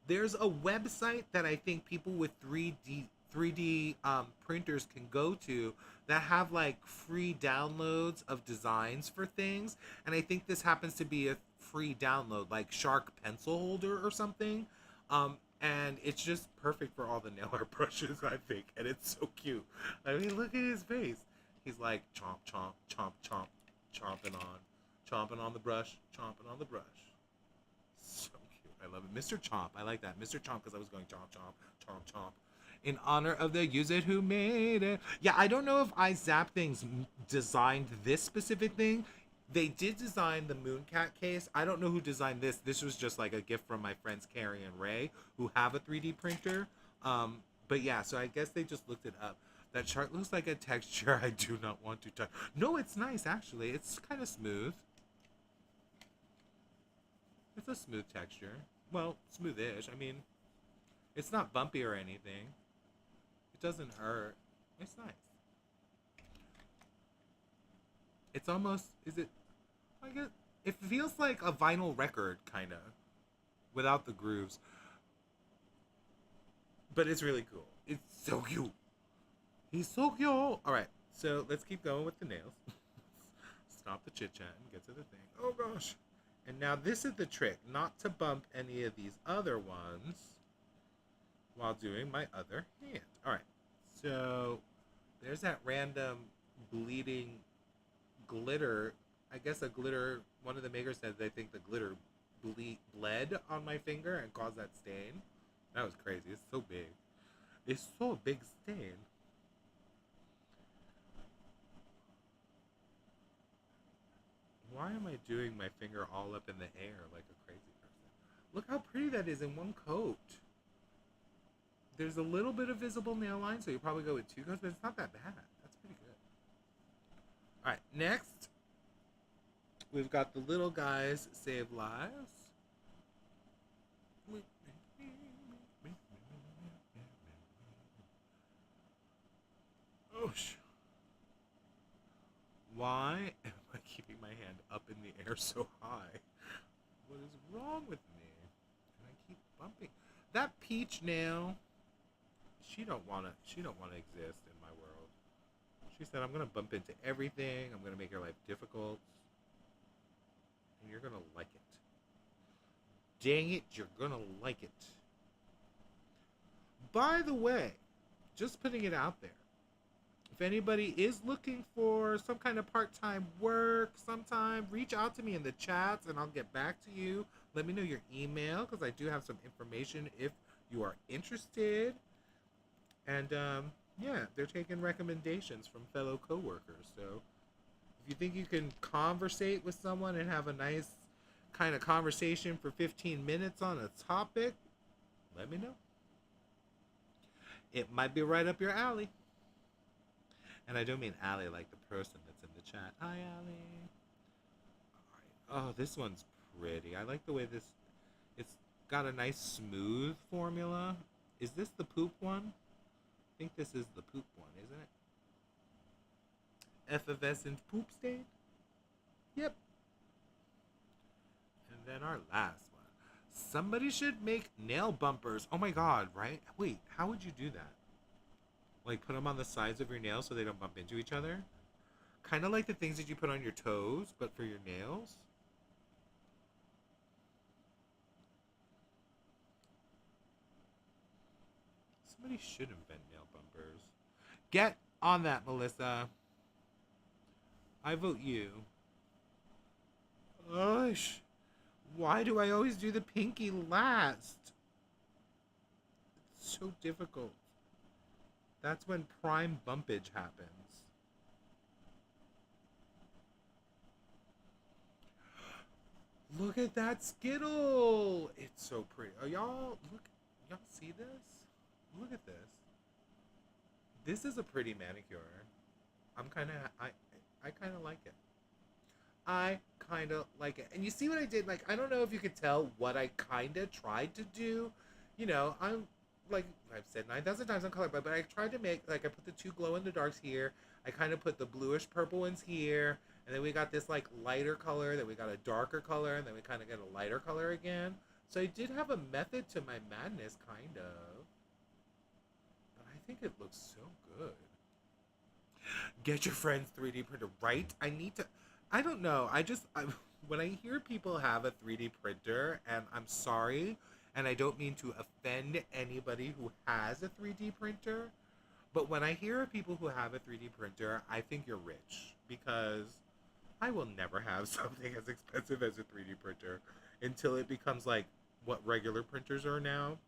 there's a website that I think people with 3D printers can go to that have like free downloads of designs for things. And I think this happens to be a free download, like Shark Pencil Holder or something. And it's just perfect for all the nail art brushes, I think. And it's so cute. I mean, look at his face. He's like chomp, chomp, chomp, chomp, chomping on the brush, chomping on the brush. So cute. I love it. Mr. Chomp. I like that. Mr. Chomp, because I was going chomp, chomp, chomp, chomp. In honor of the user who made it. Yeah, I don't know if iZap Things designed this specific thing. They did design the Mooncat case. I don't know who designed this. This was just like a gift from my friends Carrie and Ray, who have a 3D printer. But yeah, so I guess they just looked it up. That chart looks like a texture I do not want to touch. No, it's nice, actually. It's kind of smooth. It's a smooth texture. Well, smoothish. I mean, it's not bumpy or anything. It doesn't hurt. It's nice. It's almost, I guess, it feels like a vinyl record, kind of, without the grooves. But it's really cool. It's so cute. He's so cute. All right, so let's keep going with the nails. Stop the chit-chat and get to the thing. Oh, gosh. And now this is the trick, not to bump any of these other ones while doing my other hand. All right, so there's that random bleeding glitter. I guess a glitter, one of the makers said they think the glitter bled on my finger and caused that stain. That was crazy. It's so big. It's so big stain. Why am I doing my finger all up in the air like a crazy person? Look how pretty that is in one coat. There's a little bit of visible nail line, so you probably go with 2 coats, but it's not that bad. That's pretty good. Alright, next, we've got the little guys save lives. Gosh. Why am I keeping my hand up in the air so high? What is wrong with me? And I keep bumping. That peach nail, she don't wanna exist in my world. She said, I'm gonna bump into everything, I'm gonna make your life difficult. And you're gonna like it. Dang it, you're gonna like it. By the way, just putting it out there. If anybody is looking for some kind of part-time work sometime, reach out to me in the chats and I'll get back to you. Let me know your email because I do have some information if you are interested. And yeah, they're taking recommendations from fellow coworkers. So if you think you can conversate with someone and have a nice kind of conversation for 15 minutes on a topic, let me know. It might be right up your alley. And I don't mean Allie like the person that's in the chat. Hi, Allie. All right. Oh, this one's pretty. I like the way this... It's got a nice smooth formula. Is this the poop one? I think this is the poop one, isn't it? Effervescent poop stain? Yep. And then our last one. Somebody should make nail bumpers. Oh my god, right? Wait, how would you do that? Like, put them on the sides of your nails so they don't bump into each other? Kind of like the things that you put on your toes, but for your nails? Somebody should invent nail bumpers. Get on that, Melissa. I vote you. Gosh. Why do I always do the pinky last? It's so difficult. That's when prime bumpage happens. Look at that Skittle. It's so pretty. Oh, y'all see this? Look at this. This is a pretty manicure. I kind of like it. I kind of like it. And you see what I did? Like, I don't know if you could tell what I kind of tried to do. You know, I'm like I've said 9,000 times on color, but I tried to make, like, I put the two glow in the darks here. I kind of put the bluish purple ones here. And then we got this, like, lighter color. Then we got a darker color. And then we kind of get a lighter color again. So I did have a method to my madness, kind of. But I think it looks so good. Get your friend's 3D printer, right? I don't know. When I hear people have a 3D printer, and I'm sorry, and I don't mean to offend anybody who has a 3D printer, but when I hear of people who have a 3D printer, I think you're rich, because I will never have something as expensive as a 3D printer until it becomes like what regular printers are now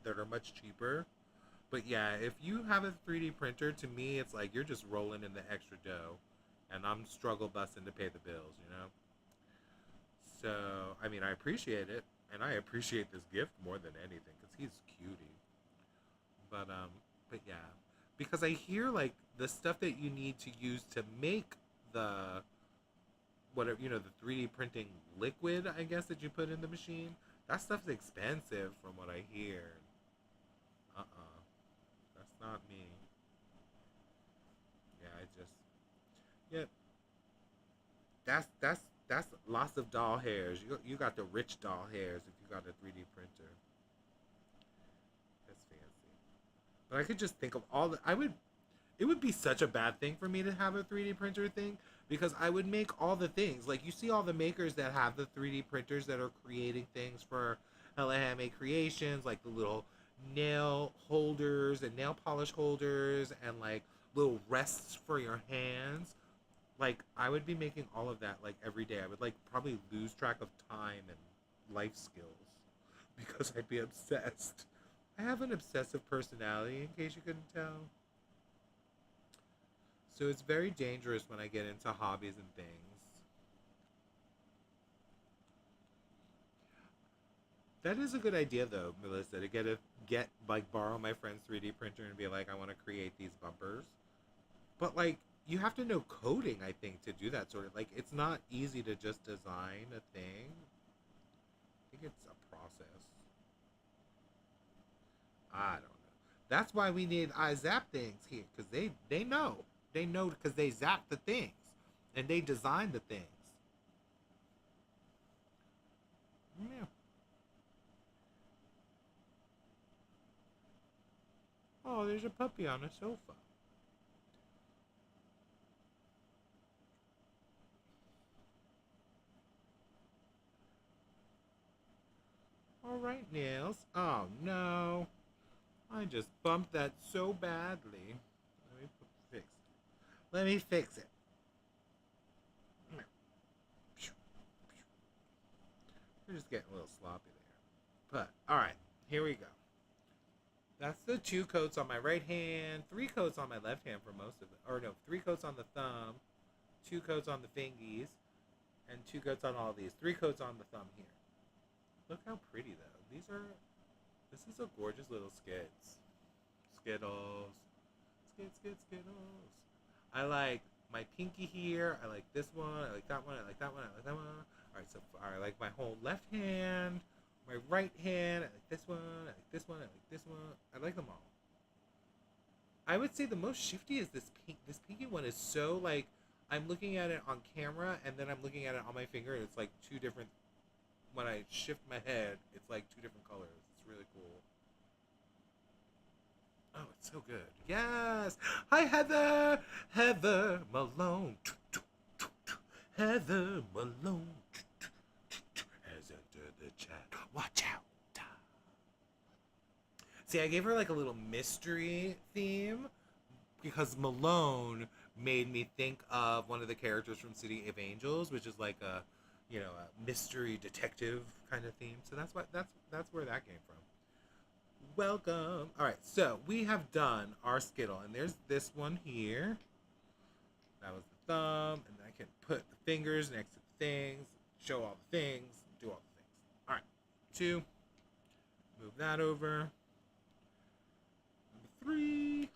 that are much cheaper. But yeah, if you have a 3D printer, to me, it's like you're just rolling in the extra dough. And I'm struggle busting to pay the bills, you know? So, I mean, I appreciate it. And I appreciate this gift more than anything, because he's cutie. But yeah. Because I hear, like, the stuff that you need to use to make the, whatever, you know, the 3D printing liquid, I guess, that you put in the machine. That stuff's expensive from what I hear. That's not me. Yeah, yep. That's lots of doll hairs. You got the rich doll hairs if you got a 3D printer. That's fancy. But I could just think of all the it would be such a bad thing for me to have a 3D printer thing, because I would make all the things. Like, you see all the makers that have the 3D printers that are creating things for Hella Handmade Creations, like the little nail holders and nail polish holders and like little rests for your hands. Like, I would be making all of that like every day. I would like probably lose track of time and life skills because I'd be obsessed. I have an obsessive personality, in case you couldn't tell. So it's very dangerous when I get into hobbies and things. That is a good idea, though, Melissa, to borrow my friend's 3D printer and be like, I want to create these bumpers. But, like, you have to know coding, I think, to do that sort of, like, it's not easy to just design a thing. I think it's a process. I don't know. That's why we need eye zap things here, because they know. They know because they zap the things. And they design the things. Yeah. Oh, there's a puppy on a sofa. All right, Nails. Oh, no. I just bumped that so badly. Fix it. Let me fix it. We're just getting a little sloppy there. But, alright, here we go. That's the 2 coats on my right hand, 3 coats on my left hand for most of it. Or no, 3 coats on the thumb, 2 coats on the fingies, and 2 coats on all these. 3 coats on the thumb here. Look how pretty, though. This is a gorgeous little skids. Skittles. Skittles. I like my pinky here. I like this one. I like that one. I like that one. I like that one. Alright, so I like my whole left hand, my right hand. I like this one. I like this one. I like this one. I like them all. I would say the most shifty is this pink. This pinky one is so like I'm looking at it on camera and then I'm looking at it on my finger and it's like 2 different. When I shift my head, it's like 2 different colors. It's really cool. Oh, it's so good. Yes. Hi, Heather. Heather Malone. Heather Malone has entered the chat. Watch out. See, I gave her like a little mystery theme because Malone made me think of one of the characters from City of Angels, which is like a, you know, a mystery detective kind of theme. So that's where that came from. Welcome. All right, so we have done our Skittle, and there's this one here. That was the thumb, and I can put the fingers next to the things, show all the things, do all the things. All right, 2. Move that over. Number 3.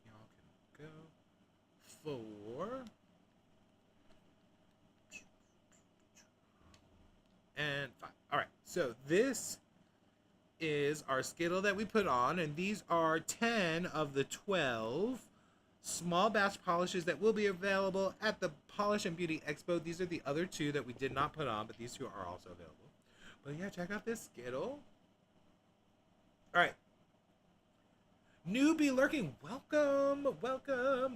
Y'all can go. 4. And 5. All right, so this is our Skittle that we put on, and these are 10 of the 12 small batch polishes that will be available at the Polish and Beauty Expo. These are the other 2 that we did not put on, but these 2 are also available. But yeah, check out this Skittle. All right. Newbie lurking, welcome.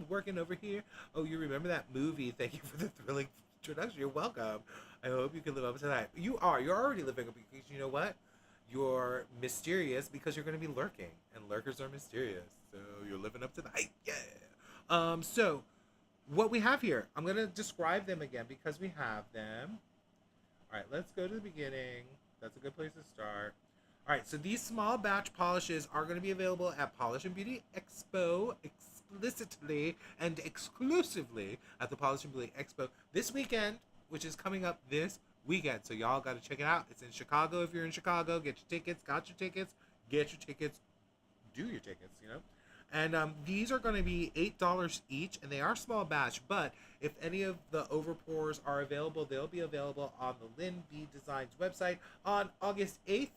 Working over here. Oh, you remember that movie? Thank you for the thrilling introduction. You're welcome. I hope you can live up to that. You're already living up because you know what? You're mysterious because you're going to be lurking, and lurkers are mysterious. So you're living up to the hype. Yeah. So what we have here, I'm going to describe them again because we have them. All right, let's go to the beginning. That's a good place to start. All right, so these small batch polishes are going to be available at Polish and Beauty Expo explicitly and exclusively at the Polish and Beauty Expo this weekend, which is coming up this weekend. So y'all got to check it out. It's in Chicago. If you're in Chicago, get your tickets. Got your tickets. Get your tickets. Do your tickets, you know. And these are going to be $8 each, and they are small batch. But if any of the overpours are available, they'll be available on the Lyn B Designs website on August 8th,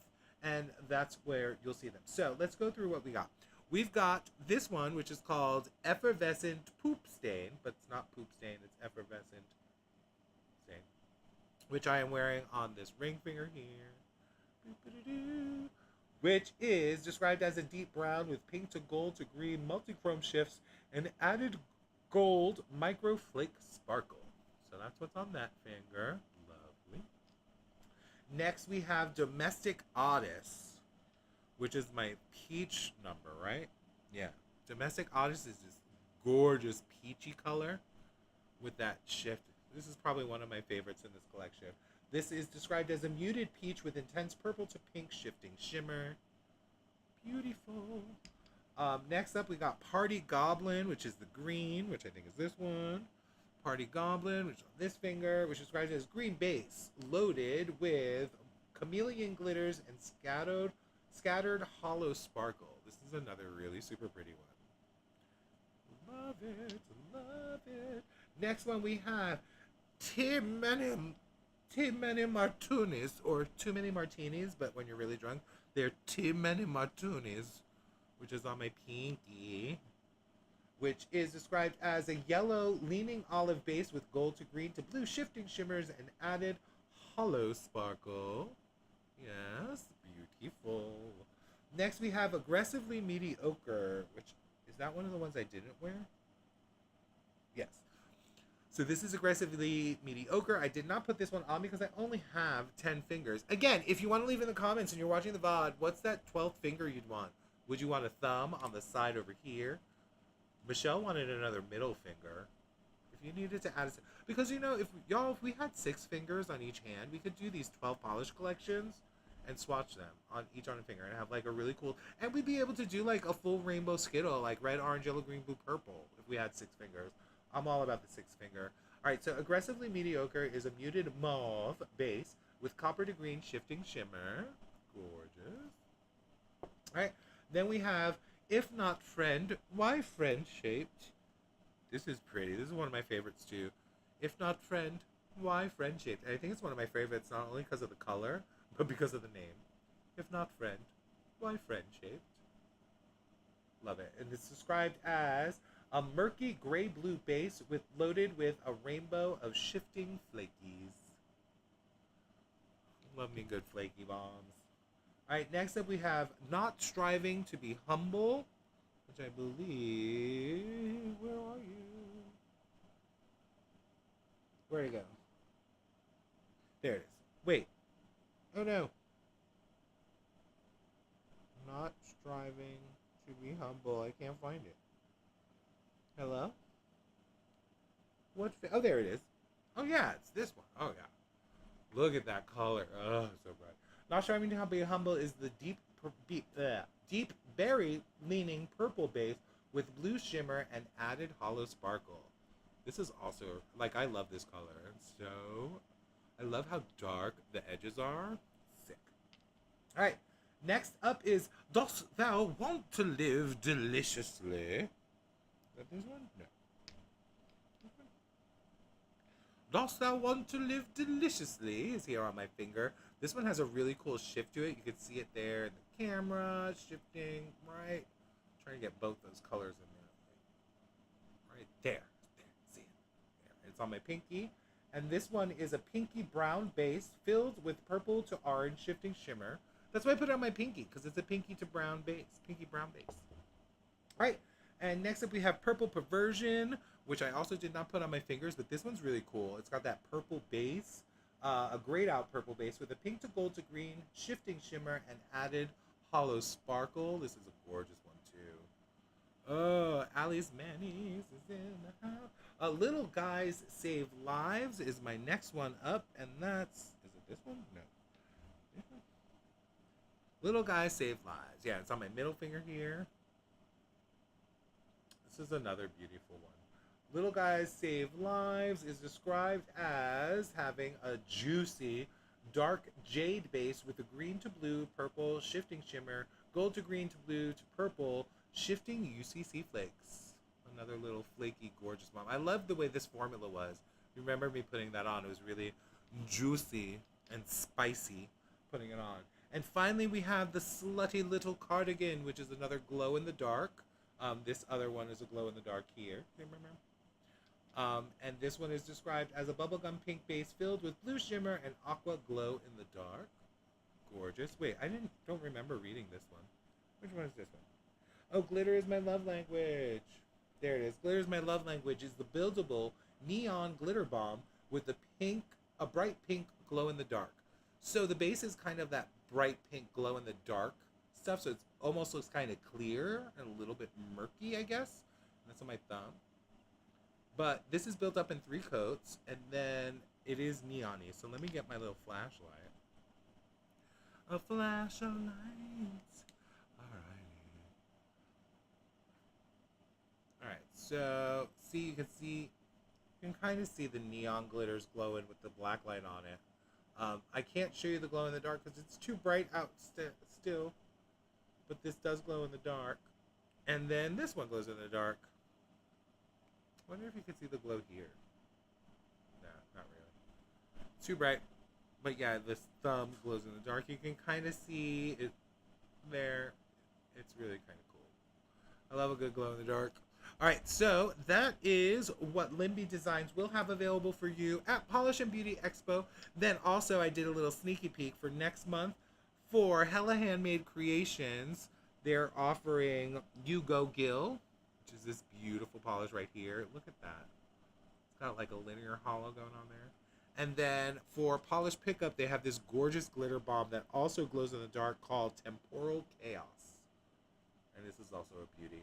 and that's where you'll see them. So let's go through what we got. We've got this one, which is called Effervescent Poop Stain, but it's not Poop Stain, it's Effervescent Stain, which I am wearing on this ring finger here, which is described as a deep brown with pink to gold to green multichrome shifts and added gold micro flake sparkle. So that's what's on that finger. Lovely. Next we have Domestic Oddness, which is my peach number, right? Yeah. Domestic Oddness is this gorgeous peachy color with that shift. This is probably one of my favorites in this collection. This is described as a muted peach with intense purple to pink shifting shimmer. Beautiful. Next up, we got Party Goblin, which is the green, which I think is this one. Party Goblin, which is on this finger, which is described as green base, loaded with chameleon glitters and scattered holo sparkle. This is another really super pretty one. Love it, love it. Next one we have too many Martoonies, or too many martinis, but when you're really drunk, they're too many Martoonies, which is on my pinky, which is described as a yellow leaning olive base with gold to green to blue shifting shimmers and added holo sparkle. Yes, beautiful. Next we have aggressively mediocre, which is that one of the ones I didn't wear? Yes. So this is aggressively mediocre. I did not put this one on because I only have 10 fingers. Again, if you want to leave in the comments and you're watching the VOD, what's that 12th finger you'd want? Would you want a thumb on the side over here? Michelle wanted another middle finger. If you needed to add a... Because, you know, if we had 6 fingers on each hand, we could do these 12 polish collections and swatch them on each on a finger and have, like, a really cool... And we'd be able to do, like, a full rainbow Skittle, like red, orange, yellow, green, blue, purple, if we had 6 fingers. I'm all about the 6 finger. Alright, so aggressively mediocre is a muted mauve base with copper to green shifting shimmer. Gorgeous. Alright, then we have If Not Friend, Why Friend Shaped. This is pretty. This is one of my favorites too. If Not Friend, Why Friend Shaped. And I think it's one of my favorites not only because of the color, but because of the name. If Not Friend, Why Friend Shaped. Love it. And it's described as a murky gray-blue base loaded with a rainbow of shifting flakies. Love me good flaky bombs. Alright, next up we have Not Striving to Be Humble, which I believe... Where are you? Where'd it go? There it is. Wait. Oh no. Not Striving to Be Humble. I can't find it. Hello? What? Oh, there it is. Oh, yeah, it's this one. Oh, yeah. Look at that color. Oh, so bright. Not Striving to Be Humble is the deep berry-leaning purple base with blue shimmer and added holo sparkle. This is also, like, I love this color. So, I love how dark the edges are. Sick. All right. Next up is Dost Thou Want to Live Deliciously? Is that this one? No. This one? Dost Thou Want to Live Deliciously is here on my finger. This one has a really cool shift to it. You can see it there in the camera, shifting, right? I'm trying to get both those colors in there. Right there. See it? There. It's on my pinky. And this one is a pinky brown base filled with purple to orange shifting shimmer. That's why I put it on my pinky, because it's a pinky to brown base. Pinky brown base. All right. And next up we have Purple Perversion, which I also did not put on my fingers, but this one's really cool. It's got that purple base, a grayed out purple base with a pink to gold to green shifting shimmer and added holo sparkle. This is a gorgeous one too. Oh, Ali's Manis is in the house. Little Guys Save Lives is my next one up, and that's... Is it this one? No. This one? Little Guys Save Lives. Yeah, it's on my middle finger here. This is another beautiful one. Little Guys Save Lives is described as having a juicy, dark jade base with a green to blue, purple, shifting shimmer, gold to green to blue to purple, shifting UCC flakes. Another little flaky, gorgeous mom. I love the way this formula was. Remember me putting that on. It was really juicy and spicy putting it on. And finally, we have the Slutty Little Cardigan, which is another glow-in-the-dark. This other one is a glow-in-the-dark here. Remember? And this one is described as a bubblegum pink base filled with blue shimmer and aqua glow-in-the-dark. Gorgeous. Wait, don't remember reading this one. Which one is this one? Oh, Glitter is My Love Language. There it is. Glitter is My Love Language is the buildable neon glitter bomb with a bright pink glow-in-the-dark. So the base is kind of that bright pink glow-in-the-dark stuff, so it almost looks kind of clear and a little bit murky, I guess. And that's on my thumb. But this is built up in 3 coats, and then it is neon-y. So let me get my little flashlight. A flash of lights. Alright, so you can kind of see the neon glitters glowing with the black light on it. I can't show you the glow in the dark because it's too bright out still. But this does glow in the dark. And then this one glows in the dark. I wonder if you can see the glow here. No, not really. Too bright. But yeah, this thumb glows in the dark. You can kind of see it there. It's really kind of cool. I love a good glow in the dark. All right, so that is what Lyn B Designs will have available for you at Polish and Beauty Expo. Then also, I did a little sneaky peek for next month for Hella Handmade Creations. They're offering You Go Gill, which is this beautiful polish right here. Look at that. It's got like a linear hollow going on there. And then for polish pickup, they have this gorgeous glitter bomb that also glows in the dark called Temporal Chaos. And this is also a beauty.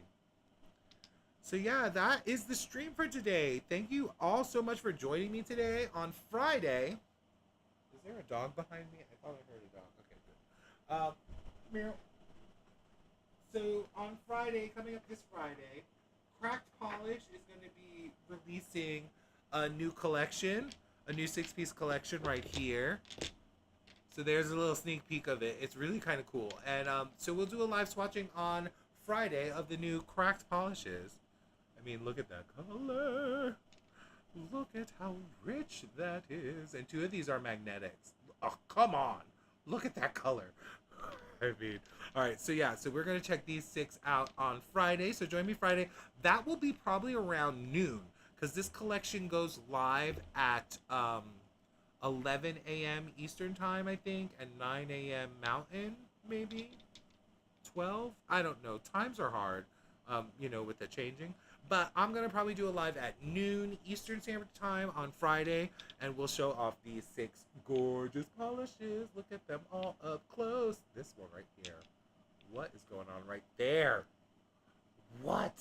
So yeah, that is the stream for today. Thank you all so much for joining me today on Friday. Is there a dog behind me? I thought I heard a dog. Okay, good. Meow. So on Friday, coming up this Friday, Cracked Polish is going to be releasing a new collection, a new 6-piece collection right here. So there's a little sneak peek of it. It's really kind of cool. And so we'll do a live swatching on Friday of the new Cracked Polishes. I mean, look at that color. Look at how rich that is. And 2 of these are magnetics. Oh, come on. Look at that color. I mean, all right. So yeah, so we're going to check these 6 out on Friday. So join me Friday. That will be probably around noon because this collection goes live at 11 a.m. Eastern time, I think, and 9 a.m. Mountain, maybe 12. I don't know. Times are hard, with the changing. But I'm going to probably do a live at noon Eastern Standard Time on Friday, and we'll show off these 6 gorgeous polishes. Look at them all up close. This one right here. What is going on right there? What?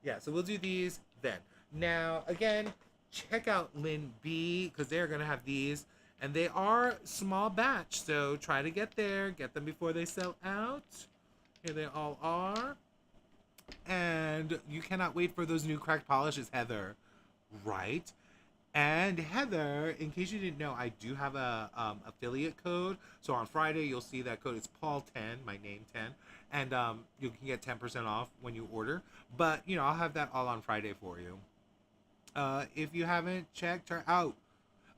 Yeah, so we'll do these then. Now, again, check out Lyn B, because they're going to have these. And they are small batch, so try to get there. Get them before they sell out. Here they all are. And you cannot wait for those new cracked polishes, Heather. Right? And Heather, in case you didn't know, I do have a affiliate code. So on Friday, you'll see that code. It's Paul10, my name 10. And you can get 10% off when you order. But, I'll have that all on Friday for you. If you haven't checked her out.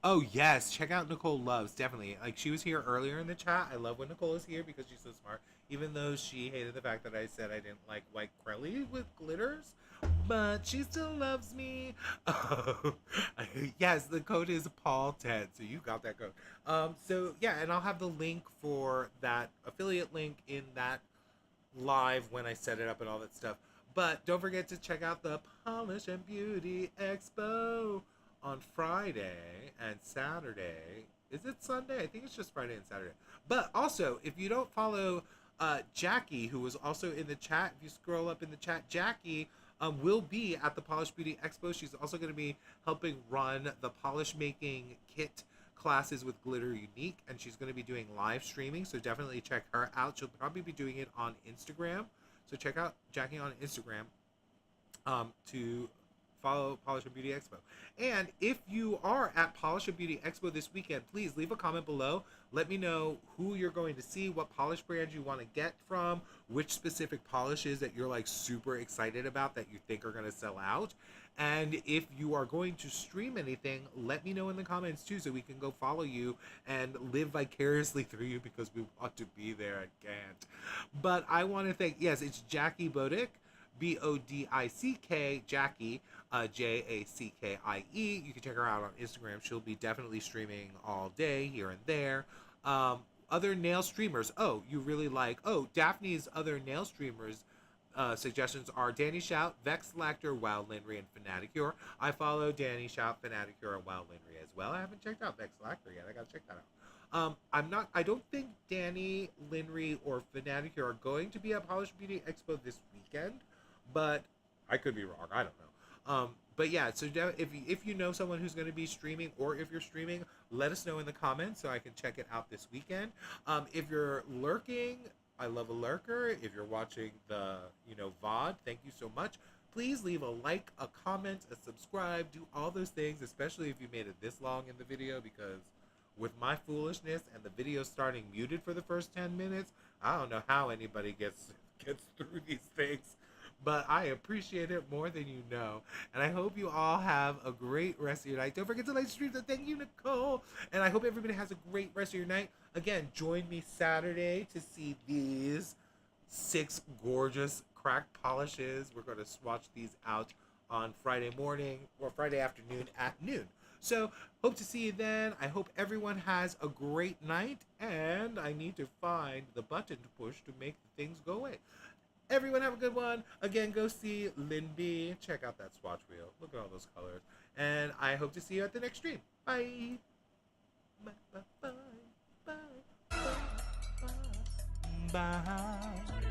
Oh, yes. Check out Nicole Loves. Definitely. Like, she was here earlier in the chat. I love when Nicole is here because she's so smart. Even though she hated the fact that I said I didn't like white crelly with glitters. But she still loves me. Yes, the code is Paul10. So you got that code. So, yeah. And I'll have the link for that affiliate link in that live when I set it up and all that stuff. But don't forget to check out the Polish and Beauty Expo on Friday and Saturday. Is it Sunday? I think it's just Friday and Saturday. But also, if you don't follow Jackie, who was also in the chat, if you scroll up in the chat, Jackie will be at the Polish Beauty Expo. She's also going to be helping run the polish making kit classes with Glitter Unique, and she's going to be doing live streaming, so definitely check her out. She'll probably be doing it on Instagram. So check out Jackie on Instagram to follow Polish and Beauty Expo. And if you are at Polish and Beauty Expo this weekend, please leave a comment below. Let me know who you're going to see, what polish brands you want to get from, which specific polishes that you're like super excited about that you think are going to sell out. And if you are going to stream anything, let me know in the comments too, so we can go follow you and live vicariously through you because we want to be there and can't. But I want to thank, yes, it's Jackie Bodick, Bodick, Jackie, Jackie. You can check her out on Instagram. She'll be definitely streaming all day here and there. Other nail streamers. Oh, you really like, Daphne's other nail streamers suggestions are Danny Shout, Vex Lactor, Wild Linry, and Fanaticure. I follow Danny Shout, Fanaticure, and Wild Linry as well. I haven't checked out Vex Lactor yet. I gotta check that out. I don't think Danny, Linry, or Fanaticure are going to be at Polish Beauty Expo this weekend, but I could be wrong. I don't know. But yeah, so if you know someone who's going to be streaming, or if you're streaming, let us know in the comments so I can check it out this weekend. If you're lurking, I love a lurker. If you're watching the, VOD, thank you so much. Please leave a like, a comment, a subscribe, do all those things, especially if you made it this long in the video, because with my foolishness and the video starting muted for the first 10 minutes, I don't know how anybody gets through these things. but I appreciate it more than you know. And I hope you all have a great rest of your night. Don't forget to like, stream, and thank you, Nicole. And I hope everybody has a great rest of your night. Again, join me Saturday to see these 6 gorgeous crack polishes. We're going to swatch these out on Friday morning or Friday afternoon at noon. So, hope to see you then. I hope everyone has a great night, and I need to find the button to push to make the things go away. Everyone have a good one. Again, go see Lyn B. Check out that swatch wheel. Look at all those colors. And I hope to see you at the next stream. Bye. Bye. Bye. Bye. Bye. Bye. Bye.